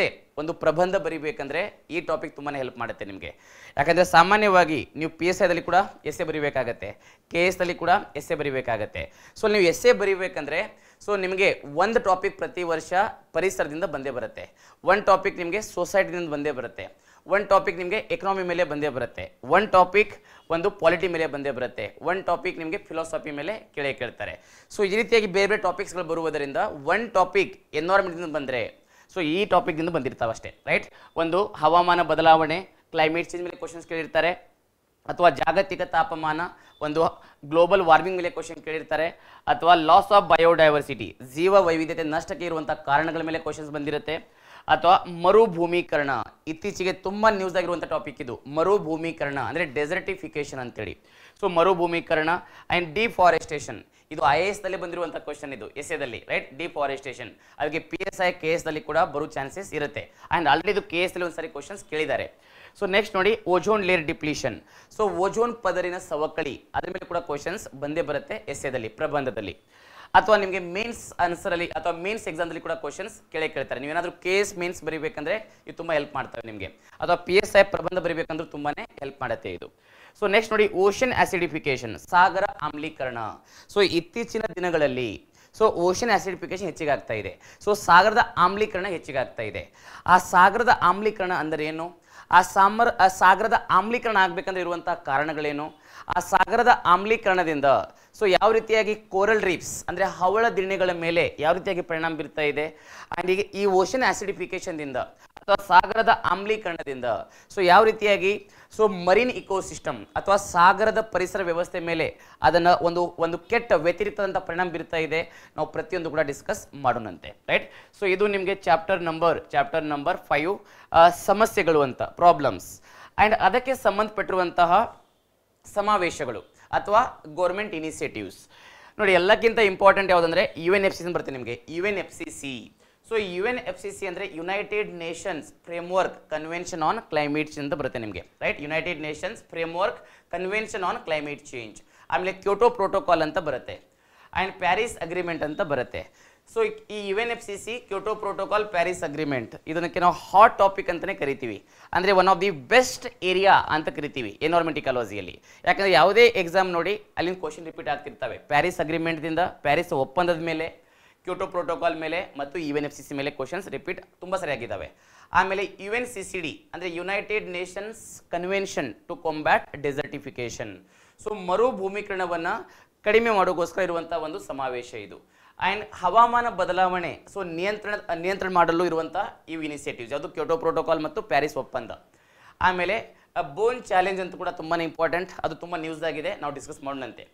ಒಂದು ಪ್ರಬಂಧ ಬರಿಬೇಕಂದ್ರೆ ಈ ಟಾಪಿಕ್ ತುಂಬಾ ಹೆಲ್ಪ್ ಮಾಡುತ್ತೆ ನಿಮಗೆ. ಯಾಕಂದರೆ ಸಾಮಾನ್ಯವಾಗಿ ನೀವು PSI ದಲ್ಲಿ ಕೂಡ ಎಸ್ಸೆ ಬರಿಬೇಕಾಗತ್ತೆ, KS ದಲ್ಲಿ ಕೂಡ ಎಸ್ಸೆ ಬರಿಬೇಕಾಗತ್ತೆ. ಸೊ ನೀವು ಎಸ್ಸೆ ಬರಿಬೇಕಂದ್ರೆ ಸೊ ನಿಮಗೆ ಒಂದು ಟಾಪಿಕ್ ಪ್ರತಿ ವರ್ಷ ಪರಿಸರದಿಂದ ಬಂದೇ ಬರುತ್ತೆ, ಒಂದು ಟಾಪಿಕ್ ನಿಮಗೆ ಸೊಸೈಟಿದಿಂದ ಬಂದೇ ಬರುತ್ತೆ, ಒಂದು ಟಾಪಿಕ್ ನಿಮಗೆ ಎಕನಾಮಿ ಮೇಲೆ ಬಂದೇ ಬರುತ್ತೆ, ಒಂದು ಟಾಪಿಕ್ ಒಂದು ಪಾಲಿಟಿ ಮೇಲೆ ಬಂದೇ ಬರುತ್ತೆ, ಒಂದು ಟಾಪಿಕ್ ನಿಮಗೆ ಫಿಲಾಸಫಿ ಮೇಲೆ ಕೇಳ್ತಾರೆ. ಸೊ ಈ ರೀತಿಯಾಗಿ ಬೇರೆ ಬೇರೆ ಟಾಪಿಕ್ಸ್ಗಳು ಬರುವುದರಿಂದ ಒಂದು ಟಾಪಿಕ್ ಎನ್ವೈರ್ಮೆಂಟ್ದಿಂದ ಬಂದರೆ ಸೊ ಈ ಟಾಪಿಕ್ದಿಂದ ಬಂದಿರ್ತಾವೆ ಅಷ್ಟೇ, ರೈಟ್. ಒಂದು ಹವಾಮಾನ ಬದಲಾವಣೆ, ಕ್ಲೈಮೇಟ್ ಚೇಂಜ್ ಮೇಲೆ ಕ್ವಶನ್ಸ್ ಕೇಳಿರ್ತಾರೆ, ಅಥವಾ ಜಾಗತಿಕ ತಾಪಮಾನ, ಒಂದು ಗ್ಲೋಬಲ್ ವಾರ್ಮಿಂಗ್ ಮೇಲೆ ಕ್ವಶನ್ ಕೇಳಿರ್ತಾರೆ, ಅಥವಾ ಲಾಸ್ ಆಫ್ ಬಯೋಡೈವರ್ಸಿಟಿ, ಜೀವ ವೈವಿಧ್ಯತೆ ನಷ್ಟಕ್ಕೆ ಇರುವಂಥ ಕಾರಣಗಳ ಮೇಲೆ ಕ್ವಶನ್ಸ್ ಬಂದಿರುತ್ತೆ, ಅಥವಾ ಮರುಭೂಮೀಕರಣ, ಇತ್ತೀಚೆಗೆ ತುಂಬ ನ್ಯೂಸ್ ಆಗಿರುವಂಥ ಟಾಪಿಕ್ ಇದು. ಮರುಭೂಮೀಕರಣ ಅಂದರೆ ಡೆಸರ್ಟಿಫಿಕೇಶನ್ ಅಂತೇಳಿ. ಸೊ ಮರುಭೂಮೀಕರಣ ಆ್ಯಂಡ್ ಡಿಫಾರೆಸ್ಟೇಷನ್, ಇದು IAS ದಲ್ಲಿ ಬಂದಿರುವಂಥ ಕ್ವಶನ್, ಇದು ಎಸ್ಸೆದಲ್ಲಿ, ರೈಟ್. ಡಿಫಾರೆಸ್ಟೇಷನ್ ಅದಕ್ಕೆ PSI KS ದಲ್ಲಿ ಕೂಡ ಬರೋ ಚಾನ್ಸಸ್ ಇರುತ್ತೆ. ಆ್ಯಂಡ್ ಆಲ್ರೆಡಿ ಇದು KS ದಲ್ಲಿ ಒಂದ್ಸರಿ ಕ್ವಶನ್ಸ್ ಕೇಳಿದ್ದಾರೆ. ಸೊ ನೆಕ್ಸ್ಟ್ ನೋಡಿ, ozone layer depletion, so ozone ಪದರಿನ ಸವಕಳಿ, ಅದ್ರ ಮೇಲೆ ಕೂಡ ಕ್ವಶನ್ಸ್ ಬಂದೇ ಬರುತ್ತೆ ಎಸ್ಸೆದಲ್ಲಿ, ಪ್ರಬಂಧದಲ್ಲಿ. ಅಥವಾ ನಿಮಗೆ ಮೇನ್ಸ್ ಆನ್ಸರಲ್ಲಿ ಅಥವಾ ಮೇನ್ಸ್ ಎಕ್ಸಾಮ್ದಲ್ಲಿ ಕೂಡ ಕ್ವಶನ್ಸ್ ಕೇಳ್ತಾರೆ. ನೀವೇನಾದರೂ KS ಮೇನ್ಸ್ ಬರೀಬೇಕಂದ್ರೆ ಇದು ತುಂಬ ಹೆಲ್ಪ್ ಮಾಡ್ತವೆ ನಿಮಗೆ, ಅಥವಾ PSI ಪ್ರಬಂಧ ಬರೀಬೇಕಂದ್ರೂ ತುಂಬಾ ಹೆಲ್ಪ್ ಮಾಡುತ್ತೆ ಇದು. ಸೊ ನೆಕ್ಸ್ಟ್ ನೋಡಿ, ಓಷನ್ ಆಸಿಡಿಫಿಕೇಶನ್, ಸಾಗರ ಆಮ್ಲೀಕರಣ. ಸೊ ಇತ್ತೀಚಿನ ದಿನಗಳಲ್ಲಿ ಸೊ ಓಷನ್ ಆಸಿಡಿಫಿಕೇಶನ್ ಹೆಚ್ಚಿಗೆ ಆಗ್ತಾ ಇದೆ, ಸೊ ಸಾಗರದ ಆಮ್ಲೀಕರಣ ಹೆಚ್ಚಿಗೆ ಆಗ್ತಾ ಇದೆ. ಆ ಸಾಗರದ ಆಮ್ಲೀಕರಣ ಅಂದರೆ ಏನು, ಆ ಸಾಗರದ ಆಮ್ಲೀಕರಣ ಆಗಬೇಕಂದ್ರೆ ಇರುವಂಥ ಕಾರಣಗಳೇನು, ಆ ಸಾಗರದ ಆಮ್ಲೀಕರಣದಿಂದ ಸೊ ಯಾವ ರೀತಿಯಾಗಿ ಕೋರಲ್ ರೀಫ್ಸ್ ಅಂದರೆ ಹವಳ ದಿಣ್ಣೆಗಳ ಮೇಲೆ ಯಾವ ರೀತಿಯಾಗಿ ಪರಿಣಾಮ ಬೀರ್ತಾ ಇದೆ, ಆ್ಯಂಡ್ ಈಗ ಈ ಓಷನ್ ಆಸಿಡಿಫಿಕೇಶನ್ದಿಂದ ಅಥವಾ ಸಾಗರದ ಆಮ್ಲೀಕರಣದಿಂದ ಸೊ ಯಾವ ರೀತಿಯಾಗಿ ಸೊ ಮರೀನ್ ಇಕೋಸಿಸ್ಟಮ್ ಅಥವಾ ಸಾಗರದ ಪರಿಸರ ವ್ಯವಸ್ಥೆ ಮೇಲೆ ಅದನ್ನು ಒಂದು ಕೆಟ್ಟ ವ್ಯತಿರಿಕ್ತದಂಥ ಪರಿಣಾಮ ಬೀರ್ತಾ ಇದೆ, ನಾವು ಪ್ರತಿಯೊಂದು ಕೂಡ ಡಿಸ್ಕಸ್ ಮಾಡೋಣಂತೆ, ರೈಟ್. ಸೊ ಇದು ನಿಮಗೆ ಚಾಪ್ಟರ್ ನಂಬರ್ 5 ಸಮಸ್ಯೆಗಳು ಅಂತ, ಪ್ರಾಬ್ಲಮ್ಸ್. ಆ್ಯಂಡ್ ಅದಕ್ಕೆ ಸಂಬಂಧಪಟ್ಟಿರುವಂತಹ ಸಮಾವೇಶಗಳು ಅಥವಾ ಗೌರ್ಮೆಂಟ್ ಇನಿಷಿಯೇಟಿವ್ಸ್ ನೋಡಿ. ಎಲ್ಲಕ್ಕಿಂತ ಇಂಪಾರ್ಟೆಂಟ್ ಯಾವುದಂದ್ರೆ UNFCC ಅಂತ ಬರುತ್ತೆ ನಿಮಗೆ, UNFCC. ಸೊ UNFCC ಅಂದರೆ United Nations framework convention on climate change ಅಂತ ಬರುತ್ತೆ ನಿಮಗೆ, right. United Nations framework convention on climate change, ಆಮೇಲೆ ಕ್ಯೋಟೋ ಪ್ರೋಟೋಕಾಲ್ ಅಂತ ಬರುತ್ತೆ, ಆ್ಯಂಡ್ ಪ್ಯಾರಿಸ್ ಅಗ್ರಿಮೆಂಟ್ ಅಂತ ಬರುತ್ತೆ. ಸೊ ಈ UNFCC, Kyoto protocol, Paris agreement ಇದಕ್ಕೆ ನಾವು ಹಾಟ್ ಟಾಪಿಕ್ ಅಂತಲೇ ಕರಿತೀವಿ. ಅಂದರೆ one of the best area ಅಂತ ಕರಿತೀವಿ ಎನ್ವೈರ್ಮೆಂಟ್ ಇಕಾಲಜಿಯಲ್ಲಿ. ಯಾಕಂದರೆ ಯಾವುದೇ ಎಕ್ಸಾಮ್ ನೋಡಿ ಅಲ್ಲಿಂದ ಕ್ವಶನ್ ರಿಪೀಟ್ ಆಗ್ತಿರ್ತವೆ. ಪ್ಯಾರಿಸ್ ಅಗ್ರಿಮೆಂಟ್ದಿಂದ, ಪ್ಯಾರಿಸ್ ಒಪ್ಪಂದದ ಮೇಲೆ, ಕ್ಯೋಟೋ ಪ್ರೋಟೋಕಾಲ್ ಮೇಲೆ ಮತ್ತು UNFCC ಮೇಲೆ ಕ್ವಶನ್ಸ್ ರಿಪೀಟ್ ತುಂಬ ಸರಿಯಾಗಿದ್ದಾವೆ. ಆಮೇಲೆ UNCCD ಅಂದರೆ United Nations Convention to Combat Desertification. So ಮರುಭೂಮೀಕರಣವನ್ನು ಕಡಿಮೆ ಮಾಡೋಕ್ಕೋಸ್ಕರ ಇರುವಂಥ ಒಂದು ಸಮಾವೇಶ ಇದು. ಆ್ಯಂಡ್ ಹವಾಮಾನ ಬದಲಾವಣೆ ಸೊ ನಿಯಂತ್ರಣ ಮಾಡಲು ಇರುವಂಥ ಇವು ಇನಿಷಿಯೇಟಿವ್ಸ್ ಯಾವುದು, ಕ್ಯೋಟೋ ಪ್ರೋಟೋಕಾಲ್ ಮತ್ತು ಪ್ಯಾರಿಸ್ ಒಪ್ಪಂದ. ಆಮೇಲೆ ಬೋನ್ ಚಾಲೆಂಜ್ ಅಂತ ಕೂಡ ತುಂಬಾ ಇಂಪಾರ್ಟೆಂಟ್, ಅದು ತುಂಬ ನ್ಯೂಸ್ ಆಗಿದೆ, ನಾವು ಡಿಸ್ಕಸ್ ಮಾಡೋಣಂತೆ.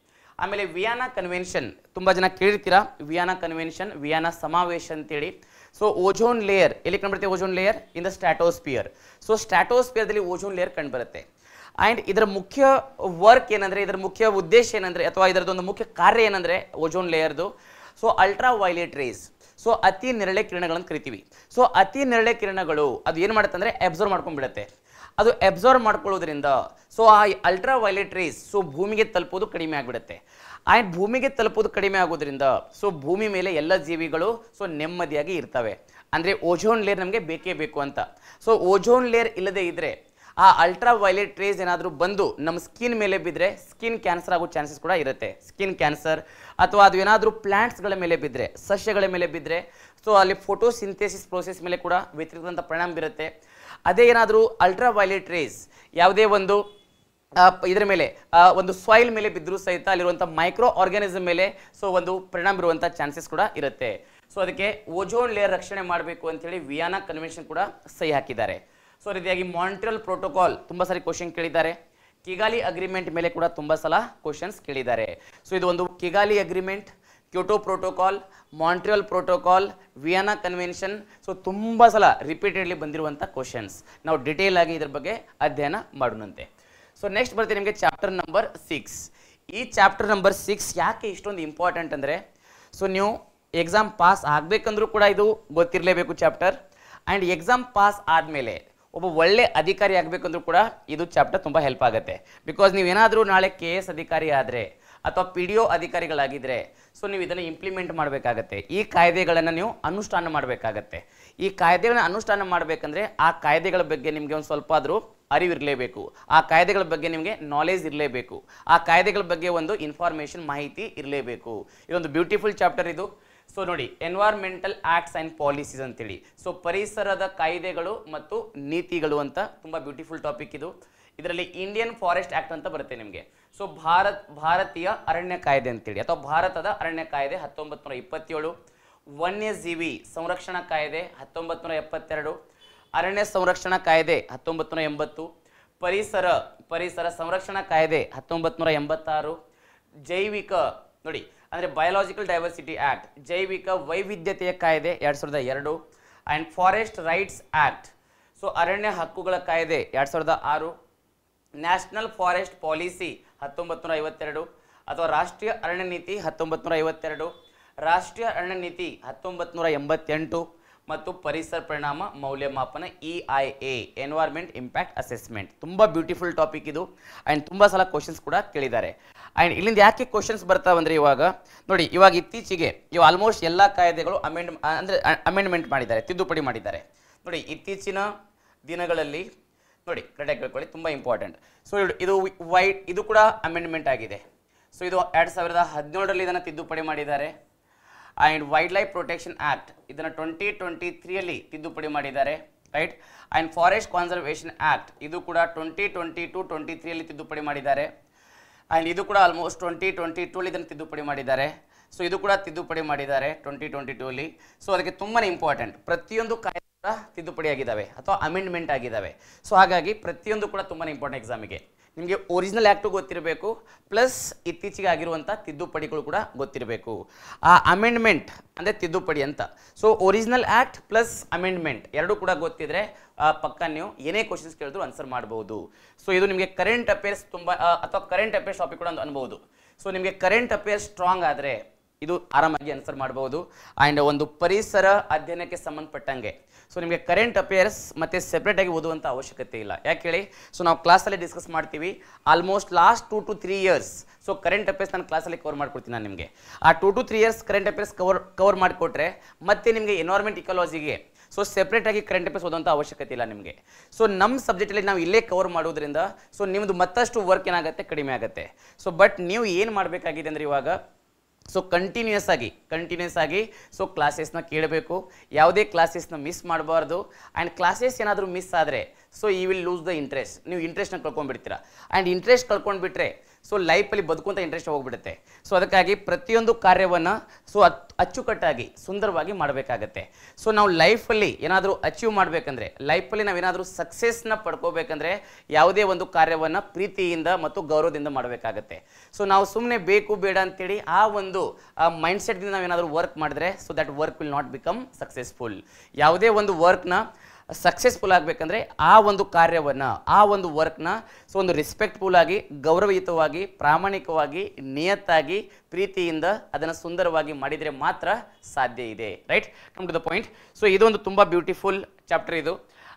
ಆಮೇಲೆ ವಿಯಾನಾ ಕನ್ವೆನ್ಷನ್, ತುಂಬ ಜನ ಕೇಳಿರ್ತೀರಾ, ವಿಯಾನಾ ಕನ್ವೆನ್ಷನ್, ವಿಯಾನಾ ಸಮಾವೇಶ ಅಂತೇಳಿ. ಸೊ ಓಜೋನ್ ಲೇಯರ್ ಎಲ್ಲಿ ಕಂಡುಬರುತ್ತೆ, ozone layer in the stratosphere. So ಸ್ಟ್ರಾಟೋಸ್ಪಿಯರ್ದಲ್ಲಿ ಓಜೋನ್ ಲೇಯರ್ ಕಂಡುಬರುತ್ತೆ. ಆ್ಯಂಡ್ ಇದರ ಮುಖ್ಯ ವರ್ಕ್ ಏನಂದರೆ, ಇದರ ಮುಖ್ಯ ಉದ್ದೇಶ ಏನಂದರೆ ಅಥವಾ ಇದರದೊಂದು ಮುಖ್ಯ ಕಾರ್ಯ ಏನಂದರೆ ಓಜೋನ್ ಲೇಯರ್ದು so ultraviolet rays, so ಅತಿ ನೇರಳೆ ಕಿರಣಗಳನ್ನು ಕರಿತೀವಿ. ಸೊ ಅತಿ ನೇರಳೆ ಕಿರಣಗಳು ಅದು ಏನು ಮಾಡುತ್ತೆ ಅಂದರೆ ಅಬ್ಸರ್ವ್ ಮಾಡ್ಕೊಂಡ್ಬಿಡುತ್ತೆ. ಅದು ಅಬ್ಸರ್ವ್ ಮಾಡ್ಕೊಳ್ಳೋದ್ರಿಂದ ಸೊ ಆ ಅಲ್ಟ್ರಾ ವೈಲೆಟ್ ರೇಸ್ ಸೊ ಭೂಮಿಗೆ ತಲುಪೋದು ಕಡಿಮೆ ಆಗಿಬಿಡುತ್ತೆ. ಆ್ಯಂಡ್ ಭೂಮಿಗೆ ತಲುಪೋದು ಕಡಿಮೆ ಆಗೋದ್ರಿಂದ ಸೊ ಭೂಮಿ ಮೇಲೆ ಎಲ್ಲ ಜೀವಿಗಳು ಸೊ ನೆಮ್ಮದಿಯಾಗಿ ಇರ್ತವೆ. ಅಂದರೆ ಓಜೋನ್ ಲೇಯರ್ ನಮಗೆ ಬೇಕೇ ಬೇಕು ಅಂತ. ಸೊ ಓಜೋನ್ ಲೇಯರ್ ಇಲ್ಲದೆ ಇದ್ದರೆ ಆ ಅಲ್ಟ್ರಾ ವೈಲೆಟ್ ರೇಸ್ ಏನಾದರೂ ಬಂದು ನಮ್ಮ ಸ್ಕಿನ್ ಮೇಲೆ ಬಿದ್ದರೆ ಸ್ಕಿನ್ ಕ್ಯಾನ್ಸರ್ ಆಗೋ ಚಾನ್ಸಸ್ ಕೂಡ ಇರುತ್ತೆ. ಸ್ಕಿನ್ ಕ್ಯಾನ್ಸರ್ ಅಥವಾ ಅದು ಏನಾದರೂ ಪ್ಲ್ಯಾಂಟ್ಸ್ಗಳ ಮೇಲೆ ಬಿದ್ದರೆ, ಸಸ್ಯಗಳ ಮೇಲೆ ಬಿದ್ದರೆ ಸೊ ಅಲ್ಲಿ ಫೋಟೋಸಿಂಥೆಸಿಸ್ ಪ್ರೋಸೆಸ್ ಮೇಲೆ ಕೂಡ ವ್ಯತಿರಿಕ್ತಂಥ ಪರಿಣಾಮ ಬೀರುತ್ತೆ. ಅದೇ ಏನಾದರೂ ಅಲ್ಟ್ರಾ ವೈಲೆಟ್ ರೇಸ್ ಯಾವುದೇ ಒಂದು ಇದರ ಮೇಲೆ ಒಂದು ಸಾಯಿಲ್ ಮೇಲೆ ಬಿದ್ದರೂ ಸಹಿತ ಅಲ್ಲಿರುವಂಥ ಮೈಕ್ರೋ ಆರ್ಗ್ಯಾನಿಸಮ್ ಮೇಲೆ ಸೊ ಒಂದು ಪರಿಣಾಮ ಬೀರುವಂಥ ಚಾನ್ಸಸ್ ಕೂಡ ಇರುತ್ತೆ. ಸೊ ಅದಕ್ಕೆ ಓಜೋನ್ ಲೇಯರ್ ರಕ್ಷಣೆ ಮಾಡಬೇಕು ಅಂತೇಳಿ ವಿಯಾನಾ ಕನ್ವೆನ್ಷನ್ ಕೂಡ ಸಹಿ ಹಾಕಿದ್ದಾರೆ. ಸೊ ರೀತಿಯಾಗಿ ಮಾಂಟ್ರಿಯಲ್ ಪ್ರೋಟೋಕಾಲ್ ತುಂಬ ಸಾರಿ ಕ್ವಶನ್ ಕೇಳಿದ್ದಾರೆ. ಕಿಗಾಲಿ ಅಗ್ರಿಮೆಂಟ್ ಮೇಲೆ ಕೂಡ ತುಂಬ ಸಲ ಕ್ವಶನ್ಸ್ ಕೇಳಿದ್ದಾರೆ. ಸೊ ಇದು ಒಂದು Kigali Agreement, Kyoto Protocol, Montreal Protocol, Vienna Convention. So ತುಂಬ ಸಲ ರಿಪೀಟೆಡ್ಲಿ ಬಂದಿರುವಂಥ ಕ್ವಶನ್ಸ್. ನಾವು ಡಿಟೇಲ್ ಆಗಿ ಇದ್ರ ಬಗ್ಗೆ ಅಧ್ಯಯನ ಮಾಡೋಣಂತೆ. ಸೊ ನೆಕ್ಸ್ಟ್ ಬರ್ತೀನಿ ನಿಮಗೆ ಚಾಪ್ಟರ್ ನಂಬರ್ 6. ಈ ಚಾಪ್ಟರ್ ನಂಬರ್ 6 ಯಾಕೆ ಇಷ್ಟೊಂದು ಇಂಪಾರ್ಟೆಂಟ್ ಅಂದರೆ, ಸೊ ನೀವು ಎಕ್ಸಾಮ್ ಪಾಸ್ ಆಗಬೇಕಂದ್ರೂ ಕೂಡ ಇದು ಗೊತ್ತಿರಲೇಬೇಕು ಚಾಪ್ಟರ್. ಆ್ಯಂಡ್ ಎಕ್ಸಾಮ್ ಪಾಸ್ ಆದಮೇಲೆ ಒಬ್ಬ ಒಳ್ಳೆ ಅಧಿಕಾರಿ ಆಗಬೇಕಂದ್ರೂ ಕೂಡ ಇದು ಚಾಪ್ಟರ್ ತುಂಬ ಹೆಲ್ಪ್ ಆಗುತ್ತೆ. ಬಿಕಾಸ್ ನೀವೇನಾದರೂ ನಾಳೆ KS ಅಧಿಕಾರಿ ಆದರೆ ಅಥವಾ PDO ಅಧಿಕಾರಿಗಳಾಗಿದ್ದರೆ ಸೊ ನೀವು ಇದನ್ನು ಇಂಪ್ಲಿಮೆಂಟ್ ಮಾಡಬೇಕಾಗತ್ತೆ. ಈ ಕಾಯ್ದೆಗಳನ್ನು ನೀವು ಅನುಷ್ಠಾನ ಮಾಡಬೇಕಾಗತ್ತೆ. ಈ ಕಾಯ್ದೆಗಳನ್ನ ಅನುಷ್ಠಾನ ಮಾಡಬೇಕಂದ್ರೆ ಆ ಕಾಯ್ದೆಗಳ ಬಗ್ಗೆ ನಿಮಗೆ ಒಂದು ಸ್ವಲ್ಪ ಆದರೂ ಅರಿವಿರಲೇಬೇಕು. ಆ ಕಾಯ್ದೆಗಳ ಬಗ್ಗೆ ನಿಮಗೆ ನಾಲೆಜ್ ಇರಲೇಬೇಕು. ಆ ಕಾಯ್ದೆಗಳ ಬಗ್ಗೆ ಒಂದು ಇನ್ಫಾರ್ಮೇಷನ್ ಮಾಹಿತಿ ಇರಲೇಬೇಕು. ಇದೊಂದು ಬ್ಯೂಟಿಫುಲ್ ಚಾಪ್ಟರ್ ಇದು. ಸೊ ನೋಡಿ, ಎನ್ವೈರ್ಮೆಂಟಲ್ ಆಕ್ಟ್ಸ್ ಆ್ಯಂಡ್ ಪಾಲಿಸೀಸ್ ಅಂತೇಳಿ, ಸೊ ಪರಿಸರದ ಕಾಯ್ದೆಗಳು ಮತ್ತು ನೀತಿಗಳು ಅಂತ ತುಂಬ ಬ್ಯೂಟಿಫುಲ್ ಟಾಪಿಕ್ ಇದು. ಇದರಲ್ಲಿ ಇಂಡಿಯನ್ ಫಾರೆಸ್ಟ್ ಆಕ್ಟ್ ಅಂತ ಬರುತ್ತೆ ನಿಮಗೆ. ಸೊ ಭಾರತೀಯ ಅರಣ್ಯ ಕಾಯ್ದೆ ಅಂತೇಳಿ ಅಥವಾ ಭಾರತದ ಅರಣ್ಯ ಕಾಯ್ದೆ 1927, ವನ್ಯಜೀವಿ ಸಂರಕ್ಷಣಾ ಕಾಯ್ದೆ 1972, ಅರಣ್ಯ ಸಂರಕ್ಷಣಾ ಕಾಯ್ದೆ 1980, ಪರಿಸರ ಸಂರಕ್ಷಣಾ ಕಾಯ್ದೆ 1986, ಜೈವಿಕ ನೋಡಿ ಅಂದರೆ ಬಯೋಲಾಜಿಕಲ್ ಡೈವರ್ಸಿಟಿ ಆಕ್ಟ್, ಜೈವಿಕ ವೈವಿಧ್ಯತೆಯ ಕಾಯ್ದೆ 2002, and forest rights act, so ಅರಣ್ಯ ಹಕ್ಕುಗಳ ಕಾಯ್ದೆ 2006, ನ್ಯಾಷನಲ್ ಫಾರೆಸ್ಟ್ ಪಾಲಿಸಿ 1952 ಅಥವಾ ರಾಷ್ಟ್ರೀಯ ಅರಣ್ಯ ನೀತಿ 1952, ರಾಷ್ಟ್ರೀಯ ಅರಣ್ಯ ನೀತಿ 1988 ಮತ್ತು ಪರಿಸರ ಪರಿಣಾಮ ಮೌಲ್ಯಮಾಪನ EIA, ಎನ್ವೈರ್ಮೆಂಟ್ ಇಂಪ್ಯಾಕ್ಟ್ ಅಸೆಸ್ಮೆಂಟ್. ತುಂಬ ಬ್ಯೂಟಿಫುಲ್ ಟಾಪಿಕ್ ಇದು. ಆ್ಯಂಡ್ ತುಂಬ ಸಲ ಕ್ವಶನ್ಸ್ ಕೂಡ ಕೇಳಿದ್ದಾರೆ. ಆ್ಯಂಡ್ ಇಲ್ಲಿಂದ ಯಾಕೆ ಕ್ವಶನ್ಸ್ ಬರ್ತಾವಂದರೆ, ಇವಾಗ ನೋಡಿ, ಇವಾಗ ಇತ್ತೀಚೆಗೆ ಆಲ್ಮೋಸ್ಟ್ ಎಲ್ಲ ಕಾಯ್ದೆಗಳು ಅಮೆಂಡ್ಮೆಂಟ್ ಮಾಡಿದ್ದಾರೆ, ತಿದ್ದುಪಡಿ ಮಾಡಿದ್ದಾರೆ. ನೋಡಿ ಇತ್ತೀಚಿನ ದಿನಗಳಲ್ಲಿ ನೋಡಿ ಕರೆಕ್ಟಾಗಿ ಕೇಳ್ಕೊಳ್ಳಿ, ತುಂಬ ಇಂಪಾರ್ಟೆಂಟ್. ಸೊ ಇದು ಕೂಡ ಅಮೆಂಡ್ಮೆಂಟ್ ಆಗಿದೆ. ಸೊ ಇದು 2017ರಲ್ಲಿ ಇದನ್ನು ತಿದ್ದುಪಡಿ ಮಾಡಿದ್ದಾರೆ. And wild life protection act ಇದನ್ನು 2023ಯಲ್ಲಿ ತಿದ್ದುಪಡಿ ಮಾಡಿದ್ದಾರೆ, right. And forest conservation act ಇದು ಕೂಡ 2022-23ಯಲ್ಲಿ ತಿದ್ದುಪಡಿ ಮಾಡಿದ್ದಾರೆ. ಆ್ಯಂಡ್ ಇದು ಕೂಡ ಆಲ್ಮೋಸ್ಟ್ 2022ಲ್ಲಿ ಇದನ್ನು ತಿದ್ದುಪಡಿ ಮಾಡಿದ್ದಾರೆ. ಸೊ ಇದು ಕೂಡ ತಿದ್ದುಪಡಿ ಮಾಡಿದ್ದಾರೆ 2022ಲ್ಲಿ. ಸೊ ಅದಕ್ಕೆ ತುಂಬಾ ಇಂಪಾರ್ಟೆಂಟ್, ಪ್ರತಿಯೊಂದು ಕಾಯ್ದೆ ಕೂಡ ತಿದ್ದುಪಡಿ ಆಗಿದ್ದಾವೆ ಅಥವಾ ಅಮೆಂಡ್ಮೆಂಟ್ ಆಗಿದ್ದಾವೆ. ಸೊ ಹಾಗಾಗಿ ಪ್ರತಿಯೊಂದು ಕೂಡ ತುಂಬಾ ಇಂಪಾರ್ಟೆಂಟ್ ಎಕ್ಸಾಮಿಗೆ. ನಿಮಗೆ ಒರಿಜಿನಲ್ ಆ್ಯಕ್ಟು ಗೊತ್ತಿರಬೇಕು, ಪ್ಲಸ್ ಇತ್ತೀಚೆಗೆ ಆಗಿರುವಂಥ ತಿದ್ದುಪಡಿಗಳು ಕೂಡ ಗೊತ್ತಿರಬೇಕು. ಆ ಅಮೆಂಡ್ಮೆಂಟ್ ಅಂದರೆ ತಿದ್ದುಪಡಿ ಅಂತ. So original act plus amendment ಎರಡೂ ಕೂಡ ಗೊತ್ತಿದ್ರೆ ಪಕ್ಕ ನೀವು ಏನೇ ಕ್ವಶನ್ಸ್ ಕೇಳಿದ್ರು ಆನ್ಸರ್ ಮಾಡ್ಬೋದು. ಸೊ ಇದು ನಿಮಗೆ ಕರೆಂಟ್ ಅಫೇರ್ಸ್ ತುಂಬ ಅಥವಾ ಕರೆಂಟ್ ಅಫೇರ್ಸ್ ಟಾಪಿಕ್ ಕೂಡ ಅನ್ಬೋದು. ಸೊ ನಿಮಗೆ ಕರೆಂಟ್ ಅಫೇರ್ಸ್ ಸ್ಟ್ರಾಂಗ್ ಆದರೆ ಇದು ಆರಾಮಾಗಿ ಆನ್ಸರ್ ಮಾಡ್ಬೋದು. ಆ್ಯಂಡ್ ಒಂದು ಪರಿಸರ ಅಧ್ಯಯನಕ್ಕೆ ಸಂಬಂಧಪಟ್ಟಂಗೆ ಸೊ ನಿಮಗೆ ಕರೆಂಟ್ ಅಫೇರ್ಸ್ ಮತ್ತು ಸೆಪ್ರೇಟಾಗಿ ಓದುವಂಥ ಅವಶ್ಯಕತೆ ಇಲ್ಲ. ಯಾಕೆ ಹೇಳಿ, ಸೊ ನಾವು ಕ್ಲಾಸಲ್ಲಿ ಡಿಸ್ಕಸ್ ಮಾಡ್ತೀವಿ almost last 2 to 3 years. So current affairs ನಾನು ಕ್ಲಾಸಲ್ಲಿ ಕವರ್ ಮಾಡ್ಕೊಡ್ತೀನಿ ನಾನು ನಿಮಗೆ. ಆ 2 to 3 years current affairs cover ಮಾಡಿಕೊಟ್ರೆ ಮತ್ತೆ ನಿಮಗೆ ಎನ್ವೈರ್ಮೆಂಟ್ ಇಕಾಲಜಿಗೆ ಸೊ ಸೆಪ್ರೇಟಾಗಿ ಕರೆಂಟ್ ಅಫೇರ್ಸ್ ಓದುವಂಥ ಅವಶ್ಯಕತೆ ಇಲ್ಲ ನಿಮಗೆ. ಸೊ ನಮ್ಮ ಸಬ್ಜೆಕ್ಟಲ್ಲಿ ನಾವು ಇಲ್ಲೇ ಕವರ್ ಮಾಡೋದ್ರಿಂದ ಸೊ ನಿಮ್ಮದು ಮತ್ತಷ್ಟು ವರ್ಕ್ ಏನಾಗುತ್ತೆ, ಕಡಿಮೆ ಆಗುತ್ತೆ. ಸೊ ಬಟ್ ನೀವು ಏನು ಮಾಡಬೇಕಾಗಿದೆ ಅಂದರೆ ಇವಾಗ ಸೊ ಕಂಟಿನ್ಯೂಸ್ ಆಗಿ ಸೊ ಕ್ಲಾಸಸ್ನ ಕೇಳಬೇಕು. ಯಾವುದೇ ಕ್ಲಾಸಸ್ನ ಮಿಸ್ ಮಾಡಬಾರ್ದು. ಆ್ಯಂಡ್ ಕ್ಲಾಸಸ್ ಏನಾದರೂ ಮಿಸ್ ಆದರೆ so you will lose the interest. ನೀವು ಇಂಟ್ರೆಸ್ಟ್ನ ಕಳ್ಕೊಂಡ್ಬಿಡ್ತೀರಾ. ಆ್ಯಂಡ್ ಇಂಟ್ರೆಸ್ಟ್ ಕಳ್ಕೊಂಡ್ಬಿಟ್ರೆ ಸೊ ಲೈಫಲ್ಲಿ ಬದುಕುವಂಥ ಇಂಟ್ರೆಸ್ಟ್ ಹೋಗ್ಬಿಡುತ್ತೆ. ಸೊ ಅದಕ್ಕಾಗಿ ಪ್ರತಿಯೊಂದು ಕಾರ್ಯವನ್ನು ಸೊ ಅಚ್ಚುಕಟ್ಟಾಗಿ ಸುಂದರವಾಗಿ ಮಾಡಬೇಕಾಗತ್ತೆ. ಸೊ ನಾವು ಲೈಫಲ್ಲಿ ಏನಾದರೂ ಅಚೀವ್ ಮಾಡಬೇಕಂದ್ರೆ, ಲೈಫಲ್ಲಿ ನಾವೇನಾದರೂ ಸಕ್ಸಸ್ನ ಪಡ್ಕೋಬೇಕಂದ್ರೆ ಯಾವುದೇ ಒಂದು ಕಾರ್ಯವನ್ನು ಪ್ರೀತಿಯಿಂದ ಮತ್ತು ಗೌರವದಿಂದ ಮಾಡಬೇಕಾಗತ್ತೆ. ಸೊ ನಾವು ಸುಮ್ಮನೆ ಬೇಕು ಬೇಡ ಅಂತೇಳಿ ಆ ಒಂದು ಮೈಂಡ್ಸೆಟ್ದಿಂದ ನಾವೇನಾದರೂ ವರ್ಕ್ ಮಾಡಿದ್ರೆ so that work will not become successful. ಯಾವುದೇ ಒಂದು ವರ್ಕ್ನ ಸಕ್ಸಸ್ಫುಲ್ ಆಗಬೇಕಂದ್ರೆ ಆ ಒಂದು ಕಾರ್ಯವನ್ನು, ಆ ಒಂದು ವರ್ಕ್ನ ಸೊ ಒಂದು ರೆಸ್ಪೆಕ್ಟ್ಫುಲ್ ಆಗಿ, ಗೌರವಯುತವಾಗಿ, ಪ್ರಾಮಾಣಿಕವಾಗಿ, ನಿಯತ್ತಾಗಿ, ಪ್ರೀತಿಯಿಂದ ಅದನ್ನು ಸುಂದರವಾಗಿ ಮಾಡಿದರೆ ಮಾತ್ರ ಸಾಧ್ಯ ಇದೆ, right. Come to the point. So ಇದೊಂದು ತುಂಬ ಬ್ಯೂಟಿಫುಲ್ ಚಾಪ್ಟರ್ ಇದು.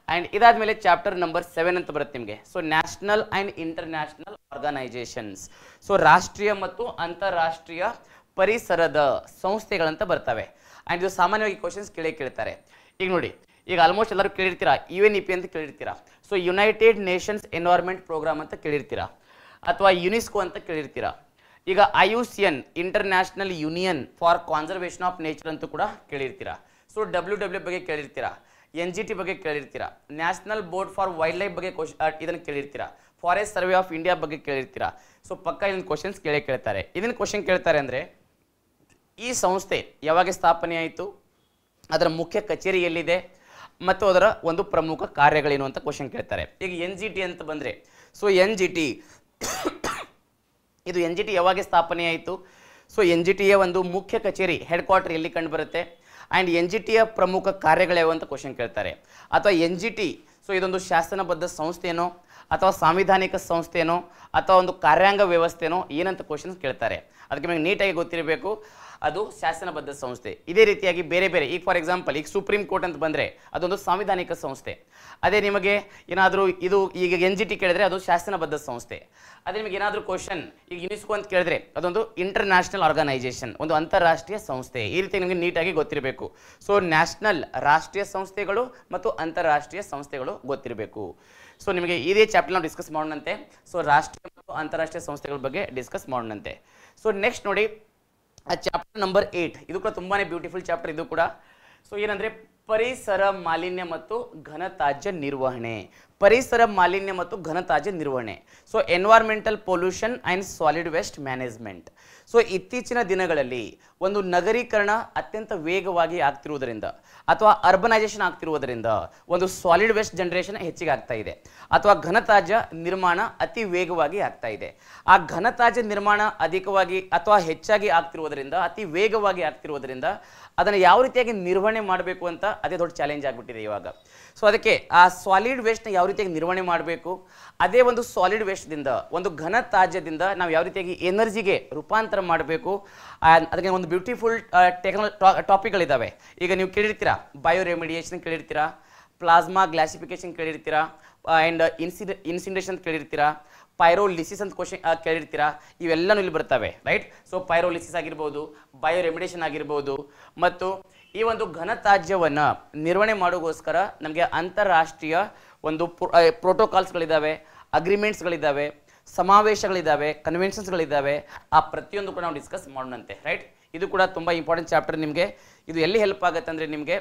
ಆ್ಯಂಡ್ ಇದಾದಮೇಲೆ ಚಾಪ್ಟರ್ ನಂಬರ್ 7 ಅಂತ ಬರುತ್ತೆ ನಿಮಗೆ. So national and international organisations, so ರಾಷ್ಟ್ರೀಯ ಮತ್ತು ಅಂತಾರಾಷ್ಟ್ರೀಯ ಪರಿಸರದ ಸಂಸ್ಥೆಗಳಂತ ಬರ್ತವೆ. ಆ್ಯಂಡ್ ಇದು ಸಾಮಾನ್ಯವಾಗಿ ಕ್ವಶನ್ಸ್ ಕೇಳ್ತಾರೆ. ಈಗ ನೋಡಿ, ಈಗ ಆಲ್ಮೋಸ್ಟ್ ಎಲ್ಲರೂ ಕೇಳಿರ್ತೀರಾ UNEP ಅಂತ ಕೇಳಿರ್ತೀರಾ. So United Nations Environment Programme ಅಂತ ಕೇಳಿರ್ತೀರಾ, ಅಥವಾ ಯುನೆಸ್ಕೋ ಅಂತ ಕೇಳಿರ್ತೀರಾ. ಈಗ IUCN International Union for Conservation of Nature ಅಂತ ಕೂಡ ಕೇಳಿರ್ತೀರಾ. ಸೊ WWF ಬಗ್ಗೆ ಕೇಳಿರ್ತೀರಾ, NGT ಬಗ್ಗೆ ಕೇಳಿರ್ತೀರಾ, National Board for Wildlife ಬಗ್ಗೆ ಇದನ್ನು ಕೇಳಿರ್ತೀರಾ, ಫಾರೆಸ್ಟ್ ಸರ್ವೆ ಆಫ್ ಇಂಡಿಯಾ ಬಗ್ಗೆ ಕೇಳಿರ್ತೀರಾ. ಸೊ ಪಕ್ಕ ಇದನ್ನ ಕ್ವಶನ್ಸ್ ಕೇಳ್ತಾರೆ. ಇದನ್ನು ಕ್ವಶನ್ ಕೇಳ್ತಾರೆ ಅಂದರೆ ಈ ಸಂಸ್ಥೆ ಯಾವಾಗ ಸ್ಥಾಪನೆ ಆಯಿತು, ಅದರ ಮುಖ್ಯ ಕಚೇರಿ ಎಲ್ಲಿದೆ ಮತ್ತು ಅದರ ಒಂದು ಪ್ರಮುಖ ಕಾರ್ಯಗಳೇನು ಅಂತ ಕ್ವಶನ್ ಕೇಳ್ತಾರೆ. ಈಗ NGT ಅಂತ ಬಂದರೆ ಸೊ NGT ಯಾವಾಗ ಸ್ಥಾಪನೆ ಆಯಿತು, ಸೊ ಎನ್ ಜಿ ಟಿಯ ಒಂದು ಮುಖ್ಯ ಕಚೇರಿ ಹೆಡ್ ಕ್ವಾರ್ಟರ್ ಎಲ್ಲಿ ಕಂಡು ಬರುತ್ತೆ ಆ್ಯಂಡ್ ಎನ್ ಜಿ ಟಿಯ ಪ್ರಮುಖ ಕಾರ್ಯಗಳ್ಯಾವು ಅಂತ ಕ್ವಶನ್ ಕೇಳ್ತಾರೆ. ಅಥವಾ ಎನ್ ಜಿ ಟಿ ಸೊ ಇದೊಂದು ಶಾಸನಬದ್ಧ ಸಂಸ್ಥೆನೋ ಅಥವಾ ಸಾಂವಿಧಾನಿಕ ಸಂಸ್ಥೆನೋ ಅಥವಾ ಒಂದು ಕಾರ್ಯಾಂಗ ವ್ಯವಸ್ಥೆನೋ ಏನಂತ ಕ್ವಶನ್ಸ್ ಕೇಳ್ತಾರೆ. ಅದಕ್ಕೆ ನಿಮಗೆ ನೀಟಾಗಿ ಗೊತ್ತಿರಬೇಕು, ಅದು ಶಾಸನಬದ್ಧ ಸಂಸ್ಥೆ. ಇದೇ ರೀತಿಯಾಗಿ ಬೇರೆ ಬೇರೆ, ಈಗ ಫಾರ್ ಎಕ್ಸಾಂಪಲ್ ಈಗ ಸುಪ್ರೀಂ ಕೋರ್ಟ್ ಅಂತ ಬಂದರೆ ಅದೊಂದು ಸಾಂವಿಧಾನಿಕ ಸಂಸ್ಥೆ. ಅದೇ ನಿಮಗೆ ಏನಾದರೂ ಇದು ಈಗ ಎನ್ ಜಿ ಟಿ ಕೇಳಿದ್ರೆ ಅದು ಶಾಸನಬದ್ಧ ಸಂಸ್ಥೆ. ಅದೇ ನಿಮಗೆ ಏನಾದರೂ ಕ್ವಶನ್ ಈಗ ಯುನೆಸ್ಕೋ ಅಂತ ಕೇಳಿದ್ರೆ ಅದೊಂದು ಇಂಟರ್ನ್ಯಾಷನಲ್ ಆರ್ಗನೈಸೇಷನ್, ಒಂದು ಅಂತಾರಾಷ್ಟ್ರೀಯ ಸಂಸ್ಥೆ. ಈ ರೀತಿ ನಿಮಗೆ ನೀಟಾಗಿ ಗೊತ್ತಿರಬೇಕು. ಸೊ ನ್ಯಾಷನಲ್ ರಾಷ್ಟ್ರೀಯ ಸಂಸ್ಥೆಗಳು ಮತ್ತು ಅಂತಾರಾಷ್ಟ್ರೀಯ ಸಂಸ್ಥೆಗಳು ಗೊತ್ತಿರಬೇಕು. ಸೊ ನಿಮಗೆ ಇದೇ ಚಾಪ್ಟರ್ ನಾವು ಡಿಸ್ಕಸ್ ಮಾಡೋಣಂತೆ. ಸೊ ರಾಷ್ಟ್ರೀಯ ಮತ್ತು ಅಂತಾರಾಷ್ಟ್ರೀಯ ಸಂಸ್ಥೆಗಳ ಬಗ್ಗೆ ಡಿಸ್ಕಸ್ ಮಾಡೋಣಂತೆ. ಸೊ ನೆಕ್ಸ್ಟ್ ನೋಡಿ ಚಾಪ್ಟರ್ ನಂಬರ್ 8, ಇದು ಕೂಡ ತುಂಬಾನೇ ಬ್ಯೂಟಿಫುಲ್ ಚಾಪ್ಟರ್ ಇದು ಕೂಡ. ಸೊ ಏನಂದ್ರೆ ಪರಿಸರ ಮಾಲಿನ್ಯ ಮತ್ತು ಘನತ್ಯಾಜ್ಯ ನಿರ್ವಹಣೆ. ಪರಿಸರ ಮಾಲಿನ್ಯ ಮತ್ತು ಘನತ್ಯಾಜ್ಯ ನಿರ್ವಹಣೆ. So environmental pollution and solid waste management. So ಇತ್ತೀಚಿನ ದಿನಗಳಲ್ಲಿ ಒಂದು ನಗರೀಕರಣ ಅತ್ಯಂತ ವೇಗವಾಗಿ ಆಗ್ತಿರುವುದರಿಂದ ಅಥವಾ ಅರ್ಬನೈಸೇಷನ್ ಆಗ್ತಿರುವುದರಿಂದ ಒಂದು ಸಾಲಿಡ್ ವೇಸ್ಟ್ ಜನರೇಷನ್ ಹೆಚ್ಚಿಗೆ ಆಗ್ತಾ ಇದೆ, ಅಥವಾ ಘನತ್ಯಾಜ್ಯ ನಿರ್ಮಾಣ ಅತಿ ವೇಗವಾಗಿ ಆಗ್ತಾ ಇದೆ. ಆ ಘನತ್ಯಾಜ್ಯ ನಿರ್ಮಾಣ ಅಧಿಕವಾಗಿ ಅಥವಾ ಹೆಚ್ಚಾಗಿ ಆಗ್ತಿರುವುದರಿಂದ, ಅತಿ ವೇಗವಾಗಿ ಆಗ್ತಿರುವುದರಿಂದ ಅದನ್ನು ಯಾವ ರೀತಿಯಾಗಿ ನಿರ್ವಹಣೆ ಮಾಡಬೇಕು ಅಂತ ಅದೇ ದೊಡ್ಡ ಚಾಲೆಂಜ್ ಆಗಿಬಿಟ್ಟಿದೆ ಇವಾಗ. ಸೊ ಅದಕ್ಕೆ ಆ ಸಾಲಿಡ್ ವೇಸ್ಟ್ನ ಯಾವ ರೀತಿಯಾಗಿ ನಿರ್ವಹಣೆ ಮಾಡಬೇಕು, ಅದೇ ಒಂದು ಸಾಲಿಡ್ ವೇಸ್ಟ್ದಿಂದ, ಒಂದು ಘನತ್ಯಾಜ್ಯದಿಂದ ನಾವು ಯಾವ ರೀತಿಯಾಗಿ ಎನರ್ಜಿಗೆ ರೂಪಾಂತರ ಮಾಡಬೇಕು, ಅದಕ್ಕೆ ಒಂದು ಬ್ಯೂಟಿಫುಲ್ ಟಾಪಿಕ್ಗಳಿದ್ದಾವೆ. ಈಗ ನೀವು ಕೇಳಿರ್ತೀರಾ, ಬಯೋ ರೆಮಿಡಿಯೇಷನ್ ಕೇಳಿರ್ತೀರಾ, ಪ್ಲಾಸ್ಮಾ ಗ್ಲಾಸಿಫಿಕೇಶನ್ ಕೇಳಿರ್ತೀರಾ, ಆ್ಯಂಡ್ ಇನ್ಸಿನರೇಷನ್ ಕೇಳಿರ್ತೀರಾ, ಪೈರೋಲಿಸಿಸ್ ಅಂತ ಕ್ವಶನ್ ಕೇಳಿರ್ತೀರಾ. ಇವೆಲ್ಲನೂ ಇಲ್ಲಿ ಬರ್ತವೆ, ರೈಟ್. ಸೊ ಪೈರೋಲಿಸಿಸ್ ಆಗಿರ್ಬೋದು, ಬಯೋ ರೆಮಿಡಿಯೇಷನ್ ಆಗಿರ್ಬೋದು, ಮತ್ತು ಈ ಒಂದು ಘನತ್ಯಾಜ್ಯವನ್ನು ನಿರ್ವಹಣೆ ಮಾಡೋಗೋಸ್ಕರ ನಮಗೆ ಅಂತಾರಾಷ್ಟ್ರೀಯ ಒಂದು ಪ್ರೋಟೋಕಾಲ್ಸ್ಗಳಿದ್ದಾವೆ, ಅಗ್ರಿಮೆಂಟ್ಸ್ಗಳಿದ್ದಾವೆ, ಸಮಾವೇಶಗಳಿದ್ದಾವೆ, ಕನ್ವೆನ್ಷನ್ಸ್ಗಳಿದ್ದಾವೆ. ಆ ಪ್ರತಿಯೊಂದು ಕೂಡ ನಾವು ಡಿಸ್ಕಸ್ ಮಾಡೋಣಂತೆ, ರೈಟ್. ಇದು ಕೂಡ ತುಂಬ ಇಂಪಾರ್ಟೆಂಟ್ ಚಾಪ್ಟರ್. ನಿಮಗೆ ಇದು ಎಲ್ಲಿ ಹೆಲ್ಪ್ ಆಗುತ್ತೆ ಅಂದರೆ ನಿಮಗೆ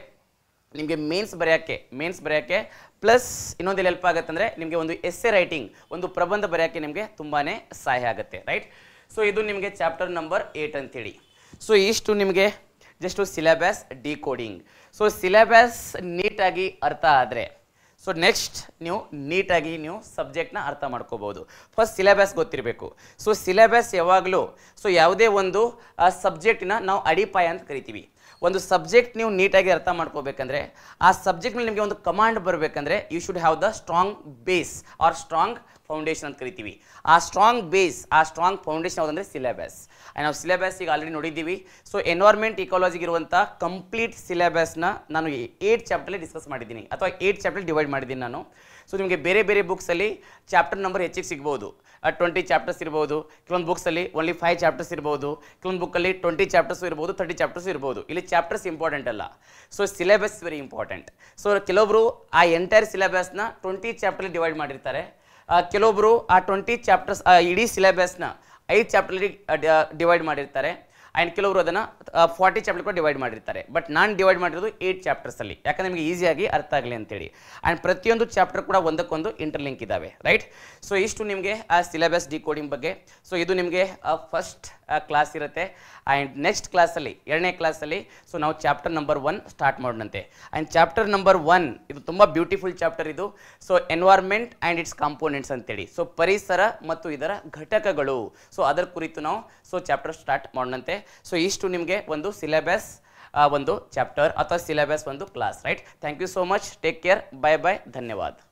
ಮೇನ್ಸ್ ಬರೆಯೋಕ್ಕೆ ಪ್ಲಸ್ ಇನ್ನೊಂದೆಲ್ಲಿ ಹೆಲ್ಪ್ ಆಗುತ್ತೆ ಅಂದರೆ ನಿಮಗೆ ಒಂದು ಎಸ್ಸೆ ರೈಟಿಂಗ್, ಒಂದು ಪ್ರಬಂಧ ಬರೆಯೋಕ್ಕೆ ನಿಮಗೆ ತುಂಬಾ ಸಹಾಯ ಆಗುತ್ತೆ, ರೈಟ್. ಸೊ ಇದು ನಿಮಗೆ ಚಾಪ್ಟರ್ ನಂಬರ್ 8 ಅಂತೇಳಿ. ಸೊ ಇಷ್ಟು ನಿಮಗೆ just syllabus decoding. So syllabus ನೀಟಾಗಿ ಅರ್ಥ ಆದರೆ ಸೊ ನೆಕ್ಸ್ಟ್ ನೀವು ನೀಟಾಗಿ ನೀವು ಸಬ್ಜೆಕ್ಟ್ನ ಅರ್ಥ ಮಾಡ್ಕೋಬೋದು. ಫಸ್ಟ್ ಸಿಲೆಬಸ್ ಗೊತ್ತಿರಬೇಕು. ಸೊ ಸಿಲೆಬಸ್ ಯಾವಾಗಲೂ ಸೊ ಯಾವುದೇ ಒಂದು ಸಬ್ಜೆಕ್ಟಿನ ನಾವು ಅಡಿಪಾಯ ಅಂತ ಕರಿತೀವಿ. ಒಂದು ಸಬ್ಜೆಕ್ಟ್ ನೀವು ನೀಟಾಗಿ ಅರ್ಥ ಮಾಡ್ಕೋಬೇಕಂದ್ರೆ, ಆ ಸಬ್ಜೆಕ್ಟ್ ಮೇಲೆ ನಿಮಗೆ ಒಂದು ಕಮಾಂಡ್ ಬರಬೇಕಂದ್ರೆ you should have the strong base or strong foundation ಅಂತ ಕರಿತೀವಿ. ಆ ಸ್ಟ್ರಾಂಗ್ ಬೇಸ್, ಆ ಸ್ಟ್ರಾಂಗ್ ಫೌಂಡೇಶನ್ ಯಾವುದಂದ್ರೆ ಸಿಲೆಬಸ್. ನಾವು ಸಿಲೆಬಸ್ ಈಗ ಆಲ್ರೆಡಿ ನೋಡಿದ್ದೀವಿ. ಸೊ ಎನ್ವೈರ್ಮೆಂಟ್ ಇಕಾಲಜಿಗೆ ಇರುವಂಥ ಕಂಪ್ಲೀಟ್ ಸಿಲೆಬಸ್ನ ನಾನು 8 ಚಾಪ್ಟರ್ಲಿ ಡಿಸ್ಕಸ್ ಮಾಡಿದ್ದೀನಿ, ಅಥವಾ 8 ಚಾಪ್ಟರ್ ಡಿವೈಡ್ ಮಾಡಿದ್ದೀನಿ ನಾನು. ಸೊ ನಿಮಗೆ ಬೇರೆ ಬೇರೆ ಬುಕ್ಸಲ್ಲಿ ಚಾಪ್ಟರ್ ನಂಬರ್ ಹೆಚ್ಚಿಗೆ ಸಿಗ್ಬೋದು. 20 ಚಾಪ್ಟರ್ಸ್ ಇರ್ಬೋದು, ಕೆಲವೊಂದು ಬುಕ್ಸಲ್ಲಿ ಓನ್ಲಿ 5 ಚಾಪ್ಟರ್ಸ್ ಇರ್ಬೋದು, ಕೆಲವೊಂದು ಬುಕ್ಕಲ್ಲಿ 20 ಚಾಪ್ಟರ್ಸ್ ಇರ್ಬೋದು, 30 ಚಾಪ್ಟರ್ಸ್ ಇರ್ಬೋದು. ಇಲ್ಲಿ ಚಾಪ್ಟರ್ಸ್ ಇಂಪಾರ್ಟೆಂಟ್ ಅಲ್ಲ, so syllabus very important. So ಕೆಲವೊಬ್ರು ಆ ಎಂಟೈರ್ ಸಿಲೆಬಸ್ನ 20 ಚಾಪ್ಟರ್ಲಿ ಡಿವೈಡ್ ಮಾಡಿರ್ತಾರೆ, ಕೆಲವೊಬ್ರು ಆ 20 ಚಾಪ್ಟರ್ಸ್ ಇಡೀ ಸಿಲೆಬಸ್ನ 5 ಚಾಪ್ಟರ್ಲಿ ಡಿವೈಡ್ ಮಾಡಿರ್ತಾರೆ, ಆ್ಯಂಡ್ ಕೆಲವರು ಅದನ್ನು 40 ಚಾಪ್ಟರ್ ಕೂಡ ಡಿವೈಡ್ ಮಾಡಿರ್ತಾರೆ. ಬಟ್ ನಾನು ಡಿವೈಡ್ ಮಾಡಿರೋದು 8 ಚಾಪ್ಟರ್ಸಲ್ಲಿ, ಯಾಕಂದರೆ ನಿಮಗೆ ಈಸಿಯಾಗಿ ಅರ್ಥ ಆಗಲಿ ಅಂತೇಳಿ. ಆ್ಯಂಡ್ ಪ್ರತಿಯೊಂದು ಚಾಪ್ಟರ್ ಕೂಡ ಒಂದಕ್ಕೊಂದು ಇಂಟರ್ಲಿಂಕ್ ಇದ್ದಾವೆ, ರೈಟ್. ಸೊ ಇಷ್ಟು ನಿಮಗೆ ಆ ಸಿಲೆಬಸ್ ಡಿಕೋಡಿಂಗ್ ಬಗ್ಗೆ. ಸೊ ಇದು ನಿಮಗೆ ಫಸ್ಟ್ ಕ್ಲಾಸ್ ಇರುತ್ತೆ. ಆ್ಯಂಡ್ ನೆಕ್ಸ್ಟ್ ಕ್ಲಾಸಲ್ಲಿ, 2ನೇ ಕ್ಲಾಸಲ್ಲಿ ಸೊ ನಾವು ಚಾಪ್ಟರ್ ನಂಬರ್ 1 ಸ್ಟಾರ್ಟ್ ಮಾಡೋಣಂತೆ. ಆ್ಯಂಡ್ ಚಾಪ್ಟರ್ ನಂಬರ್ 1 ಇದು ತುಂಬ ಬ್ಯೂಟಿಫುಲ್ ಚಾಪ್ಟರ್ ಇದು. So environment and its components ಅಂತೇಳಿ, ಸೊ ಪರಿಸರ ಮತ್ತು ಇದರ ಘಟಕಗಳು, ಸೊ ಅದರ ಕುರಿತು ನಾವು ಸೊ ಚಾಪ್ಟರ್ ಸ್ಟಾರ್ಟ್ ಮಾಡೋಣಂತೆ. ಸೊ ಇಷ್ಟು ನಿಮಗೆ ಒಂದು ಸಿಲೆಬಸ್, ಒಂದು ಚಾಪ್ಟರ್ ಅಥವಾ ಸಿಲೆಬಸ್ ಒಂದು class, right. Thank you so much. Take care. Bye bye. ಧನ್ಯವಾದ.